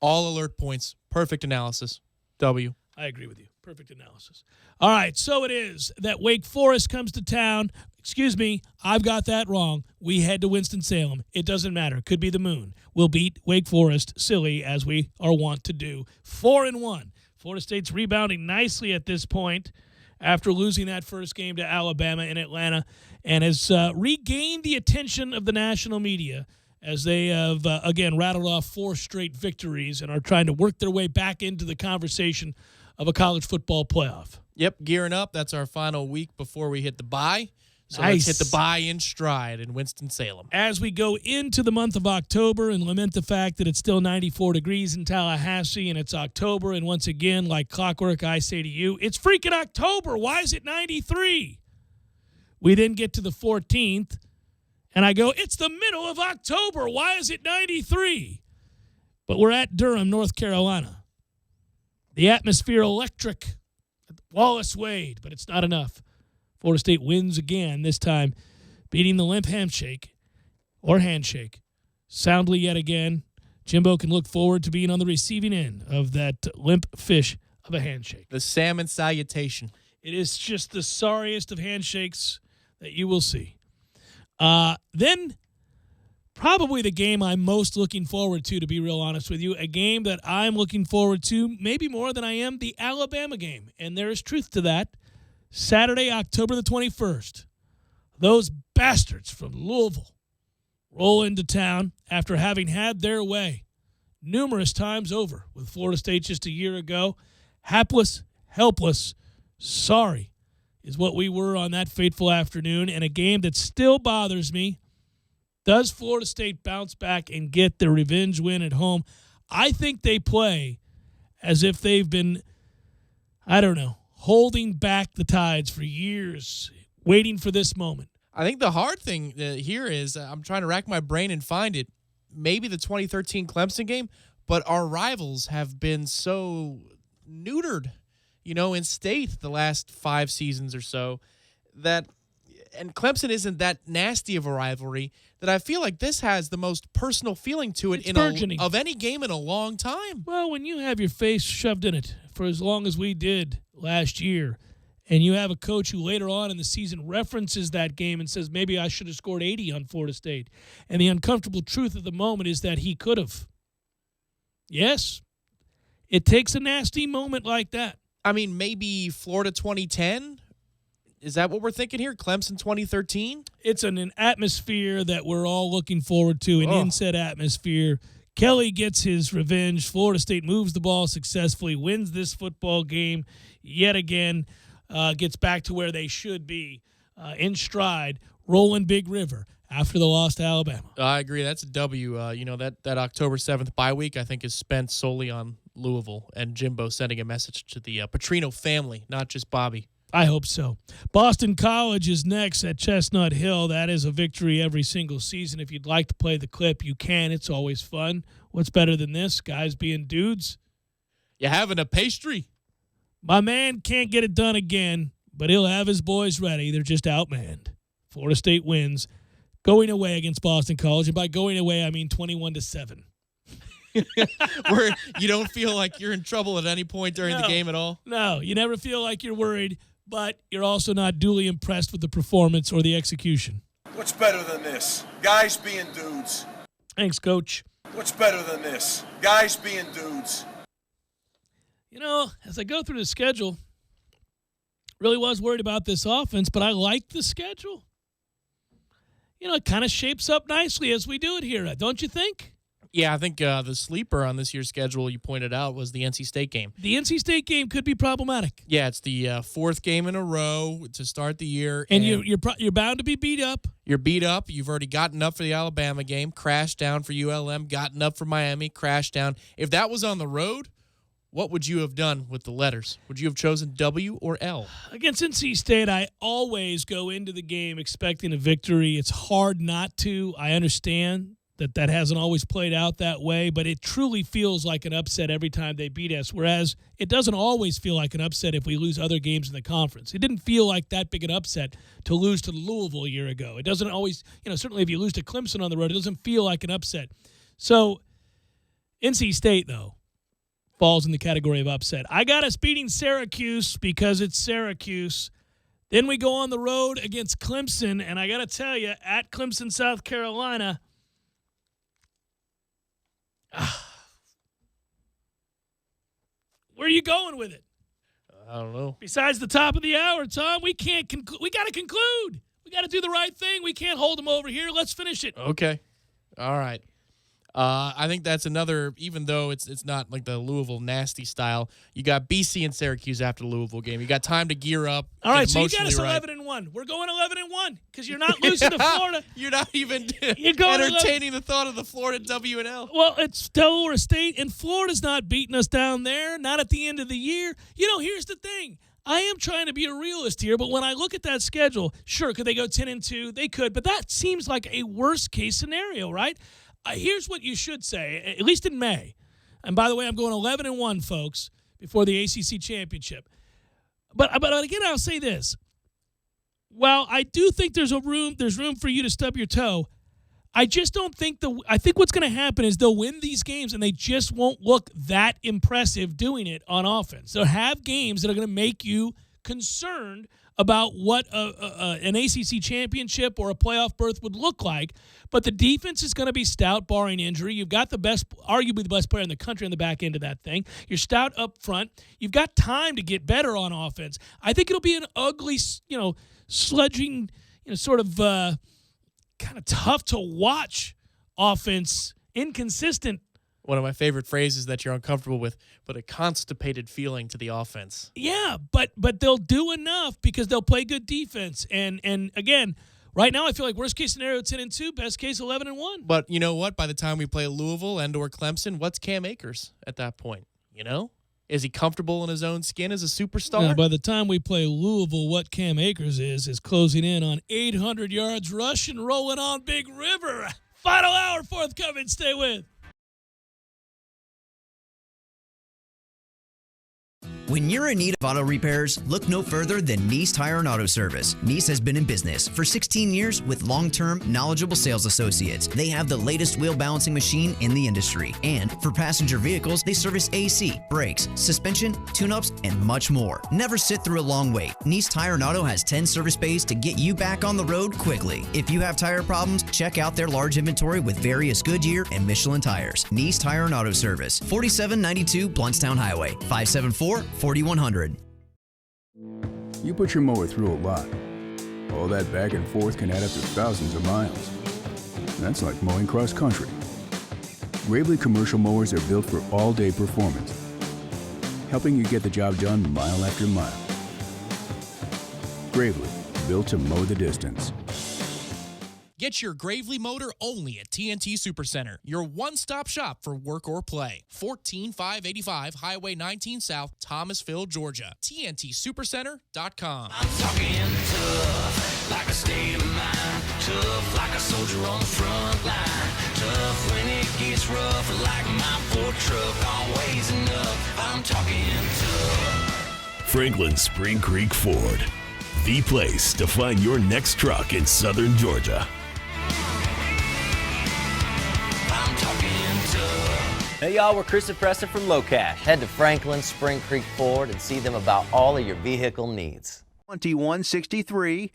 All alert points. Perfect analysis. W. I agree with you. Perfect analysis. All right, so it is that Wake Forest comes to town. Excuse me, I've got that wrong. We head to Winston-Salem. It doesn't matter. Could be the moon. We'll beat Wake Forest, silly, as we are wont to do. 4-1. Florida State's rebounding nicely at this point after losing that first game to Alabama in Atlanta and has regained the attention of the national media as they have, again, rattled off 4 straight victories and are trying to work their way back into the conversation of a college football playoff. Yep, gearing up. That's our final week before we hit the bye. So Nice. let's hit the bye in stride in Winston-Salem. As we go into the month of October and lament the fact that it's still 94 degrees in Tallahassee and it's October, and once again, like clockwork, I say to you, it's freaking October. Why is it 93? We then get to the 14th, and I go, it's the middle of October. Why is it 93? But we're at Durham, North Carolina. The atmosphere electric at Wallace Wade, but it's not enough. Florida State wins again, this time beating the limp handshake soundly yet again. Jimbo can look forward to being on the receiving end of that limp fish of a handshake. The salmon salutation. It is just the sorriest of handshakes that you will see. Then probably the game I'm most looking forward to be real honest with you, a game that I'm looking forward to maybe more than I am the Alabama game, and there is truth to that. Saturday, October the 21st, those bastards from Louisville roll into town after having had their way numerous times over with Florida State just a year ago. Hapless, helpless, sorry is what we were on that fateful afternoon, and a game that still bothers me. Does Florida State bounce back and get their revenge win at home? I think they play as if they've been, holding back the tides for years, waiting for this moment. I think the hard thing here is I'm trying to rack my brain and find it. Maybe the 2013 Clemson game, but our rivals have been so neutered, in state the last 5 seasons or so that, and Clemson isn't that nasty of a rivalry, that I feel like this has the most personal feeling to it of any game in a long time. Well, when you have your face shoved in it for as long as we did last year, and you have a coach who later on in the season references that game and says, maybe I should have scored 80 on Florida State, and the uncomfortable truth of the moment is that he could have. Yes, It takes a nasty moment like that. I mean, maybe Florida 2010? Is that what we're thinking here? Clemson 2013? It's an atmosphere that we're all looking forward to, an inset atmosphere. Kelly gets his revenge. Florida State moves the ball successfully, wins this football game yet again, gets back to where they should be in stride, rolling Big River after the loss to Alabama. I agree. That's a W. That October 7th bye week, I think, is spent solely on Louisville and Jimbo sending a message to the Petrino family, not just Bobby. I hope so. Boston College is next at Chestnut Hill. That is a victory every single season. If you'd like to play the clip, you can. It's always fun. What's better than this? Guys being dudes. You having a pastry? My man can't get it done again, but he'll have his boys ready. They're just outmanned. Florida State wins, going away against Boston College. And by going away, I mean 21-7. Where you don't feel like you're in trouble at any point during the game at all? No, you never feel like you're worried, but you're also not duly impressed with the performance or the execution. What's better than this? Guys being dudes. Thanks, Coach. What's better than this? Guys being dudes. You know, as I go through the schedule, really was worried about this offense, but I like the schedule. You know, it kind of shapes up nicely as we do it here, don't you think? Yeah, I think the sleeper on this year's schedule you pointed out was the NC State game. The NC State game could be problematic. Yeah, it's the fourth game in a row to start the year. And you're bound to be beat up. You're beat up. You've already gotten up for the Alabama game, crashed down for ULM, gotten up for Miami, crashed down. If that was on the road, what would you have done with the letters? Would you have chosen W or L? Against NC State, I always go into the game expecting a victory. It's hard not to. I understand that hasn't always played out that way, but it truly feels like an upset every time they beat us, whereas it doesn't always feel like an upset if we lose other games in the conference. It didn't feel like that big an upset to lose to Louisville a year ago. It doesn't always, certainly if you lose to Clemson on the road, it doesn't feel like an upset. So NC State, though, falls in the category of upset. I got us beating Syracuse because it's Syracuse. Then we go on the road against Clemson, and I got to tell you, at Clemson, South Carolina, where are you going with it? I don't know. Besides the top of the hour, Tom, we got to conclude. We got to do the right thing. We can't hold them over here. Let's finish it. Okay. All right. I think that's another, even though it's not like the Louisville nasty style, you got BC and Syracuse after the Louisville game. You got time to gear up. All right, so you got us 11-1. We're going 11-1 because you're not losing to Florida. You're not even entertaining the thought of the Florida W&L. Well, it's Delaware State, and Florida's not beating us down there, not at the end of the year. Here's the thing. I am trying to be a realist here, but when I look at that schedule, sure, could they go 10-2? They could, but that seems like a worst-case scenario, right? Here's what you should say, at least in May. And by the way, I'm going 11-1, folks, before the ACC championship. But again, I'll say this. While I do think there's room for you to stub your toe, I just don't think I think what's going to happen is they'll win these games and they just won't look that impressive doing it on offense. They'll have games that are going to make you concerned about what an ACC championship or a playoff berth would look like. But the defense is going to be stout, barring injury. You've got arguably the best player in the country on the back end of that thing. You're stout up front. You've got time to get better on offense. I think it'll be an ugly, sludging, sort of kind of tough to watch offense, inconsistent. One of my favorite phrases that you're uncomfortable with, but a constipated feeling to the offense. Yeah, but they'll do enough because they'll play good defense. And again, right now I feel like worst case scenario 10-2, best case 11-1. But you know what? By the time we play Louisville and/or Clemson, what's Cam Akers at that point? Is he comfortable in his own skin as a superstar? Now, by the time we play Louisville, what Cam Akers is closing in on 800 yards rushing, rolling on Big River. Final hour forthcoming. Stay with. When you're in need of auto repairs, look no further than NEECE Tire and Auto Service. NEECE has been in business for 16 years with long-term, knowledgeable sales associates. They have the latest wheel balancing machine in the industry. And for passenger vehicles, they service AC, brakes, suspension, tune-ups, and much more. Never sit through a long wait. NEECE Tire and Auto has 10 service bays to get you back on the road quickly. If you have tire problems, check out their large inventory with various Goodyear and Michelin tires. NEECE Tire and Auto Service, 4792 Bluntstown Highway, 574-4100. You put your mower through a lot. All that back and forth can add up to thousands of miles. That's like mowing cross country. Gravely commercial mowers are built for all-day performance, helping you get the job done mile after mile. Gravely, built to mow the distance. Get your Gravely motor only at TNT Supercenter, your one-stop shop for work or play. 14585 Highway 19 South, Thomasville, Georgia. TNTSupercenter.com. I'm talking tough, like a state of mind. Tough, like a soldier on the front line. Tough when it gets rough, like my Ford truck, always enough. I'm talking tough. Franklin Spring Creek Ford, the place to find your next truck in southern Georgia. Hey y'all, we're Chris and Preston from Low Cash. Head to Franklin Spring Creek Ford and see them about all of your vehicle needs. 2163,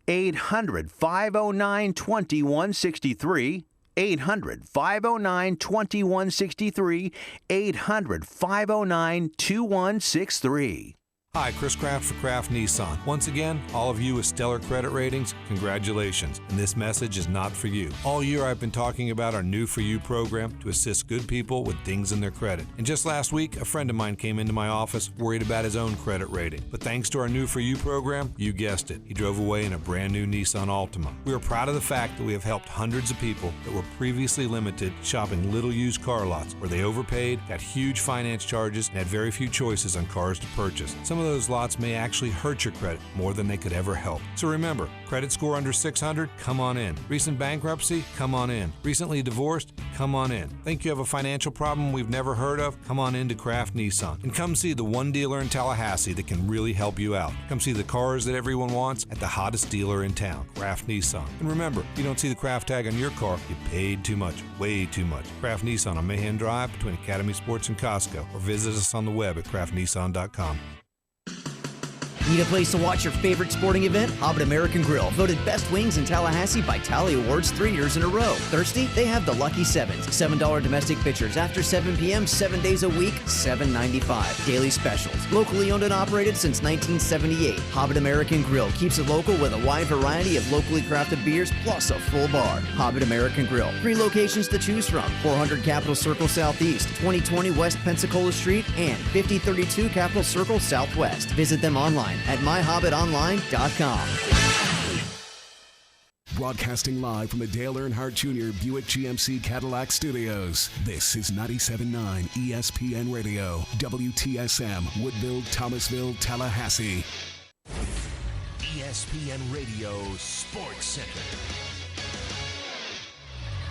800-509-2163, 800-509-2163, 800-509-2163. Hi, Chris Kraft for Kraft Nissan. Once again, all of you with stellar credit ratings, congratulations. And this message is not for you. All year I've been talking about our New For You program to assist good people with things in their credit. And just last week, a friend of mine came into my office worried about his own credit rating. But thanks to our New For You program, you guessed it, he drove away in a brand new Nissan Altima. We are proud of the fact that we have helped hundreds of people that were previously limited shopping little used car lots where they overpaid, got huge finance charges, and had very few choices on cars to purchase. Some of those lots may actually hurt your credit more than they could ever help. So remember, credit score under 600? Come on in. Recent bankruptcy? Come on in. Recently divorced? Come on in. Think you have a financial problem we've never heard of? Come on in to Kraft Nissan. And come see the one dealer in Tallahassee that can really help you out. Come see the cars that everyone wants at the hottest dealer in town, Kraft Nissan. And remember, if you don't see the Kraft tag on your car, you paid too much, way too much. Kraft Nissan on Mahindra Drive between Academy Sports and Costco, or visit us on the web at craftnissan.com. Need a place to watch your favorite sporting event? Hobbit American Grill, voted best wings in Tallahassee by Tally Awards 3 years in a row. Thirsty? They have the Lucky Sevens, $7 domestic pitchers after 7 p.m., 7 days a week, $7.95. Daily specials. Locally owned and operated since 1978. Hobbit American Grill keeps it local with a wide variety of locally crafted beers plus a full bar. Hobbit American Grill. 3 locations to choose from: 400 Capitol Circle Southeast, 2020 West Pensacola Street, and 5032 Capitol Circle Southwest. Visit them online at myhobbitonline.com. Broadcasting live from the Dale Earnhardt Jr. Buick GMC Cadillac Studios. This is 97.9 ESPN Radio, WTSM, Woodville, Thomasville, Tallahassee. ESPN Radio Sports Center.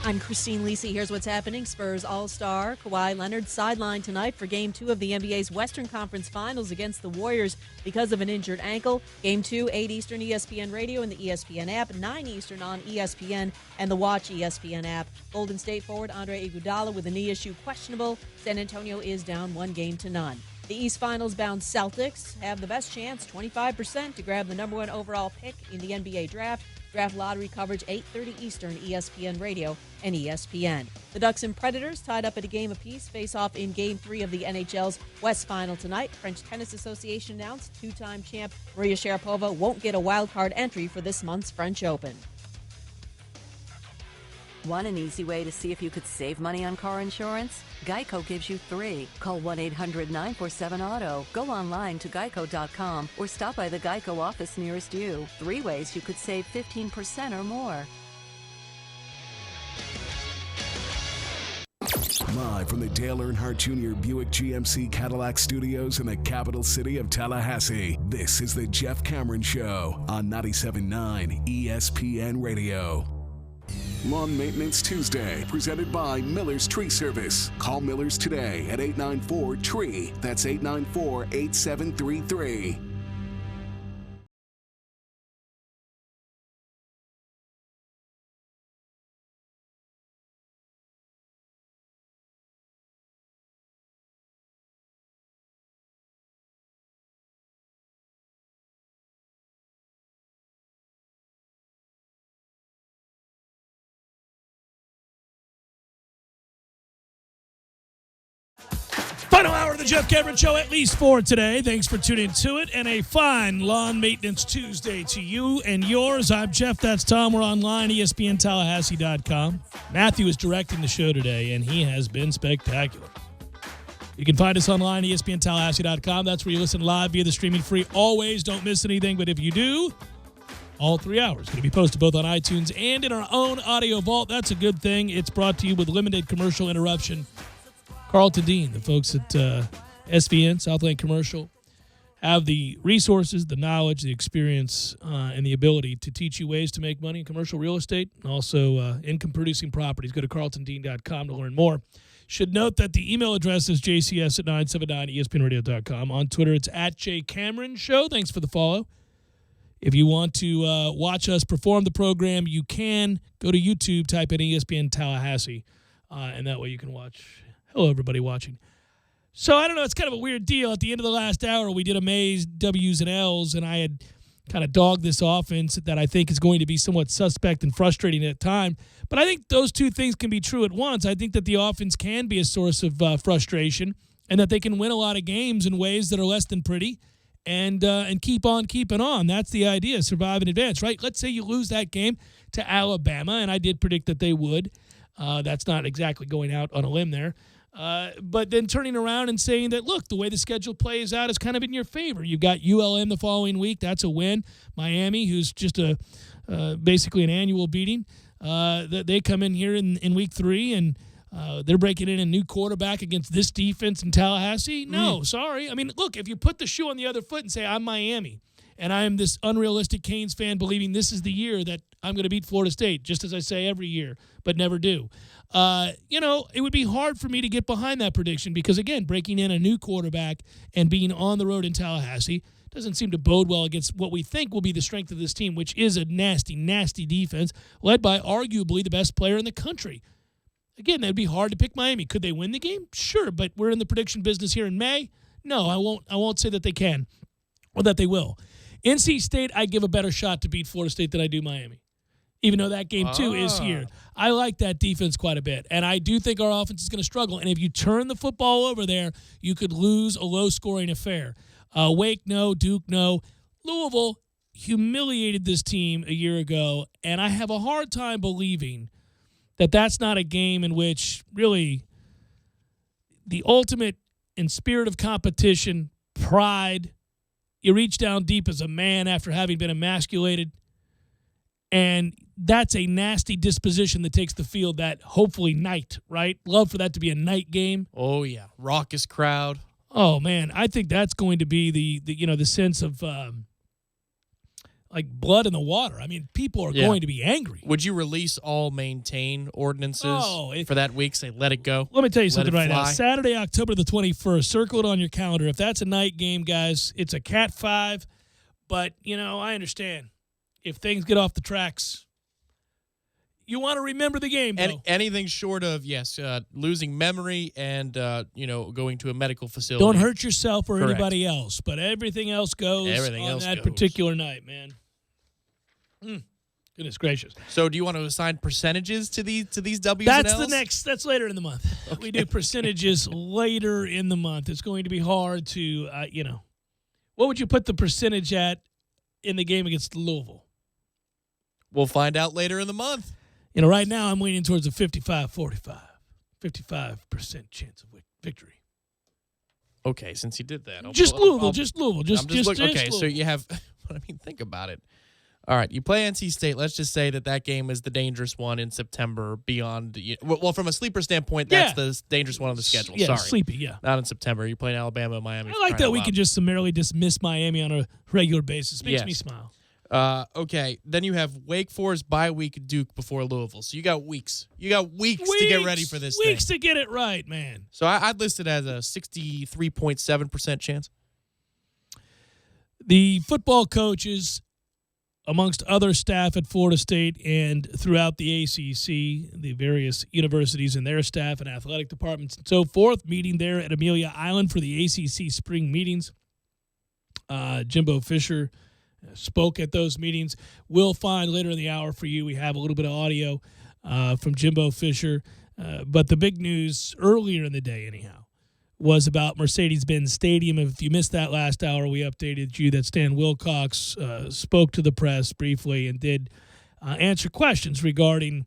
I'm Christine Lisi. Here's what's happening. Spurs All-Star Kawhi Leonard sidelined tonight for Game 2 of the NBA's Western Conference Finals against the Warriors because of an injured ankle. Game 2, 8 Eastern, ESPN Radio and the ESPN app, 9 Eastern on ESPN and the Watch ESPN app. Golden State forward Andre Iguodala with a knee issue questionable. San Antonio is down 1-0. The East Finals bound Celtics have the best chance, 25%, to grab the #1 overall pick in the NBA draft. Draft lottery coverage 8:30 Eastern, ESPN Radio and ESPN. The Ducks and Predators tied up at a game apiece face off in Game 3 of the NHL's West Final tonight. French Tennis Association announced 2-time champ Maria Sharapova won't get a wild card entry for this month's French Open. Want an easy way to see if you could save money on car insurance? Geico gives you 3. Call 1-800-947-AUTO. Go online to geico.com or stop by the Geico office nearest you. 3 ways you could save 15% or more. Live from the Dale Earnhardt Jr. Buick GMC Cadillac Studios in the capital city of Tallahassee, this is the Jeff Cameron Show on 97.9 ESPN Radio. Lawn Maintenance Tuesday, presented by Miller's Tree Service. Call Miller's today at 894-TREE. That's 894-8733. Final hour of the Jeff Cameron Show, at least for today. Thanks for tuning to it, and a fine Lawn Maintenance Tuesday to you and yours. I'm Jeff, that's Tom. We're online, ESPNTallahassee.com. Matthew is directing the show today, and he has been spectacular. You can find us online, ESPNTallahassee.com. That's where you listen live via the streaming free. Always don't miss anything, but if you do, all 3 hours going to be posted both on iTunes and in our own audio vault. That's a good thing. It's brought to you with limited commercial interruption. Carlton Dean, the folks at SVN, Southland Commercial, have the resources, the knowledge, the experience, and the ability to teach you ways to make money in commercial real estate and also income-producing properties. Go to carltondeen.com to learn more. Should note that the email address is jcs@979espnradio.com. On Twitter, it's @JCameronShow. Thanks for the follow. If you want to watch us perform the program, you can go to YouTube, type in ESPN Tallahassee, and that way you can watch. Hello, everybody watching. So, I don't know, it's kind of a weird deal. At the end of the last hour, we did Amaze W's and L's, and I had kind of dogged this offense that I think is going to be somewhat suspect and frustrating at time. But I think those two things can be true at once. I think that the offense can be a source of frustration and that they can win a lot of games in ways that are less than pretty and keep on keeping on. That's the idea, survive and advance, right? Let's say you lose that game to Alabama, and I did predict that they would. That's not exactly going out on a limb there. But then turning around and saying that, look, the way the schedule plays out is kind of in your favor. You've got ULM the following week. That's a win. Miami, who's just basically an annual beating. They come in here in week 3, and they're breaking in a new quarterback against this defense in Tallahassee. No, sorry. I mean, look, if you put the shoe on the other foot and say, I'm Miami, and I am this unrealistic Canes fan believing this is the year that I'm going to beat Florida State, just as I say every year, but never do. It would be hard for me to get behind that prediction because, again, breaking in a new quarterback and being on the road in Tallahassee doesn't seem to bode well against what we think will be the strength of this team, which is a nasty, nasty defense led by arguably the best player in the country. Again, that'd be hard to pick Miami. Could they win the game? Sure, but we're in the prediction business here in May. No, I won't say that they can or that they will. NC State, I give a better shot to beat Florida State than I do Miami, even though that game, too, is here. I like that defense quite a bit, and I do think our offense is going to struggle. And if you turn the football over there, you could lose a low-scoring affair. Wake, no. Duke, no. Louisville humiliated this team a year ago, and I have a hard time believing that that's not a game in which, really, the ultimate in spirit of competition, pride, you reach down deep as a man after having been emasculated, and that's a nasty disposition that takes the field that hopefully night, right? Love for that to be a night game. Oh, yeah. Raucous crowd. Oh, man. I think that's going to be the sense of like blood in the water. I mean, people are going to be angry. Would you release all maintain ordinances for that week? Say, let it go. Let me tell you something right now. Saturday, October the 21st. Circle it on your calendar. If that's a night game, guys, it's a Cat 5. But, I understand. If things get off the tracks, you want to remember the game, though. Anything short of, losing memory and, going to a medical facility. Don't hurt yourself or anybody else, but everything else goes on that particular night, man. Goodness gracious. So do you want to assign percentages to these W's and L's? That's later in the month. Okay. We do percentages later in the month. It's going to be hard to, what would you put the percentage at in the game against Louisville? We'll find out later in the month. Right now I'm leaning towards a 55-45, 55% chance of victory. Okay, since you did that. Just Louisville. Okay, so you have, think about it. All right, you play NC State. Let's just say that game is the dangerous one in September beyond. Well, from a sleeper standpoint, that's the dangerous one on the schedule. Yeah, Sorry. sleepy, yeah. Not in September. You're playing Alabama and Miami. I like that we can just summarily dismiss Miami on a regular basis. Makes me smile. Okay, then you have Wake Forest bye week, Duke before Louisville. So you got weeks. You got weeks to get ready for this Weeks thing. to get it right, man. So I'd list it as a 63.7% chance. The football coaches, amongst other staff at Florida State and throughout the ACC, the various universities and their staff and athletic departments and so forth, meeting there at Amelia Island for the ACC spring meetings. Jimbo Fisher spoke at those meetings. We'll find later in the hour for you. We have a little bit of audio from Jimbo Fisher. But the big news earlier in the day, anyhow, was about Mercedes-Benz Stadium. If you missed that last hour, we updated you that Stan Wilcox spoke to the press briefly and did answer questions regarding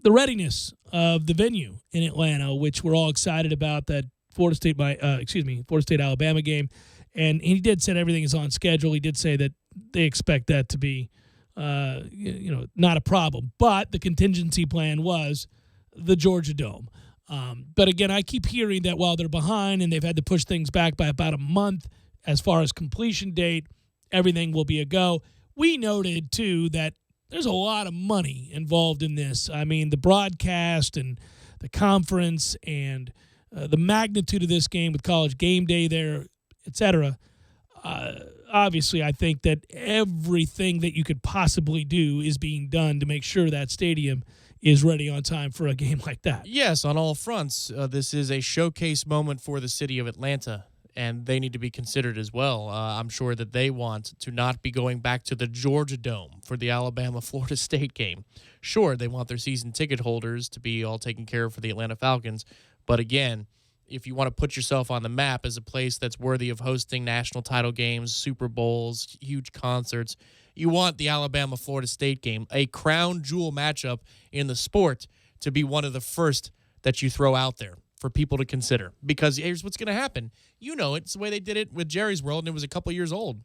the readiness of the venue in Atlanta, which we're all excited about, that Florida State-Alabama game. And he did say everything is on schedule. He did say that they expect that to be, not a problem. But the contingency plan was the Georgia Dome. But again, I keep hearing that while they're behind and they've had to push things back by about a month as far as completion date, everything will be a go. We noted, too, that there's a lot of money involved in this. I mean, the broadcast and the conference and the magnitude of this game with College Game Day there, etc. Obviously, I think that everything that you could possibly do is being done to make sure that stadium is ready on time for a game like that. Yes, on all fronts. This is a showcase moment for the city of Atlanta, and they need to be considered as well. I'm sure that they want to not be going back to the Georgia Dome for the Alabama-Florida State game. Sure, they want their season ticket holders to be all taken care of for the Atlanta Falcons, but again, if you want to put yourself on the map as a place that's worthy of hosting national title games, Super Bowls, huge concerts, you want the Alabama-Florida State game, a crown jewel matchup in the sport, to be one of the first that you throw out there for people to consider. Because here's what's going to happen. You know it. It's the way they did it with Jerry's World, and it was a couple years old.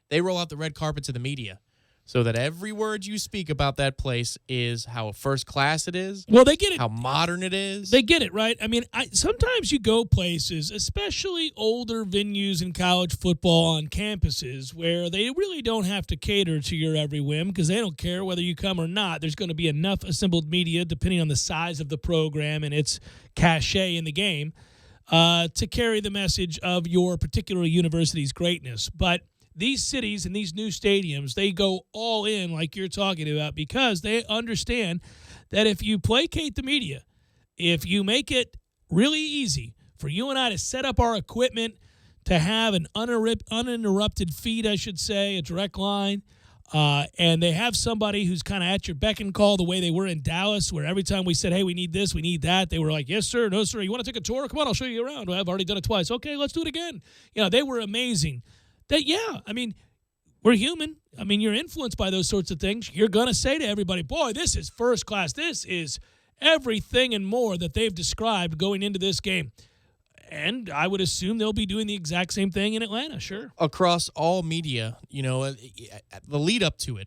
They roll out the red carpet to the media so that every word you speak about that place is how first class it is. Well, they get it. How modern it is. They get it, right? I mean, sometimes you go places, especially older venues in college football on campuses, where they really don't have to cater to your every whim because they don't care whether you come or not. There's going to be enough assembled media, depending on the size of the program and its cachet in the game, to carry the message of your particular university's greatness. But these cities and these new stadiums, they go all in like you're talking about because they understand that if you placate the media, if you make it really easy for you and I to set up our equipment, to have an uninterrupted feed, I should say, a direct line, and they have somebody who's kind of at your beck and call the way they were in Dallas, where every time we said, hey, we need this, we need that, they were like, yes, sir, no, sir, you want to take a tour? Come on, I'll show you around. Well, I've already done it twice. Okay, let's do it again. They were amazing. We're human. I mean, you're influenced by those sorts of things. You're going to say to everybody, boy, this is first class. This is everything and more that they've described going into this game. And I would assume they'll be doing the exact same thing in Atlanta, sure. Across all media, the lead up to it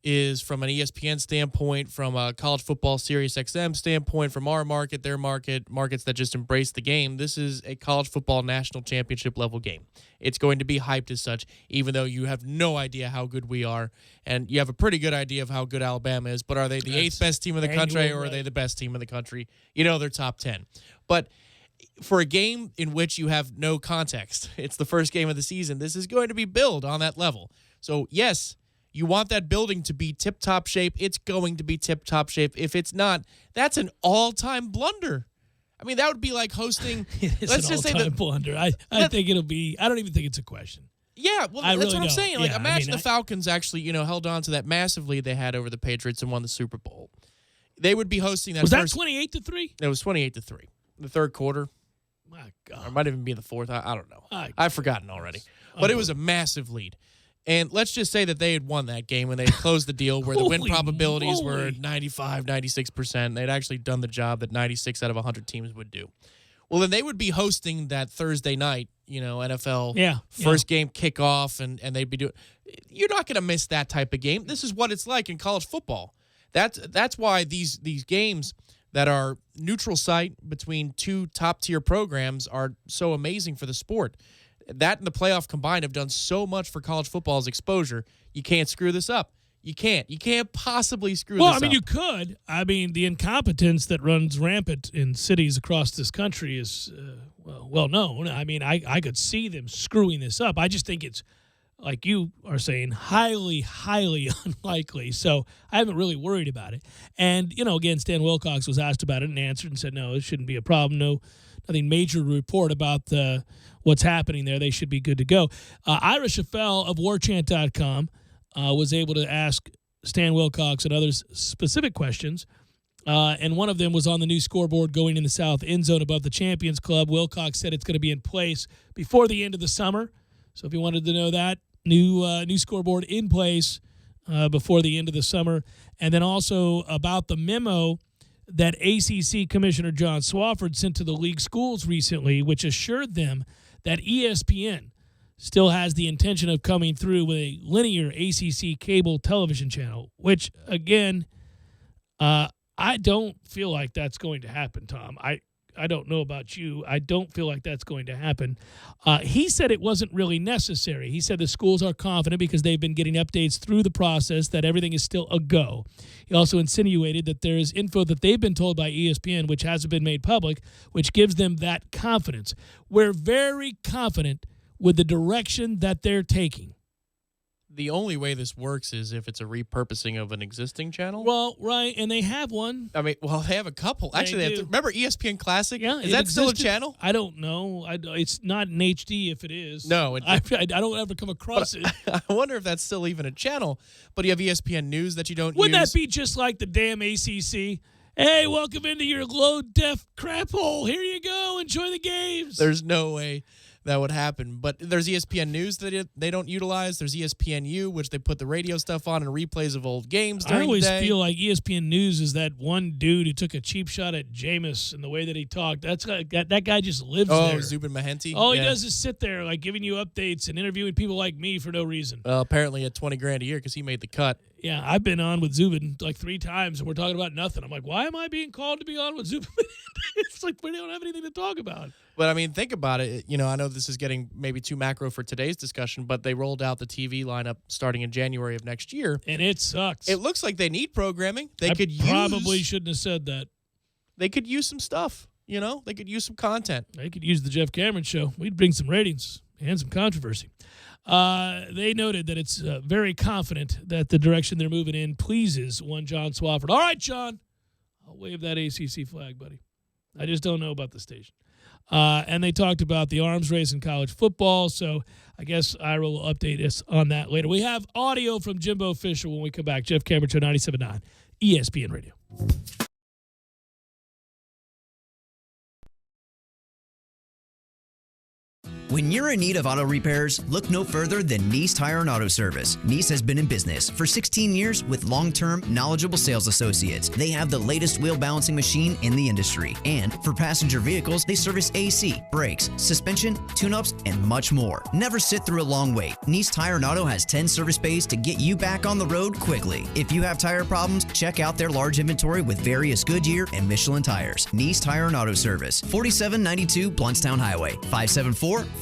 is from an ESPN standpoint, from a college football Sirius XM standpoint, from our market, their market, markets that just embrace the game. This is a college football national championship level game. It's going to be hyped as such, even though you have no idea how good we are. And you have a pretty good idea of how good Alabama is, but are they the eighth best team in the country, or are they the best team in the country? They're top 10. But for a game in which you have no context, it's the first game of the season, this is going to be billed on that level. So, yes, you want that building to be tip-top shape. It's going to be tip-top shape. If it's not, that's an all-time blunder. I mean, that would be like hosting. Let's just say the blunder. I think it'll be. I don't even think it's a question. Yeah, well, that's really what I'm saying. Like, imagine the I Falcons actually, held on to that massive lead they had over the Patriots and won the Super Bowl. They would be hosting that. Was first, that 28-3? It was 28-3. The third quarter. My God. Or it might even be the fourth. I don't know. I've forgotten already. But it was a massive lead. And let's just say that they had won that game when they had closed the deal where the win probabilities were 95, 96%. They'd actually done the job that 96 out of 100 teams would do. Well, then they would be hosting that Thursday night, NFL first game kickoff, and they'd be doing – you're not going to miss that type of game. This is what it's like in college football. That's why these games that are neutral site between two top-tier programs are so amazing for the sport. That and the playoff combined have done so much for college football's exposure. You can't screw this up. You can't. You can't possibly screw this up. Well, I mean, you could. I mean, the incompetence that runs rampant in cities across this country is well known. I mean, I could see them screwing this up. I just think it's, like you are saying, highly, highly unlikely. So I haven't really worried about it. And, again, Stan Wilcox was asked about it and answered and said, no, it shouldn't be a problem. Nothing major to report about what's happening there. They should be good to go. Ira Schafel of warchant.com was able to ask Stan Wilcox and others specific questions. And one of them was on the new scoreboard going in the south end zone above the Champions Club. Wilcox said it's going to be in place before the end of the summer. So if you wanted to know that, new scoreboard in place before the end of the summer. And then also about the memo that ACC Commissioner John Swofford sent to the league schools recently, which assured them that ESPN still has the intention of coming through with a linear ACC cable television channel, which, again, I don't feel like that's going to happen, Tom. I don't know about you. I don't feel like that's going to happen. He said it wasn't really necessary. He said the schools are confident because they've been getting updates through the process that everything is still a go. He also insinuated that there is info that they've been told by ESPN, which hasn't been made public, which gives them that confidence. We're very confident with the direction that they're taking. The only way this works is if it's a repurposing of an existing channel. Well, right, and they have one. I mean, well, they have a couple. Actually, they have remember ESPN Classic? Yeah, is that still a channel? I don't know. It's not in HD if it is. No. I don't ever come across it. I wonder if that's still even a channel. But you have ESPN News that you don't Wouldn't use. that be just like the damn ACC? Hey, welcome into your low-def crap hole. Here you go. Enjoy the games. There's no way that would happen. But there's ESPN News that they don't utilize. There's ESPNU, which they put the radio stuff on and replays of old games during I always the day. feel like ESPN News is that one dude who took a cheap shot at Jameis and the way that he talked. That guy just lives there. Oh, Zubin Mehenti? All he does is sit there like giving you updates and interviewing people like me for no reason. Well, apparently at $20,000 a year because he made the cut. Yeah, I've been on with Zubin like 3 times, and we're talking about nothing. I'm like, why am I being called to be on with Zubin? It's like we don't have anything to talk about. But, I mean, think about it. I know this is getting maybe too macro for today's discussion, but they rolled out the TV lineup starting in January of next year. And it sucks. It looks like they need programming. They probably shouldn't have said that. They could use some stuff, They could use some content. They could use the Jeff Cameron Show. We'd bring some ratings and some controversy. They noted that it's very confident that the direction they're moving in pleases one John Swofford. All right, John. I'll wave that ACC flag, buddy. I just don't know about the station. And they talked about the arms race in college football, so I guess Ira will update us on that later. We have audio from Jimbo Fisher when we come back. Jeff Cameron Show, 97.9 ESPN Radio. When you're in need of auto repairs, look no further than NEECE Tire and Auto Service. NEECE has been in business for 16 years with long-term, knowledgeable sales associates. They have the latest wheel balancing machine in the industry. And for passenger vehicles, they service AC, brakes, suspension, tune-ups, and much more. Never sit through a long wait. NEECE Tire and Auto has 10 service bays to get you back on the road quickly. If you have tire problems, check out their large inventory with various Goodyear and Michelin tires. NEECE Tire and Auto Service, 4792 Bluntstown Highway, 574-4100.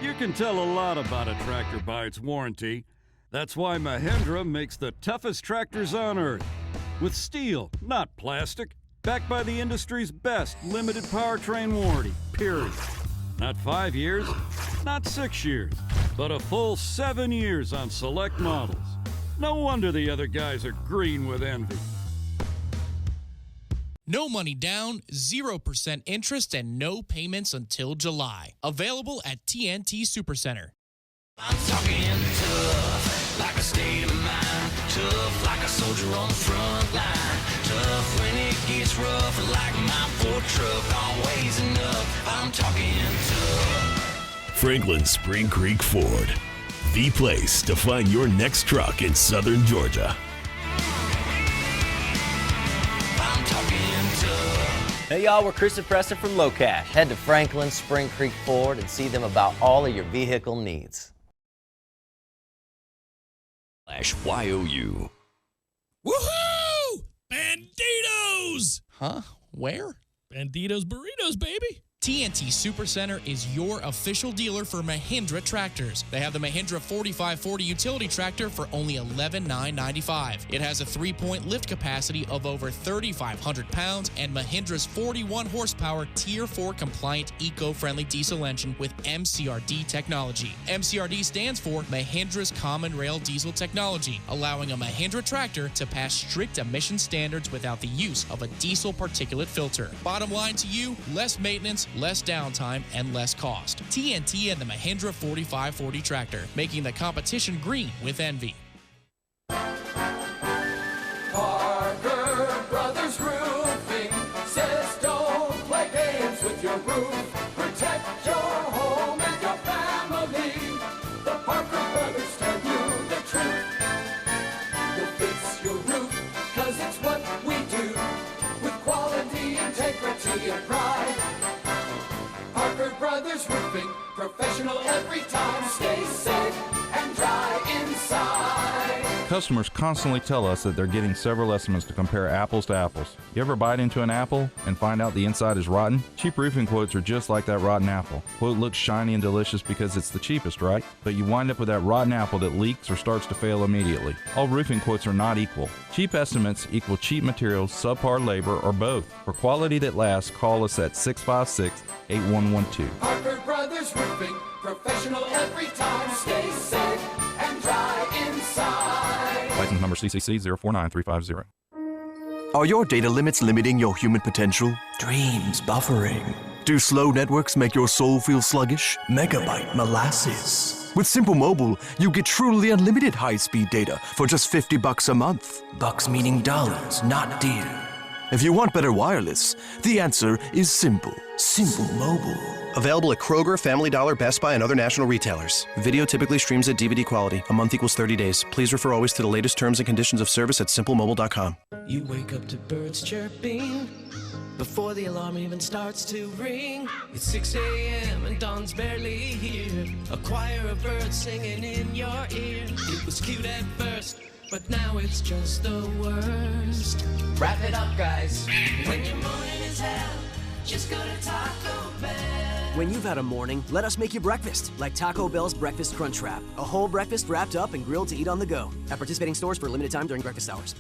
You can tell a lot about a tractor by its warranty. That's why Mahindra makes the toughest tractors on earth. With steel, not plastic, backed by the industry's best limited powertrain warranty, period. Not 5 years, not 6 years, but a full 7 years on select models. No wonder the other guys are green with envy. No money down, 0% interest, and no payments until July. Available at TNT Supercenter. I'm talking tough, like a state of mind. Tough, like a soldier on the front line. Tough when it gets rough, like my Ford truck, always enough. I'm talking tough. Franklin Spring Creek Ford, the place to find your next truck in southern Georgia. Hey y'all, we're Chris and Preston from Low Cash. Head to Franklin Spring Creek Ford and see them about all of your vehicle needs. YOU. Woohoo! Banditos! Huh? Where? Banditos Burritos, baby. TNT Supercenter is your official dealer for Mahindra tractors. They have the Mahindra 4540 utility tractor for only $11,995. It has a 3-point lift capacity of over 3,500 pounds and Mahindra's 41 horsepower Tier 4 compliant eco-friendly diesel engine with MCRD technology. MCRD stands for Mahindra's Common Rail Diesel Technology, allowing a Mahindra tractor to pass strict emission standards without the use of a diesel particulate filter. Bottom line to you, less maintenance, less downtime, and less cost. TNT and the Mahindra 4540 tractor, making the competition green with envy. Parker Brothers Roofing says don't play games with your roof. Protect your home and your family. The Parker Brothers tell you the truth. We'll fix your roof, cause it's what we do. With quality, integrity, and pride. Parker Brothers Roofing, professional every time. Stay safe and dry inside. Customers constantly tell us that they're getting several estimates to compare apples to apples. You ever bite into an apple and find out the inside is rotten? Cheap roofing quotes are just like that rotten apple. Quote looks shiny and delicious because it's the cheapest, right? But you wind up with that rotten apple that leaks or starts to fail immediately. All roofing quotes are not equal. Cheap estimates equal cheap materials, subpar labor, or both. For quality that lasts, call us at 656-8112. Parker Brothers Roofing, professional every time. Stay safe and dry inside. License number CCC 049350. Are your data limits limiting your human potential? Dreams buffering. Do slow networks make your soul feel sluggish? Megabyte molasses. With Simple Mobile, you get truly unlimited high-speed data for just $50 a month. Bucks meaning dollars, not dear. If you want better wireless, the answer is simple. Simple Mobile. Available at Kroger, Family Dollar, Best Buy, and other national retailers. Video typically streams at DVD quality. A month equals 30 days. Please refer always to the latest terms and conditions of service at simplemobile.com. You wake up to birds chirping before the alarm even starts to ring. It's 6 a.m. and dawn's barely here. A choir of birds singing in your ear. It was cute at first, but now it's just the worst. Wrap it up, guys. When your morning is hell, just go to Taco Bell. When you've had a morning, let us make you breakfast, like Taco Bell's Breakfast Crunch Wrap. A whole breakfast wrapped up and grilled to eat on the go. At participating stores for a limited time during breakfast hours.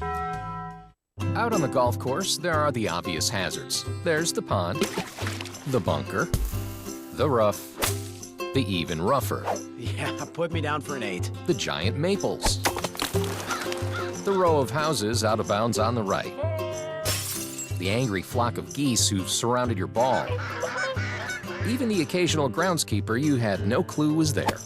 Out on the golf course, there are the obvious hazards. There's the pond, the bunker, the rough, the even rougher. Yeah, put me down for an 8. The giant maples. The row of houses out of bounds on the right. The angry flock of geese who've surrounded your ball. Even the occasional groundskeeper you had no clue was there.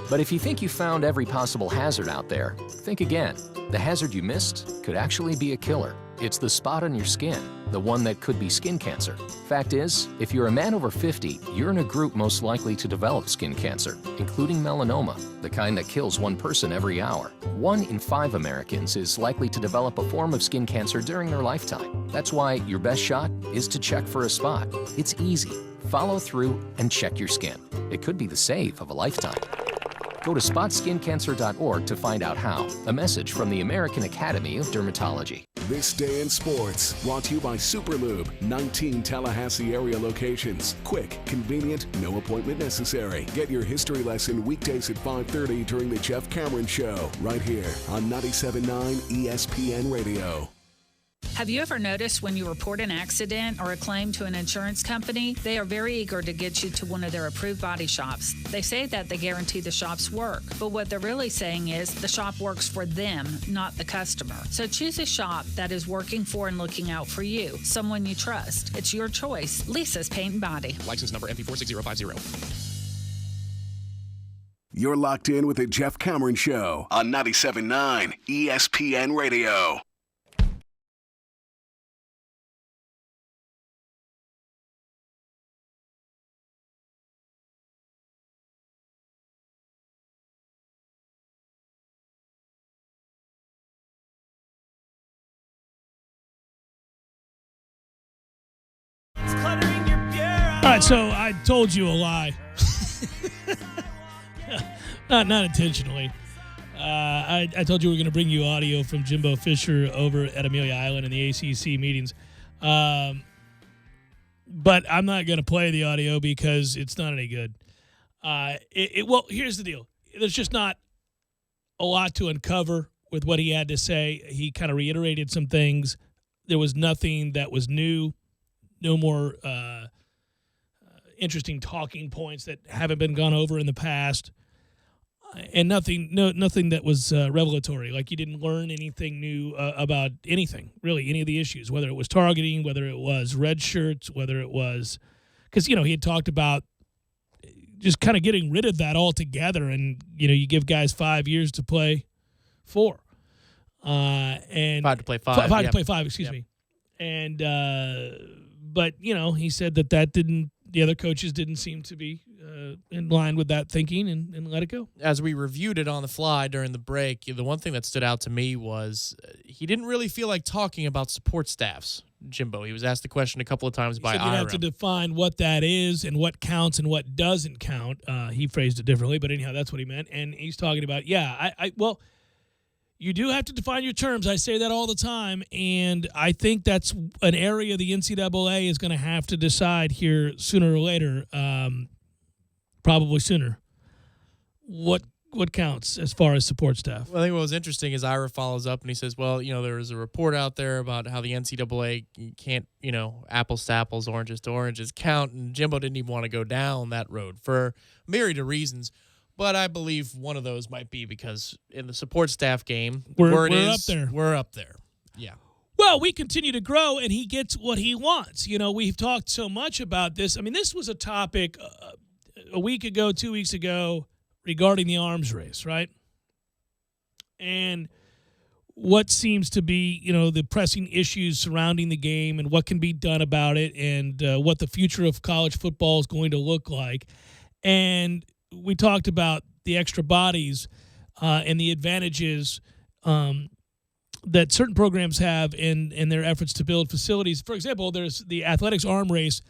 But if you think you found every possible hazard out there, think again. The hazard you missed could actually be a killer. It's the spot on your skin, the one that could be skin cancer. Fact is, if you're a man over 50, you're in a group most likely to develop skin cancer, including melanoma, the kind that kills one person every hour. 1 in 5 Americans is likely to develop a form of skin cancer during their lifetime. That's why your best shot is to check for a spot. It's easy. Follow through and check your skin. It could be the save of a lifetime. Go to spotskincancer.org to find out how. A message from the American Academy of Dermatology. This Day in Sports, brought to you by Superlube, 19 Tallahassee area locations. Quick, convenient, no appointment necessary. Get your history lesson weekdays at 5:30 during the Jeff Cameron Show, right here on 97.9 ESPN Radio. Have you ever noticed when you report an accident or a claim to an insurance company, they are very eager to get you to one of their approved body shops. They say that they guarantee the shops work, but what they're really saying is the shop works for them, not the customer. So choose a shop that is working for and looking out for you, someone you trust. It's your choice. Lisa's Paint and Body. License number MP46050. You're locked in with the Jeff Cameron Show on 97.9 ESPN Radio. All right, so I told you a lie. not intentionally. I told you we were going to bring you audio from Jimbo Fisher over at Amelia Island in the ACC meetings. but I'm not going to play the audio because it's not any good. Well, here's the deal. There's just not a lot to uncover with what he had to say. He kind of reiterated some things. There was nothing that was new, no more interesting talking points that haven't been gone over in the past, and nothing that was revelatory. Like you didn't learn anything new about anything, really, any of the issues, whether it was targeting, whether it was red shirts, whether it was – because, he had talked about just kind of getting rid of that altogether, and, you give guys 5 years to play 4. And 5 to play 5. 5 to play 5, excuse me. And but he said that didn't. The other coaches didn't seem to be in line with that thinking, and let it go. As we reviewed it on the fly during the break, the one thing that stood out to me was he didn't really feel like talking about support staffs. Jimbo, he was asked the question a couple of times by He said Ira. you have to define what that is and what counts and what doesn't count. He phrased it differently, but anyhow, that's what he meant. And he's talking about, well, you do have to define your terms. I say that all the time, and I think that's an area the NCAA is going to have to decide here sooner or later, probably sooner, what counts as far as support staff. Well, I think what was interesting is Ira follows up and he says, well, there was a report out there about how the NCAA can't, apples to apples, oranges to oranges count, and Jimbo didn't even want to go down that road for a myriad of reasons. But I believe one of those might be because in the support staff game, we're up there. We're up there. Yeah. Well, we continue to grow, and he gets what he wants. We've talked so much about this. I mean, this was a topic a week ago, 2 weeks ago, regarding the arms race, right? And what seems to be, the pressing issues surrounding the game and what can be done about it and what the future of college football is going to look like. And we talked about the extra bodies and the advantages that certain programs have in their efforts to build facilities. For example, there's the athletics arm race.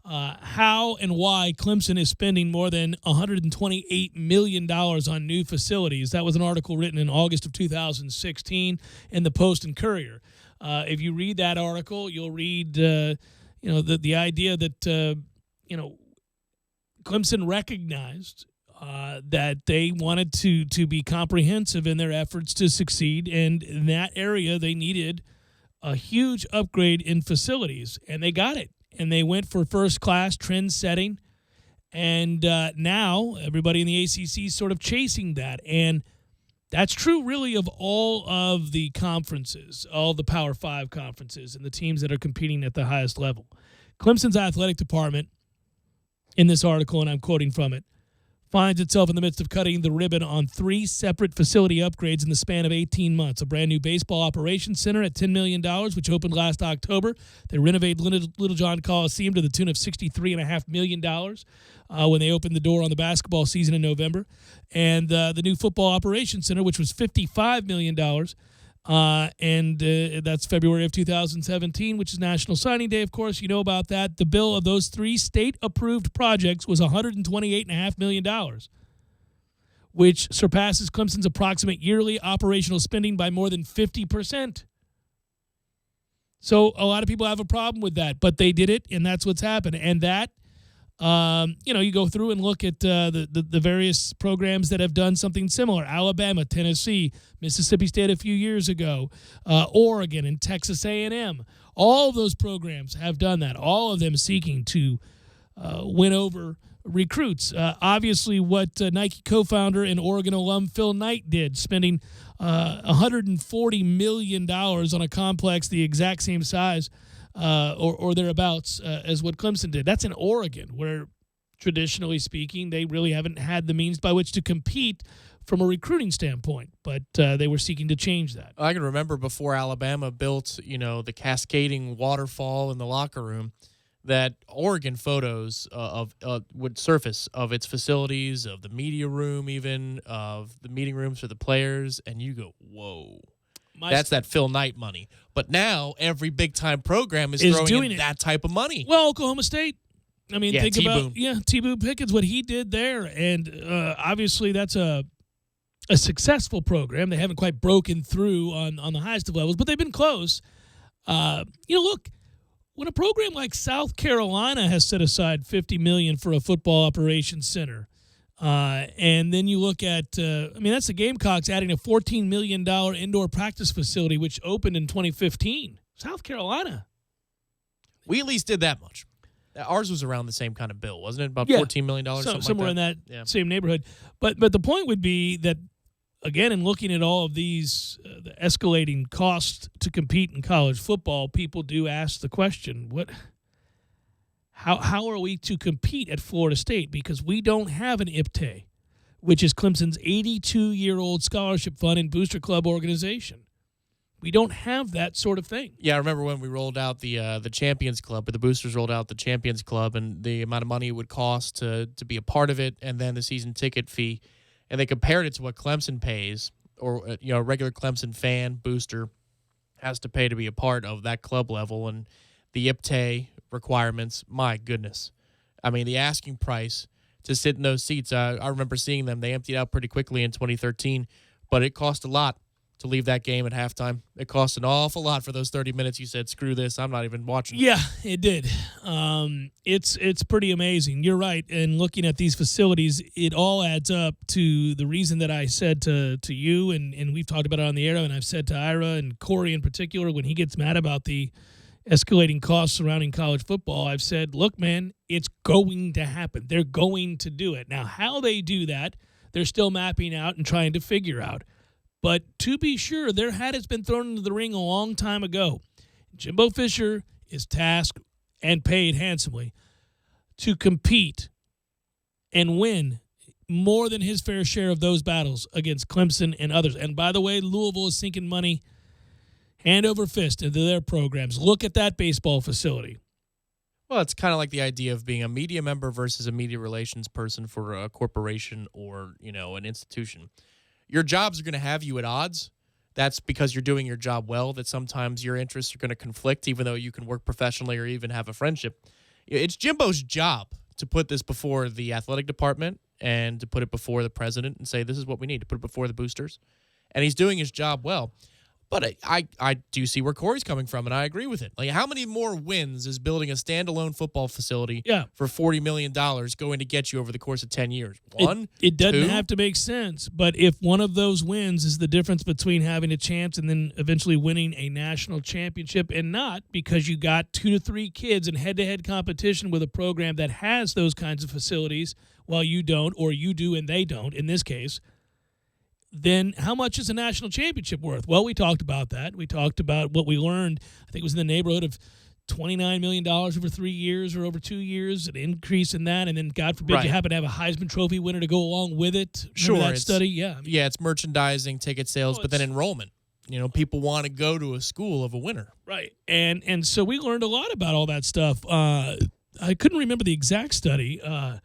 How and why Clemson is spending more than $128 million on new facilities. That was an article written in August of 2016 in the Post and Courier. If you read that article, you'll read the idea that Clemson recognized that they wanted to be comprehensive in their efforts to succeed, and in that area they needed a huge upgrade in facilities, and they got it. And they went for first-class trend setting, and now everybody in the ACC is sort of chasing that. And that's true, really, of all of the conferences, all the Power 5 conferences and the teams that are competing at the highest level. Clemson's athletic department, in this article, and I'm quoting from it, finds itself in the midst of cutting the ribbon on 3 separate facility upgrades in the span of 18 months. A brand new baseball operations center at $10 million, which opened last October. They renovated Little John Coliseum to the tune of $63.5 million when they opened the door on the basketball season in November. And the new football operations center, which was $55 million, and that's February of 2017, which is National Signing Day, of course. You know about that. The bill of those 3 state-approved projects was $128.5 million, which surpasses Clemson's approximate yearly operational spending by more than 50%. So a lot of people have a problem with that, but they did it, and that's what's happened. And that, you go through and look at the various programs that have done something similar. Alabama, Tennessee, Mississippi State a few years ago, Oregon, and Texas A&M. All of those programs have done that, all of them seeking to win over recruits. Obviously, what Nike co-founder and Oregon alum Phil Knight did, spending $140 million on a complex the exact same size or thereabouts as what Clemson did. That's in Oregon, where traditionally speaking, they really haven't had the means by which to compete from a recruiting standpoint, but they were seeking to change that. I can remember before Alabama built, the cascading waterfall in the locker room, that Oregon photos would surface of its facilities, of the media room, even of the meeting rooms for the players, and you go, whoa. That's that Phil Knight money. But now every big-time program is throwing in that type of money. Well, Oklahoma State. I mean, think T-Boone. about T-Boone Pickens, what he did there. And obviously that's a successful program. They haven't quite broken through on the highest of levels, but they've been close. Look, when a program like South Carolina has set aside $50 million for a football operations center, and then you look at, that's the Gamecocks adding a $14 million indoor practice facility, which opened in 2015. South Carolina. We at least did that much. Ours was around the same kind of bill, wasn't it? About Yeah. $14 million, Somewhere in that same neighborhood. But the point would be that, again, in looking at all of these the escalating costs to compete in college football, people do ask the question, how are we to compete at Florida State? Because we don't have an IPTAY, which is Clemson's 82-year-old scholarship fund and booster club organization. We don't have that sort of thing. Yeah, I remember when we rolled out the Champions Club, but the boosters rolled out the Champions Club, and the amount of money it would cost to be a part of it, and then the season ticket fee, and they compared it to what Clemson pays, or a regular Clemson fan booster has to pay to be a part of that club level, and the IPTAY requirements. My goodness, I mean the asking price to sit in those seats. I remember seeing them; they emptied out pretty quickly in 2013, but it cost a lot to leave that game at halftime. It cost an awful lot for those 30 minutes. You said, screw this, I'm not even watching. Yeah, it did. It's pretty amazing. You're right. And looking at these facilities, it all adds up to the reason that I said to you, and we've talked about it on the air, and I've said to Ira and Corey in particular, when he gets mad about the escalating costs surrounding college football, I've said, look, man, it's going to happen. They're going to do it. Now, how they do that, they're still mapping out and trying to figure out. But to be sure, their hat has been thrown into the ring a long time ago. Jimbo Fisher is tasked and paid handsomely to compete and win more than his fair share of those battles against Clemson and others. And by the way, Louisville is sinking money hand over fist into their programs. Look at that baseball facility. Well, it's kind of like the idea of being a media member versus a media relations person for a corporation or, an institution. Your jobs are going to have you at odds. That's because you're doing your job well, that sometimes your interests are going to conflict, even though you can work professionally or even have a friendship. It's Jimbo's job to put this before the athletic department and to put it before the president and say, this is what we need, to put it before the boosters. And he's doing his job well. But I do see where Corey's coming from, and I agree with it. Like, how many more wins is building a standalone football facility for $40 million going to get you over the course of 10 years? One? It doesn't two? have to make sense, but if one of those wins is the difference between having a chance and then eventually winning a national championship and not, because you got 2 to 3 kids in head-to-head competition with a program that has those kinds of facilities while you don't, or you do and they don't, in this case, then how much is a national championship worth? Well, we talked about that. We talked about what we learned. I think it was in the neighborhood of $29 million over 3 years or over 2 years, an increase in that. And then, God forbid, you happen to have a Heisman Trophy winner to go along with it. Remember that study? Yeah. Yeah, it's merchandising, ticket sales, but then enrollment. People want to go to a school of a winner. Right. And so we learned a lot about all that stuff. I couldn't remember the exact study. What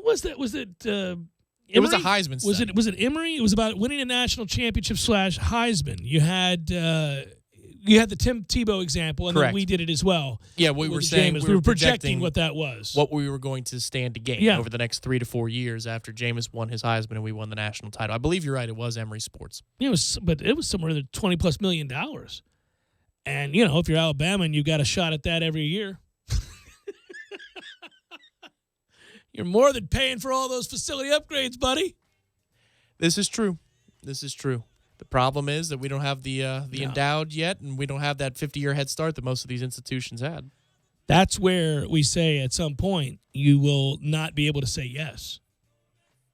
was that? Was it... It was a Heisman study. Was it Emory? It was about winning a national championship / Heisman. You had the Tim Tebow example, and Correct. then we did it as well. Yeah, we were saying we were projecting what that was. What we were going to stand to gain over the next 3 to 4 years after Jameis won his Heisman and we won the national title. I believe you're right. It was Emory Sports. But it was somewhere in the $20+ million. And if you're Alabama and you got a shot at that every year. You're more than paying for all those facility upgrades, buddy. This is true. The problem is that we don't have the endowed yet, and we don't have that 50-year head start that most of these institutions had. That's where we say at some point you will not be able to say yes.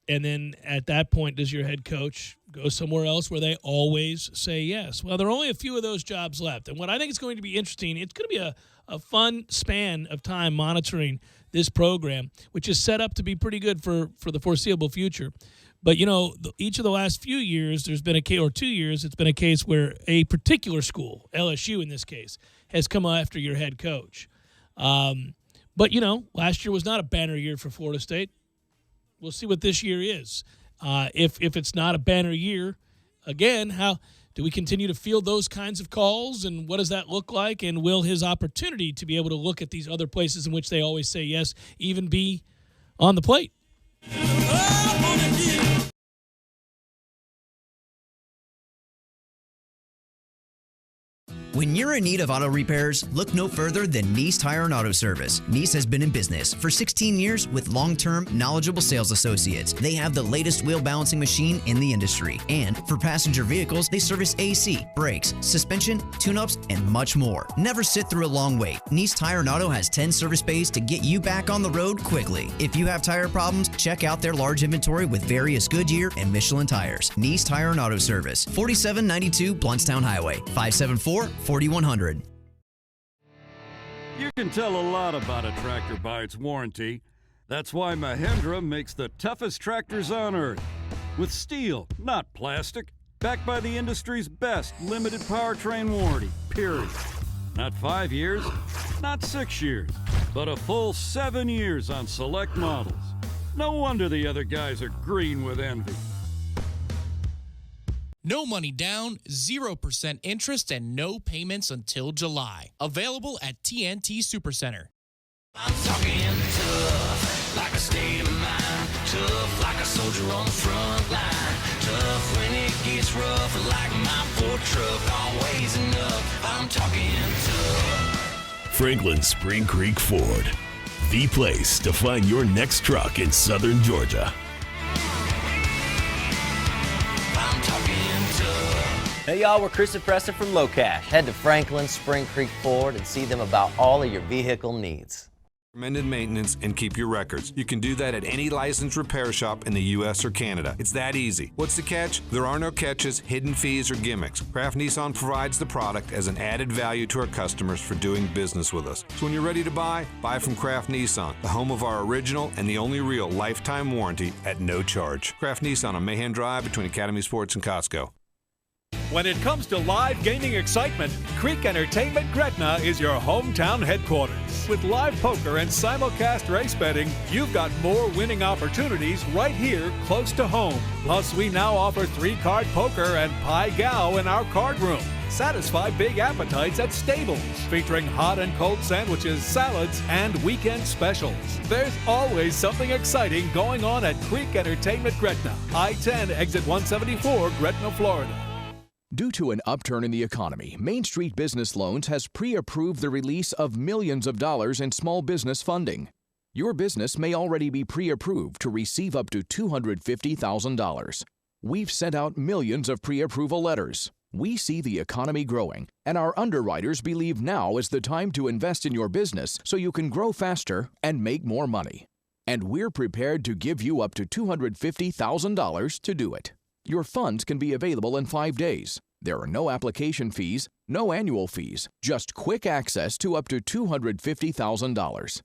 And then at that point, does your head coach go somewhere else where they always say yes? Well, there are only a few of those jobs left. And what I think is going to be interesting, it's going to be a fun span of time monitoring this program, which is set up to be pretty good for the foreseeable future. But, each of the last few years, there's been a case, or 2 years, it's been a case where a particular school, LSU in this case, has come after your head coach. But, last year was not a banner year for Florida State. We'll see what this year is. If it's not a banner year, again, how do we continue to field those kinds of calls, and what does that look like? And will his opportunity to be able to look at these other places in which they always say yes even be on the plate? When you're in need of auto repairs, look no further than NEECE Tire and Auto Service. NEECE has been in business for 16 years with long-term, knowledgeable sales associates. They have the latest wheel balancing machine in the industry. And for passenger vehicles, they service AC, brakes, suspension, tune-ups, and much more. Never sit through a long wait. NEECE Tire and Auto has 10 service bays to get you back on the road quickly. If you have tire problems, check out their large inventory with various Goodyear and Michelin tires. NEECE Tire and Auto Service, 4792 Bluntstown Highway, 574-4100. You can tell a lot about a tractor by its warranty. That's why Mahindra makes the toughest tractors on earth. With steel, not plastic, backed by the industry's best limited powertrain warranty, period. Not 5 years, not 6 years, but a full 7 years on select models. No wonder the other guys are green with envy. No money down, 0% interest, and no payments until July. Available at TNT Supercenter. I'm talking tough, like a state of mind. Tough, like a soldier on the front line. Tough when it gets rough, like my Ford truck. Always enough, I'm talking tough. Franklin Spring Creek Ford, the place to find your next truck in southern Georgia. Hey y'all, we're Chris and Preston from Low Cash. Head to Franklin Spring Creek Ford and see them about all of your vehicle needs. Recommended maintenance and keep your records. You can do that at any licensed repair shop in the U.S. or Canada. It's that easy. What's the catch? There are no catches, hidden fees, or gimmicks. Kraft Nissan provides the product as an added value to our customers for doing business with us. So when you're ready to buy from Kraft Nissan, the home of our original and the only real lifetime warranty at no charge. Kraft Nissan on Mahan Drive between Academy Sports and Costco. When it comes to live gaming excitement, Creek Entertainment Gretna is your hometown headquarters. With live poker and simulcast race betting, you've got more winning opportunities right here close to home. Plus, we now offer 3-card poker and Pai Gow in our card room. Satisfy big appetites at Stables, featuring hot and cold sandwiches, salads, and weekend specials. There's always something exciting going on at Creek Entertainment Gretna, I-10 exit 174, Gretna, Florida. Due to an upturn in the economy, Main Street Business Loans has pre-approved the release of millions of dollars in small business funding. Your business may already be pre-approved to receive up to $250,000. We've sent out millions of pre-approval letters. We see the economy growing, and our underwriters believe now is the time to invest in your business so you can grow faster and make more money. And we're prepared to give you up to $250,000 to do it. Your funds can be available in 5 days. There are no application fees, no annual fees, just quick access to up to $250,000.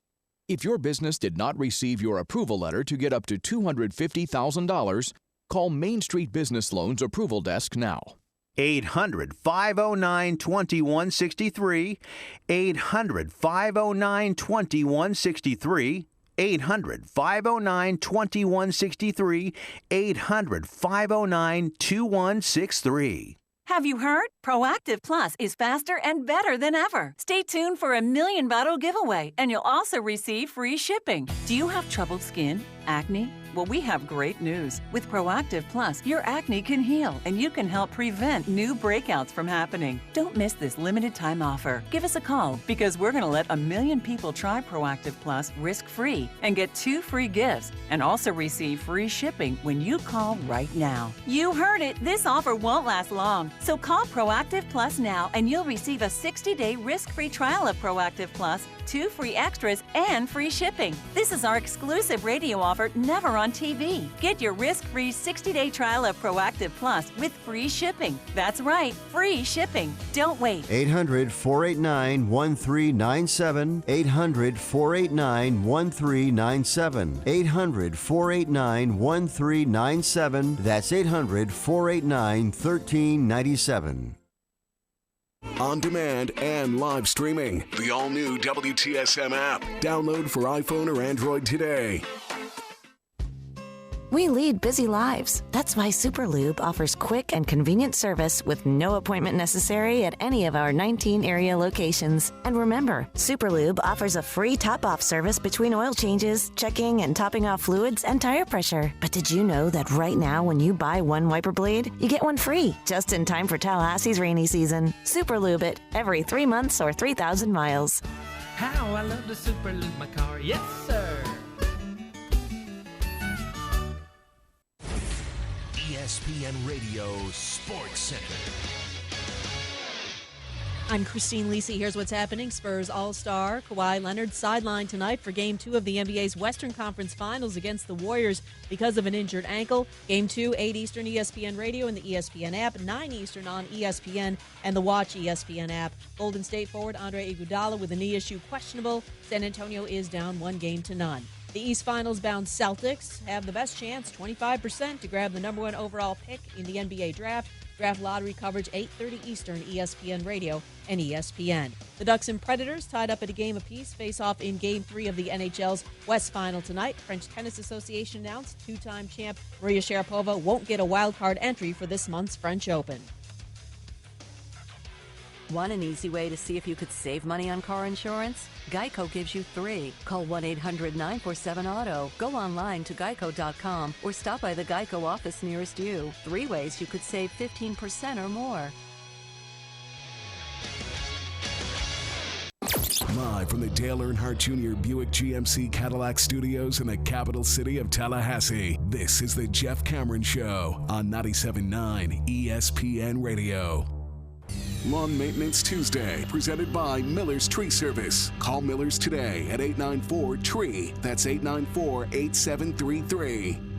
If your business did not receive your approval letter to get up to $250,000, call Main Street Business Loans Approval Desk now. 800-509-2163, 800-509-2163, 800-509-2163, 800-509-2163. Have you heard? Proactive Plus is faster and better than ever. Stay tuned for a 1,000,000 bottle giveaway, and you'll also receive free shipping. Do you have troubled skin? Acne? Well, we have great news. With Proactive Plus, your acne can heal, and you can help prevent new breakouts from happening. Don't miss this limited time offer. Give us a call, because we're going to let 1,000,000 people try Proactive Plus risk-free and get 2 free gifts, and also receive free shipping when you call right now. You heard it. This offer won't last long. So call Proactive Plus now, and you'll receive a 60-day risk-free trial of Proactive Plus, 2 free extras, and free shipping. This is our exclusive radio offer, never on TV. Get your risk-free 60-day trial of Proactive Plus with free shipping. That's right, free shipping. Don't wait. 800-489-1397. 800-489-1397. 800-489-1397. That's 800-489-1397. On demand and live streaming. The all-new WTSM app. Download for iPhone or Android today. We lead busy lives. That's why Superlube offers quick and convenient service with no appointment necessary at any of our 19 area locations. And remember, Superlube offers a free top-off service between oil changes, checking and topping off fluids, and tire pressure. But did you know that right now when you buy one wiper blade, you get one free, just in time for Tallahassee's rainy season? Superlube it every 3 months or 3,000 miles. How I love to superlube my car, yes sir. ESPN Radio Sports Center. I'm Christine Lisi. Here's what's happening. Spurs All-Star Kawhi Leonard sidelined tonight for Game 2 of the NBA's Western Conference Finals against the Warriors because of an injured ankle. Game 2, 8 Eastern, ESPN Radio and the ESPN app, 9 Eastern on ESPN and the Watch ESPN app. Golden State forward Andre Iguodala with a knee issue questionable. San Antonio is down 1-0. The East Finals-bound Celtics have the best chance, 25%, to grab the number 1 overall pick in the NBA draft. Draft lottery coverage 8:30 Eastern, ESPN Radio and ESPN. The Ducks and Predators tied up at a game apiece face off in Game 3 of the NHL's West Final tonight. French Tennis Association announced two-time champ Maria Sharapova won't get a wildcard entry for this month's French Open. Want an easy way to see if you could save money on car insurance? Geico gives you 3. Call 1-800-947-AUTO. Go online to geico.com or stop by the Geico office nearest you. 3 ways you could save 15% or more. Live from the Dale Earnhardt Jr. Buick GMC Cadillac Studios in the capital city of Tallahassee, this is the Jeff Cameron Show on 97.9 ESPN Radio. Lawn Maintenance Tuesday, presented by Miller's Tree Service. Call Miller's today at 894-TREE. That's 894-8733.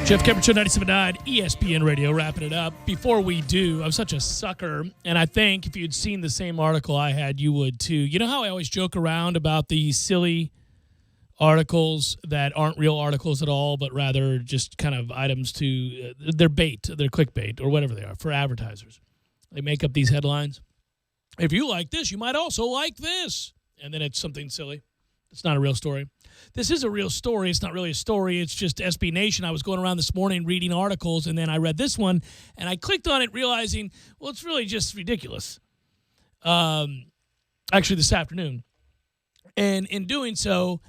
Jeff Cameron Show, 97.9 ESPN Radio, wrapping it up. Before we do, I'm such a sucker, and I think if you'd seen the same article I had, you would too. You know how I always joke around about these silly articles that aren't real articles at all, but rather just kind of items to, they're bait, they're clickbait, or whatever they are, for advertisers. They make up these headlines. If you like this, you might also like this. And then it's something silly. It's not a real story. This is a real story. It's not really a story. It's just SB Nation. I was going around this morning reading articles, and then I read this one, and I clicked on it realizing, well, it's really just ridiculous. Actually, this afternoon. And in doing so,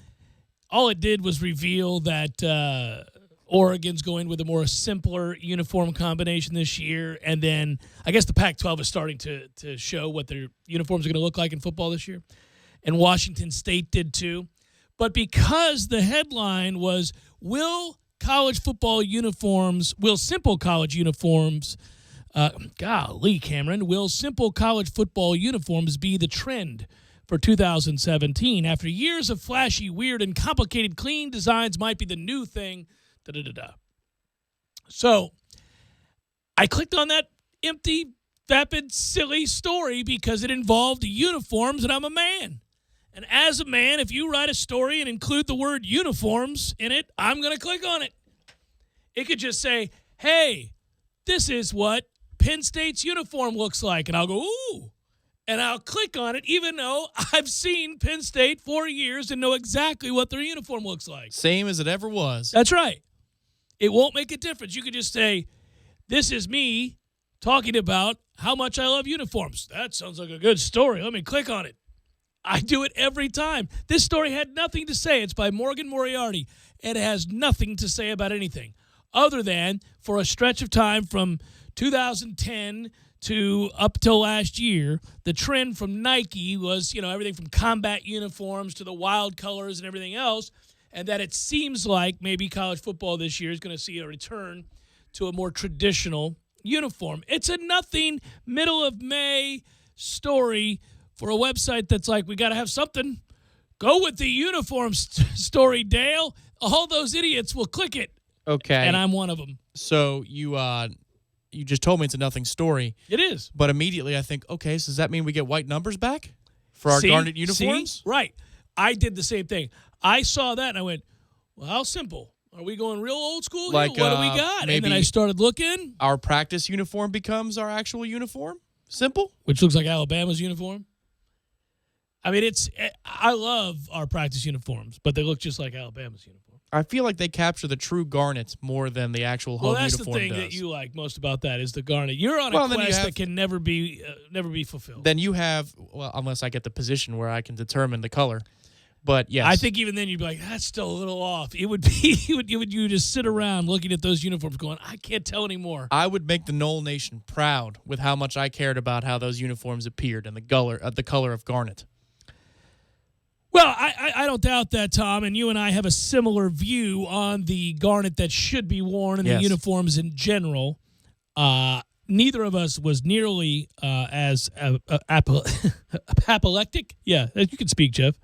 all it did was reveal that Oregon's going with a more simpler uniform combination this year, and then I guess the Pac-12 is starting to show what their uniforms are going to look like in football this year. And Washington State did too. But because the headline was, will simple college uniforms, will simple college football uniforms be the trend for 2017? After years of flashy, weird, and complicated clean designs might be the new thing. So I clicked on that empty, vapid, silly story because it involved uniforms, and I'm a man. And as a man, if you write a story and include the word uniforms in it, I'm going to click on it. It could just say, hey, this is what Penn State's uniform looks like. And I'll go, ooh. And I'll click on it, even though I've seen Penn State for years and know exactly what their uniform looks like. Same as it ever was. That's right. It won't make a difference. You could just say, this is me talking about how much I love uniforms. That sounds like a good story. Let me click on it. I do it every time. This story had nothing to say. It's by Morgan Moriarty. It has nothing to say about anything other than for a stretch of time from 2010 to up till last year, the trend from Nike was, everything from combat uniforms to the wild colors and everything else, and that it seems like maybe college football this year is going to see a return to a more traditional uniform. It's a nothing middle of May story for a website that's like, we got to have something. Go with the uniform story, Dale. All those idiots will click it. Okay. And I'm one of them. So you just told me it's a nothing story. It is. But immediately I think, okay, so does that mean we get white numbers back for our garnet uniforms? Right. I did the same thing. I saw that and I went, well, how simple? Are we going real old school here? Like, What do we got? And then I started looking. Our practice uniform becomes our actual uniform? Simple? Which looks like Alabama's uniform. I mean, I love our practice uniforms, but they look just like Alabama's uniform. I feel like they capture the true garnet more than the actual home uniform does. Well, that's the thing that you like most about that is the garnet. You're on a quest that can never be fulfilled. Then you have, well, unless I get the position where I can determine the color. But yes, I think even then you'd be like, that's still a little off. It would be you would just sit around looking at those uniforms, going, I can't tell anymore. I would make the Knoll Nation proud with how much I cared about how those uniforms appeared and the color of garnet. Well, I don't doubt that, Tom, and you and I have a similar view on the garnet that should be worn in the uniforms in general. Neither of us was nearly as apoplectic. Yeah, you can speak, Jeff.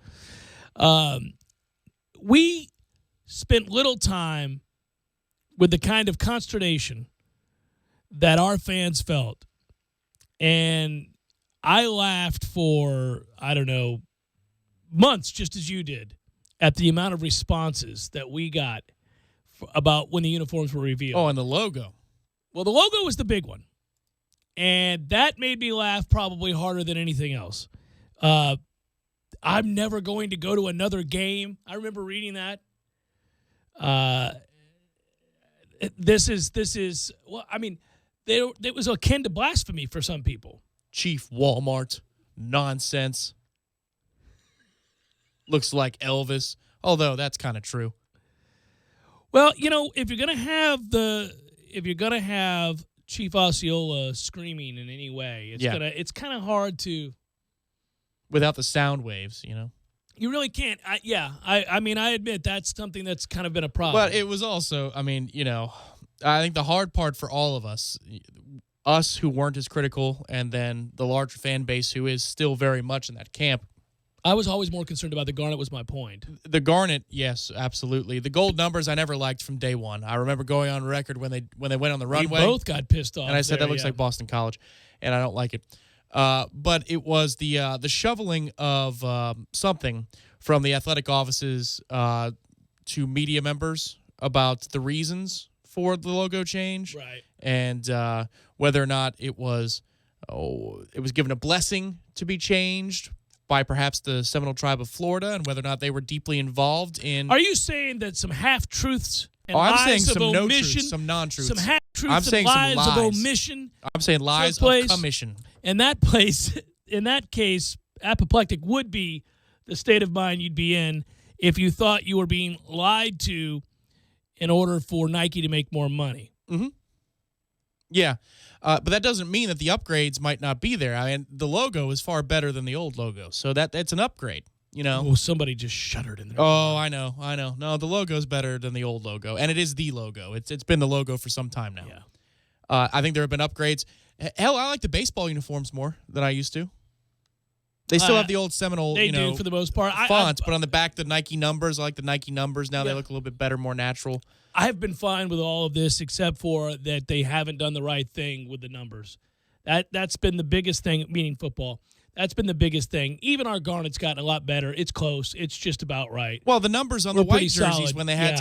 We spent little time with the kind of consternation that our fans felt. And I laughed for, I don't know, months, just as you did, at the amount of responses that we got about when the uniforms were revealed. Oh, and the logo. Well, the logo was the big one. And that made me laugh probably harder than anything else. I'm never going to go to another game. I remember reading that. This is well, I mean, it was akin to blasphemy for some people. Chief Walmart. Nonsense. Looks like Elvis. Although that's kind of true. Well, if you're gonna have Chief Osceola screaming in any way, it's kind of hard to. Without the sound waves, You really can't. I mean, I admit that's something that's kind of been a problem. But it was also, I think the hard part for all of us who weren't as critical, and then the larger fan base who is still very much in that camp. I was always more concerned about the garnet was my point. The garnet, yes, absolutely. The gold numbers I never liked from day one. I remember going on record when they went on the runway. We both got pissed off. And I said, that looks like Boston College, and I don't like it. But it was the shoveling of something from the athletic offices to media members about the reasons for the logo change, right? And whether or not it was given a blessing to be changed by perhaps the Seminole Tribe of Florida, and whether or not they were deeply involved in. Are you saying that some half-truths and I'm lies saying some of no omission, truths, some non-truths. Some half-truths and lies of omission? I'm saying lies of commission. And in that case, apoplectic would be the state of mind you'd be in if you thought you were being lied to in order for Nike to make more money. Mm-hmm. Yeah. But that doesn't mean that the upgrades might not be there. I mean, the logo is far better than the old logo, so that's an upgrade. Oh, somebody just shuddered in there. Oh, I know. No, the logo's better than the old logo, and it is the logo. It's been the logo for some time now. Yeah. I think there have been upgrades. Hell, I like the baseball uniforms more than I used to. They still have the old Seminole, they do for the most part. Fonts, but on the back, the Nike numbers. I like the Nike numbers now. They look a little bit better, more natural. I have been fine with all of this, except for that they haven't done the right thing with the numbers. That's been the biggest thing, meaning football. That's been the biggest thing. Even our garnet's gotten a lot better. It's close. It's just about right. Well, the numbers on the white jerseys solid. when they had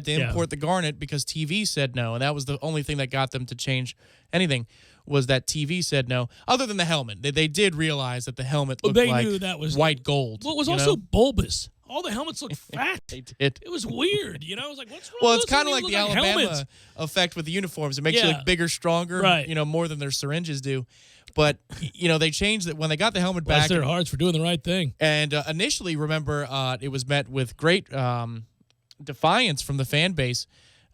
to import the garnet because TV said no, and that was the only thing that got them to change anything. Was that TV said no, other than the helmet. They did realize that the helmet looked like knew that was white gold. Well, it was also bulbous. All the helmets looked fat. They did. It was weird. I was like, what's wrong? Well, it's kind of like the Alabama helmets? effect with the uniforms. It makes you look bigger, stronger, right. More than their syringes do. But, they changed it when they got the helmet back. Bless their hearts for doing the right thing. And initially, remember, it was met with great defiance from the fan base.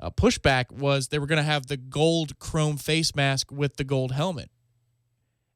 Pushback was they were going to have the gold chrome face mask with the gold helmet.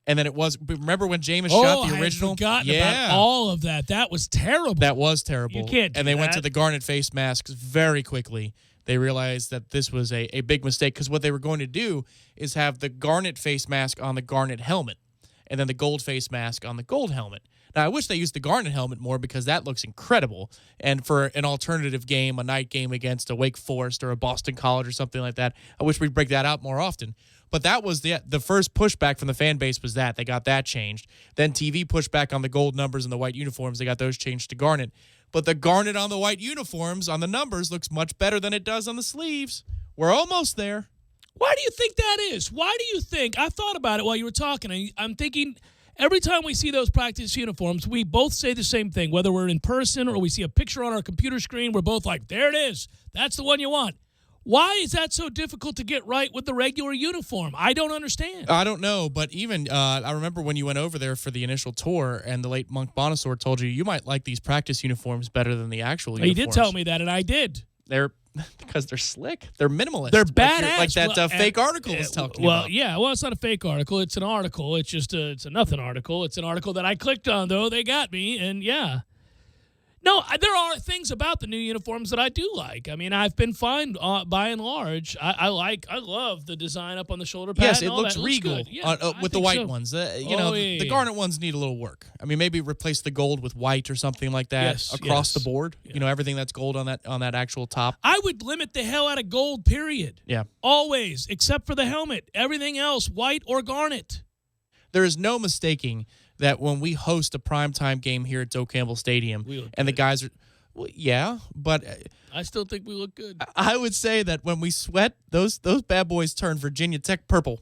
And then remember when Jameis shot the original? I had forgotten about all of that. That was terrible. That was terrible. You can't do And they went that. to the garnet face masks very quickly. They realized that this was a big mistake because what they were going to do is have the garnet face mask on the garnet helmet and then the gold face mask on the gold helmet. Now, I wish they used the garnet helmet more because that looks incredible. And for an alternative game, a night game against a Wake Forest or a Boston College or something like that, I wish we'd break that out more often. But that was the first pushback from the fan base was that. They got that changed. Then TV pushed back on the gold numbers and the white uniforms. They got those changed to garnet. but the garnet on the white uniforms on the numbers looks much better than it does on the sleeves. We're almost there. Why do you think that is? Why do you think? I thought about it while you were talking. I'm thinking every time we see those practice uniforms, we both say the same thing, whether we're in person or we see a picture on our computer screen. We're both like, there it is. That's the one you want. Why is that so difficult to get right with the regular uniform? I don't understand. I don't know, but even I remember when you went over there for the initial tour and the late Monk Bonasaur told you might like these practice uniforms better than the actual uniforms. He did tell me that, and I did. Because they're slick. They're minimalist. They're badass. Like that fake article was talking about. Well, yeah. Well, it's not a fake article. It's an article. It's just it's a nothing article. It's an article that I clicked on, though. They got me, and yeah. No, there are things about the new uniforms that I do like. I mean, I've been fine by and large. I love the design up on the shoulder pad. Yes, it looks regal with the white so. ones. The garnet ones need a little work. I mean, maybe replace the gold with white or something like that across the board. Yeah. Everything that's gold on that actual top. I would limit the hell out of gold, period. Yeah. Always, except for the helmet. Everything else, white or garnet. There is no mistaking that when we host a primetime game here at Doak Campbell Stadium and the guys are, but I still think we look good. I would say that when we sweat, those bad boys turn Virginia Tech purple.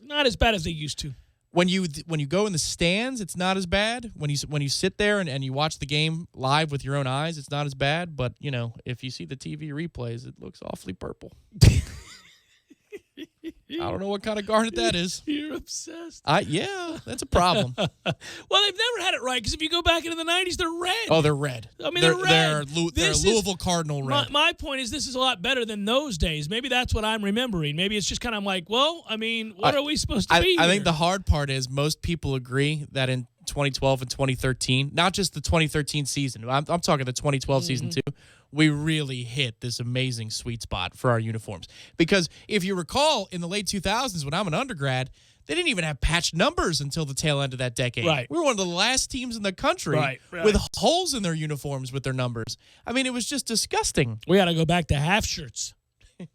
Not as bad as they used to. When you go in the stands, it's not as bad. When you sit there and you watch the game live with your own eyes, it's not as bad. But, if you see the TV replays, it looks awfully purple. I don't know what kind of garnet that is. You're obsessed. Yeah, that's a problem. Well, they've never had it right because if you go back into the 90s, they're red. Oh, they're red. I mean, they're red. They're Louisville Cardinal red. My point is this is a lot better than those days. Maybe that's what I'm remembering. Maybe it's just kind of like, well, I mean, what are we supposed to be I think the hard part is most people agree that in 2012 and 2013, not just the 2013 season, I'm talking the 2012 season too, we really hit this amazing sweet spot for our uniforms. Because if you recall, in the late 2000s when I'm an undergrad, they didn't even have patched numbers until the tail end of that decade. Right. We were one of the last teams in the country with holes in their uniforms with their numbers. I mean, it was just disgusting. We got to go back to half shirts.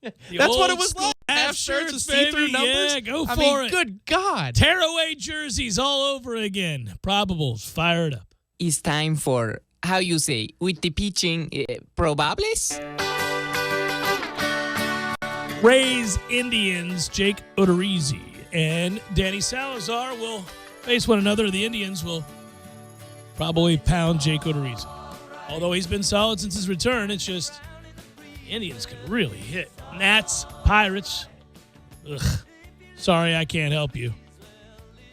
That's what it was like. Half shirts with see-through numbers. Yeah, go for it. Good God. Tearaway jerseys all over again. Probables, fire it up. It's time for, how you say, with the pitching, probables? Rays Indians, Jake Odorizzi and Danny Salazar will face one another. The Indians will probably pound Jake Odorizzi. Although he's been solid since his return, it's just Indians can really hit. Nats, Pirates. Ugh. Sorry, I can't help you.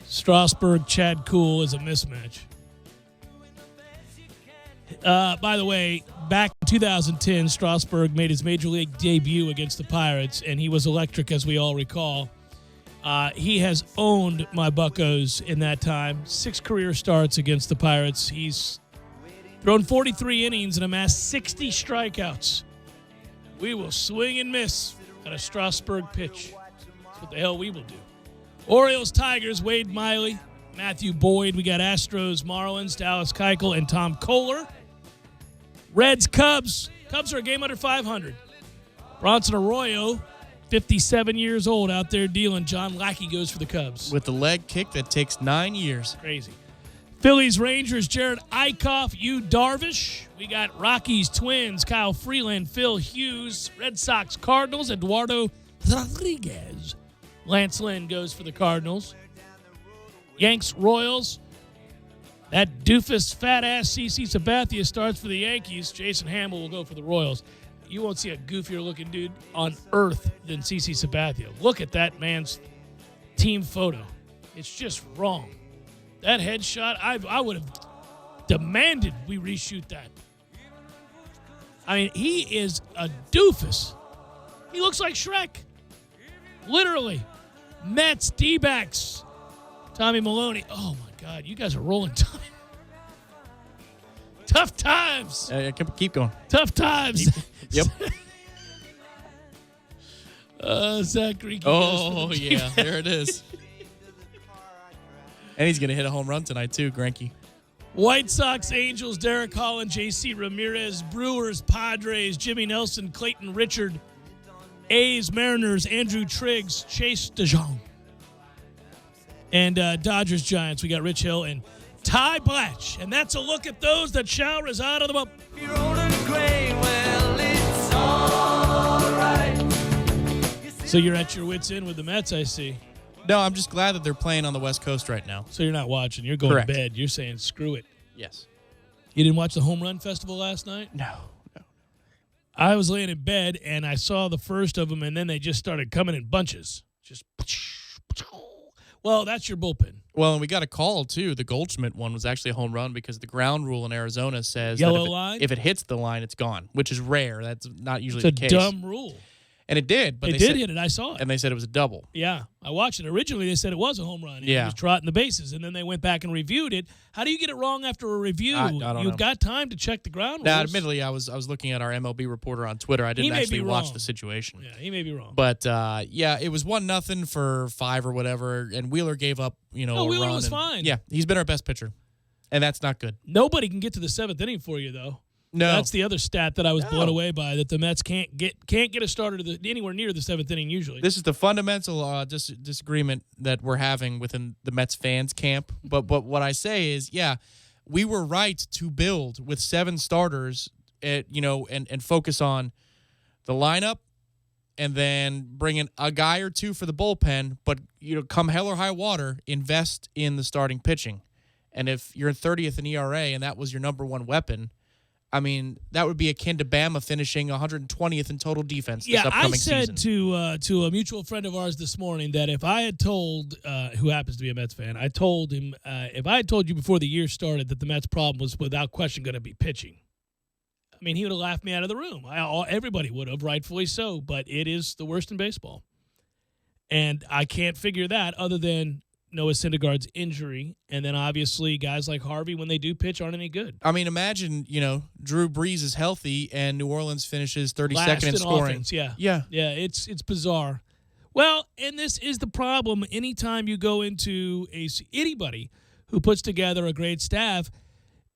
Strasburg, Chad Kuhl is a mismatch. By the way, back in 2010, Strasburg made his major league debut against the Pirates, and he was electric, as we all recall. He has owned my Buccos in that time. 6 career starts against the Pirates. He's thrown 43 innings and amassed 60 strikeouts. We will swing and miss at a Strasburg pitch. That's what the hell we will do. Orioles, Tigers, Wade Miley, Matthew Boyd. We got Astros, Marlins, Dallas Keuchel, and Tom Kohler. Reds, Cubs. Cubs are a game under 500. Bronson Arroyo, 57 years old, out there dealing. John Lackey goes for the Cubs. With the leg kick that takes 9 years. Crazy. Phillies, Rangers, Jared Eichhoff, Yu Darvish. We got Rockies, Twins, Kyle Freeland, Phil Hughes. Red Sox, Cardinals, Eduardo Rodriguez. Lance Lynn goes for the Cardinals. Yanks, Royals. That doofus, fat-ass CC Sabathia starts for the Yankees. Jason Hamill will go for the Royals. You won't see a goofier-looking dude on earth than CC Sabathia. Look at that man's team photo. It's just wrong. That headshot, I would have demanded we reshoot that. I mean, he is a doofus. He looks like Shrek. Literally. Mets, D-backs. Tommy Maloney. Oh, my God. You guys are rolling time. Tough times. Keep going. Tough times. Yep. Zachary. Oh, yeah. There it is. And he's going to hit a home run tonight, too, Greinke. White Sox, Angels, Derek Holland, J.C. Ramirez, Brewers, Padres, Jimmy Nelson, Clayton Richard, A's, Mariners, Andrew Triggs, Chase DeJong. And Dodgers, Giants, we got Rich Hill and Ty Blatch. And that's a look at those that shall reside on the boat. So you're at your wits' end with the Mets, I see. No, I'm just glad that they're playing on the West Coast right now. So you're not watching. You're going Correct. to bed. You're saying, screw it. Yes. You didn't watch the Home Run Festival last night? No. I was laying in bed, and I saw the first of them, and then they just started coming in bunches. Well, that's your bullpen. Well, and we got a call, too. The Goldschmidt one was actually a home run because the ground rule in Arizona says Yellow that line? if it hits the line, it's gone, which is rare. That's not usually the case. It's a dumb rule. And it did. But It they did said, hit it. I saw it. And they said it was a double. Yeah, I watched it. Originally, they said it was a home run. Yeah. He was trotting the bases, and then they went back and reviewed it. How do you get it wrong after a review? I don't know. You've got time to check the ground rules. Now, admittedly, I was looking at our MLB reporter on Twitter. I didn't actually watch the situation. Yeah, he may be wrong. But, yeah, it was 1-0 for 5 or whatever, and Wheeler gave up, a Wheeler run. was fine. Yeah, he's been our best pitcher, and that's not good. Nobody can get to the 7th inning for you, though. No. That's the other stat that I was blown away by, that the Mets can't get a starter to anywhere near the 7th inning usually. This is the fundamental disagreement that we're having within the Mets fans camp. But what I say is, yeah, we were right to build with 7 starters, and focus on the lineup and then bring in a guy or two for the bullpen. But, come hell or high water, invest in the starting pitching. And if you're in 30th in ERA and that was your number one weapon, I mean, that would be akin to Bama finishing 120th in total defense this upcoming season. I said to a mutual friend of ours this morning that if I had told, who happens to be a Mets fan, I told him, if I had told you before the year started that the Mets' problem was without question going to be pitching, I mean, he would have laughed me out of the room. Everybody would have, rightfully so, but it is the worst in baseball. And I can't figure that other than Noah Syndergaard's injury, and then obviously guys like Harvey, when they do pitch, aren't any good. I mean, imagine, Drew Brees is healthy and New Orleans finishes 32nd Last in scoring. Offense, yeah. Yeah. Yeah, it's bizarre. Well, and this is the problem. Anytime you go into anybody who puts together a great staff,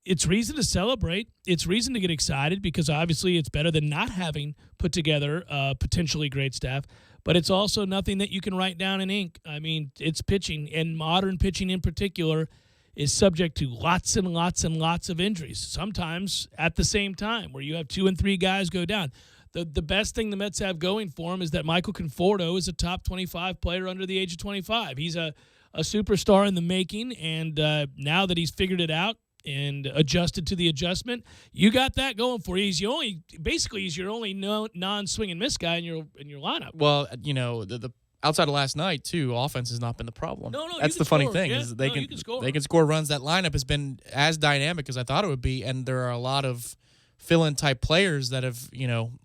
it's reason to celebrate. It's reason to get excited because obviously it's better than not having put together a potentially great staff. But it's also nothing that you can write down in ink. I mean, it's pitching, and modern pitching in particular is subject to lots and lots and lots of injuries, sometimes at the same time where you have 2 and 3 guys go down. The best thing the Mets have going for him is that Michael Conforto is a top 25 player under the age of 25. He's a superstar in the making, and now that he's figured it out and adjusted to the adjustment, you got that going for you. He's your only non-swing and miss guy in your lineup. Well, the outside of last night too, offense has not been the problem. No, that's the funny score. thing Yeah. is they can score. They can score runs. That lineup has been as dynamic as I thought it would be, and there are a lot of fill-in type players that have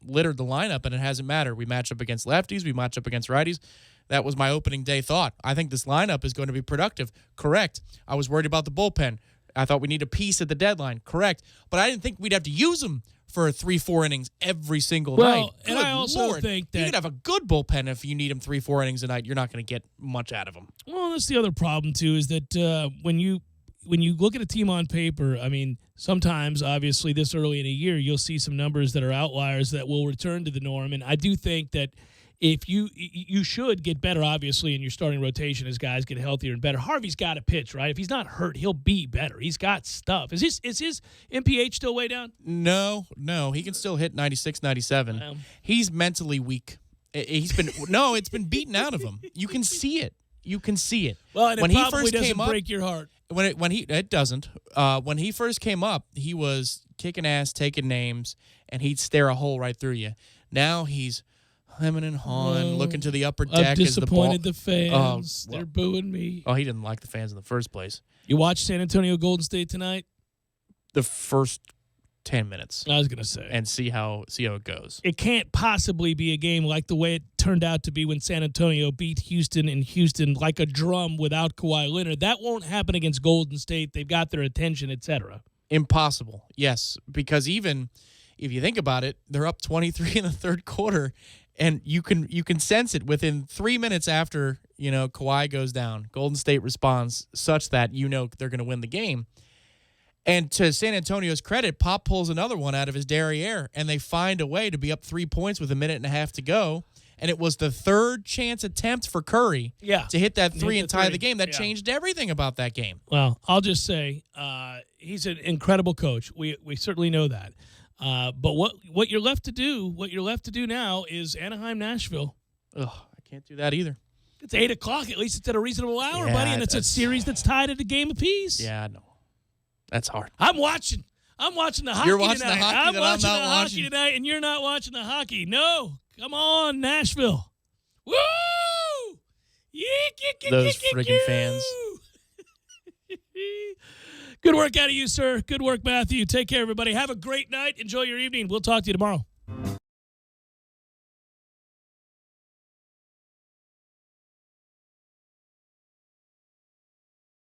littered the lineup, and it hasn't mattered. We match up against lefties, we match up against righties. That was my opening day thought. I think this lineup is going to be productive. Correct. I was worried about the bullpen. I thought we need a piece at the deadline. Correct. But I didn't think we'd have to use them for 3-4 innings every single night. And I also think that you could have a good bullpen if you need them 3-4 innings a night. You're not going to get much out of them. Well, that's the other problem too, is that when you look at a team on paper, I mean, sometimes obviously this early in a year you'll see some numbers that are outliers that will return to the norm, and I do think that if you should get better, obviously, in your starting rotation as guys get healthier and better. Harvey's got to pitch, right? If he's not hurt, he'll be better. He's got stuff. Is his MPH still way down? No. He can still hit 96, 97. He's mentally weak. It's been beaten out of him. You can see it. Well, and when it he probably first doesn't came up, break your heart. It doesn't. When he first came up, he was kicking ass, taking names, and he'd stare a hole right through you. Now he's hemming and hawing, looking to the upper deck. I've disappointed the fans. Well, they're booing me. Oh, he didn't like the fans in the first place. You watched San Antonio Golden State tonight? The first 10 minutes. I was going to say. And see how it goes. It can't possibly be a game like the way it turned out to be when San Antonio beat Houston in Houston like a drum without Kawhi Leonard. That won't happen against Golden State. They've got their attention, etc. Impossible. Yes, because even if you think about it, they're up 23 in the third quarter. And you can sense it within 3 minutes after, Kawhi goes down. Golden State responds such that they're going to win the game. And to San Antonio's credit, Pop pulls another one out of his derriere, and they find a way to be up 3 points with a minute and a half to go. and it was the third chance attempt for Curry to hit that three and tie the game. That changed everything about that game. Well, I'll just say he's an incredible coach. We certainly know that. But what you're left to do now is Anaheim, Nashville. Ugh, I can't do that either. It's 8 o'clock. At least it's at a reasonable hour, buddy, and it's a series that's tied at a game apiece. Yeah, I know. That's hard. I'm watching the hockey You're watching tonight. the hockey I'm that watching I'm the not hockey tonight, and you're not watching the hockey. No. Come on, Nashville. Woo! Those friggin' fans. Good work out of you, sir. Good work, Matthew. Take care, everybody. Have a great night. Enjoy your evening. We'll talk to you tomorrow.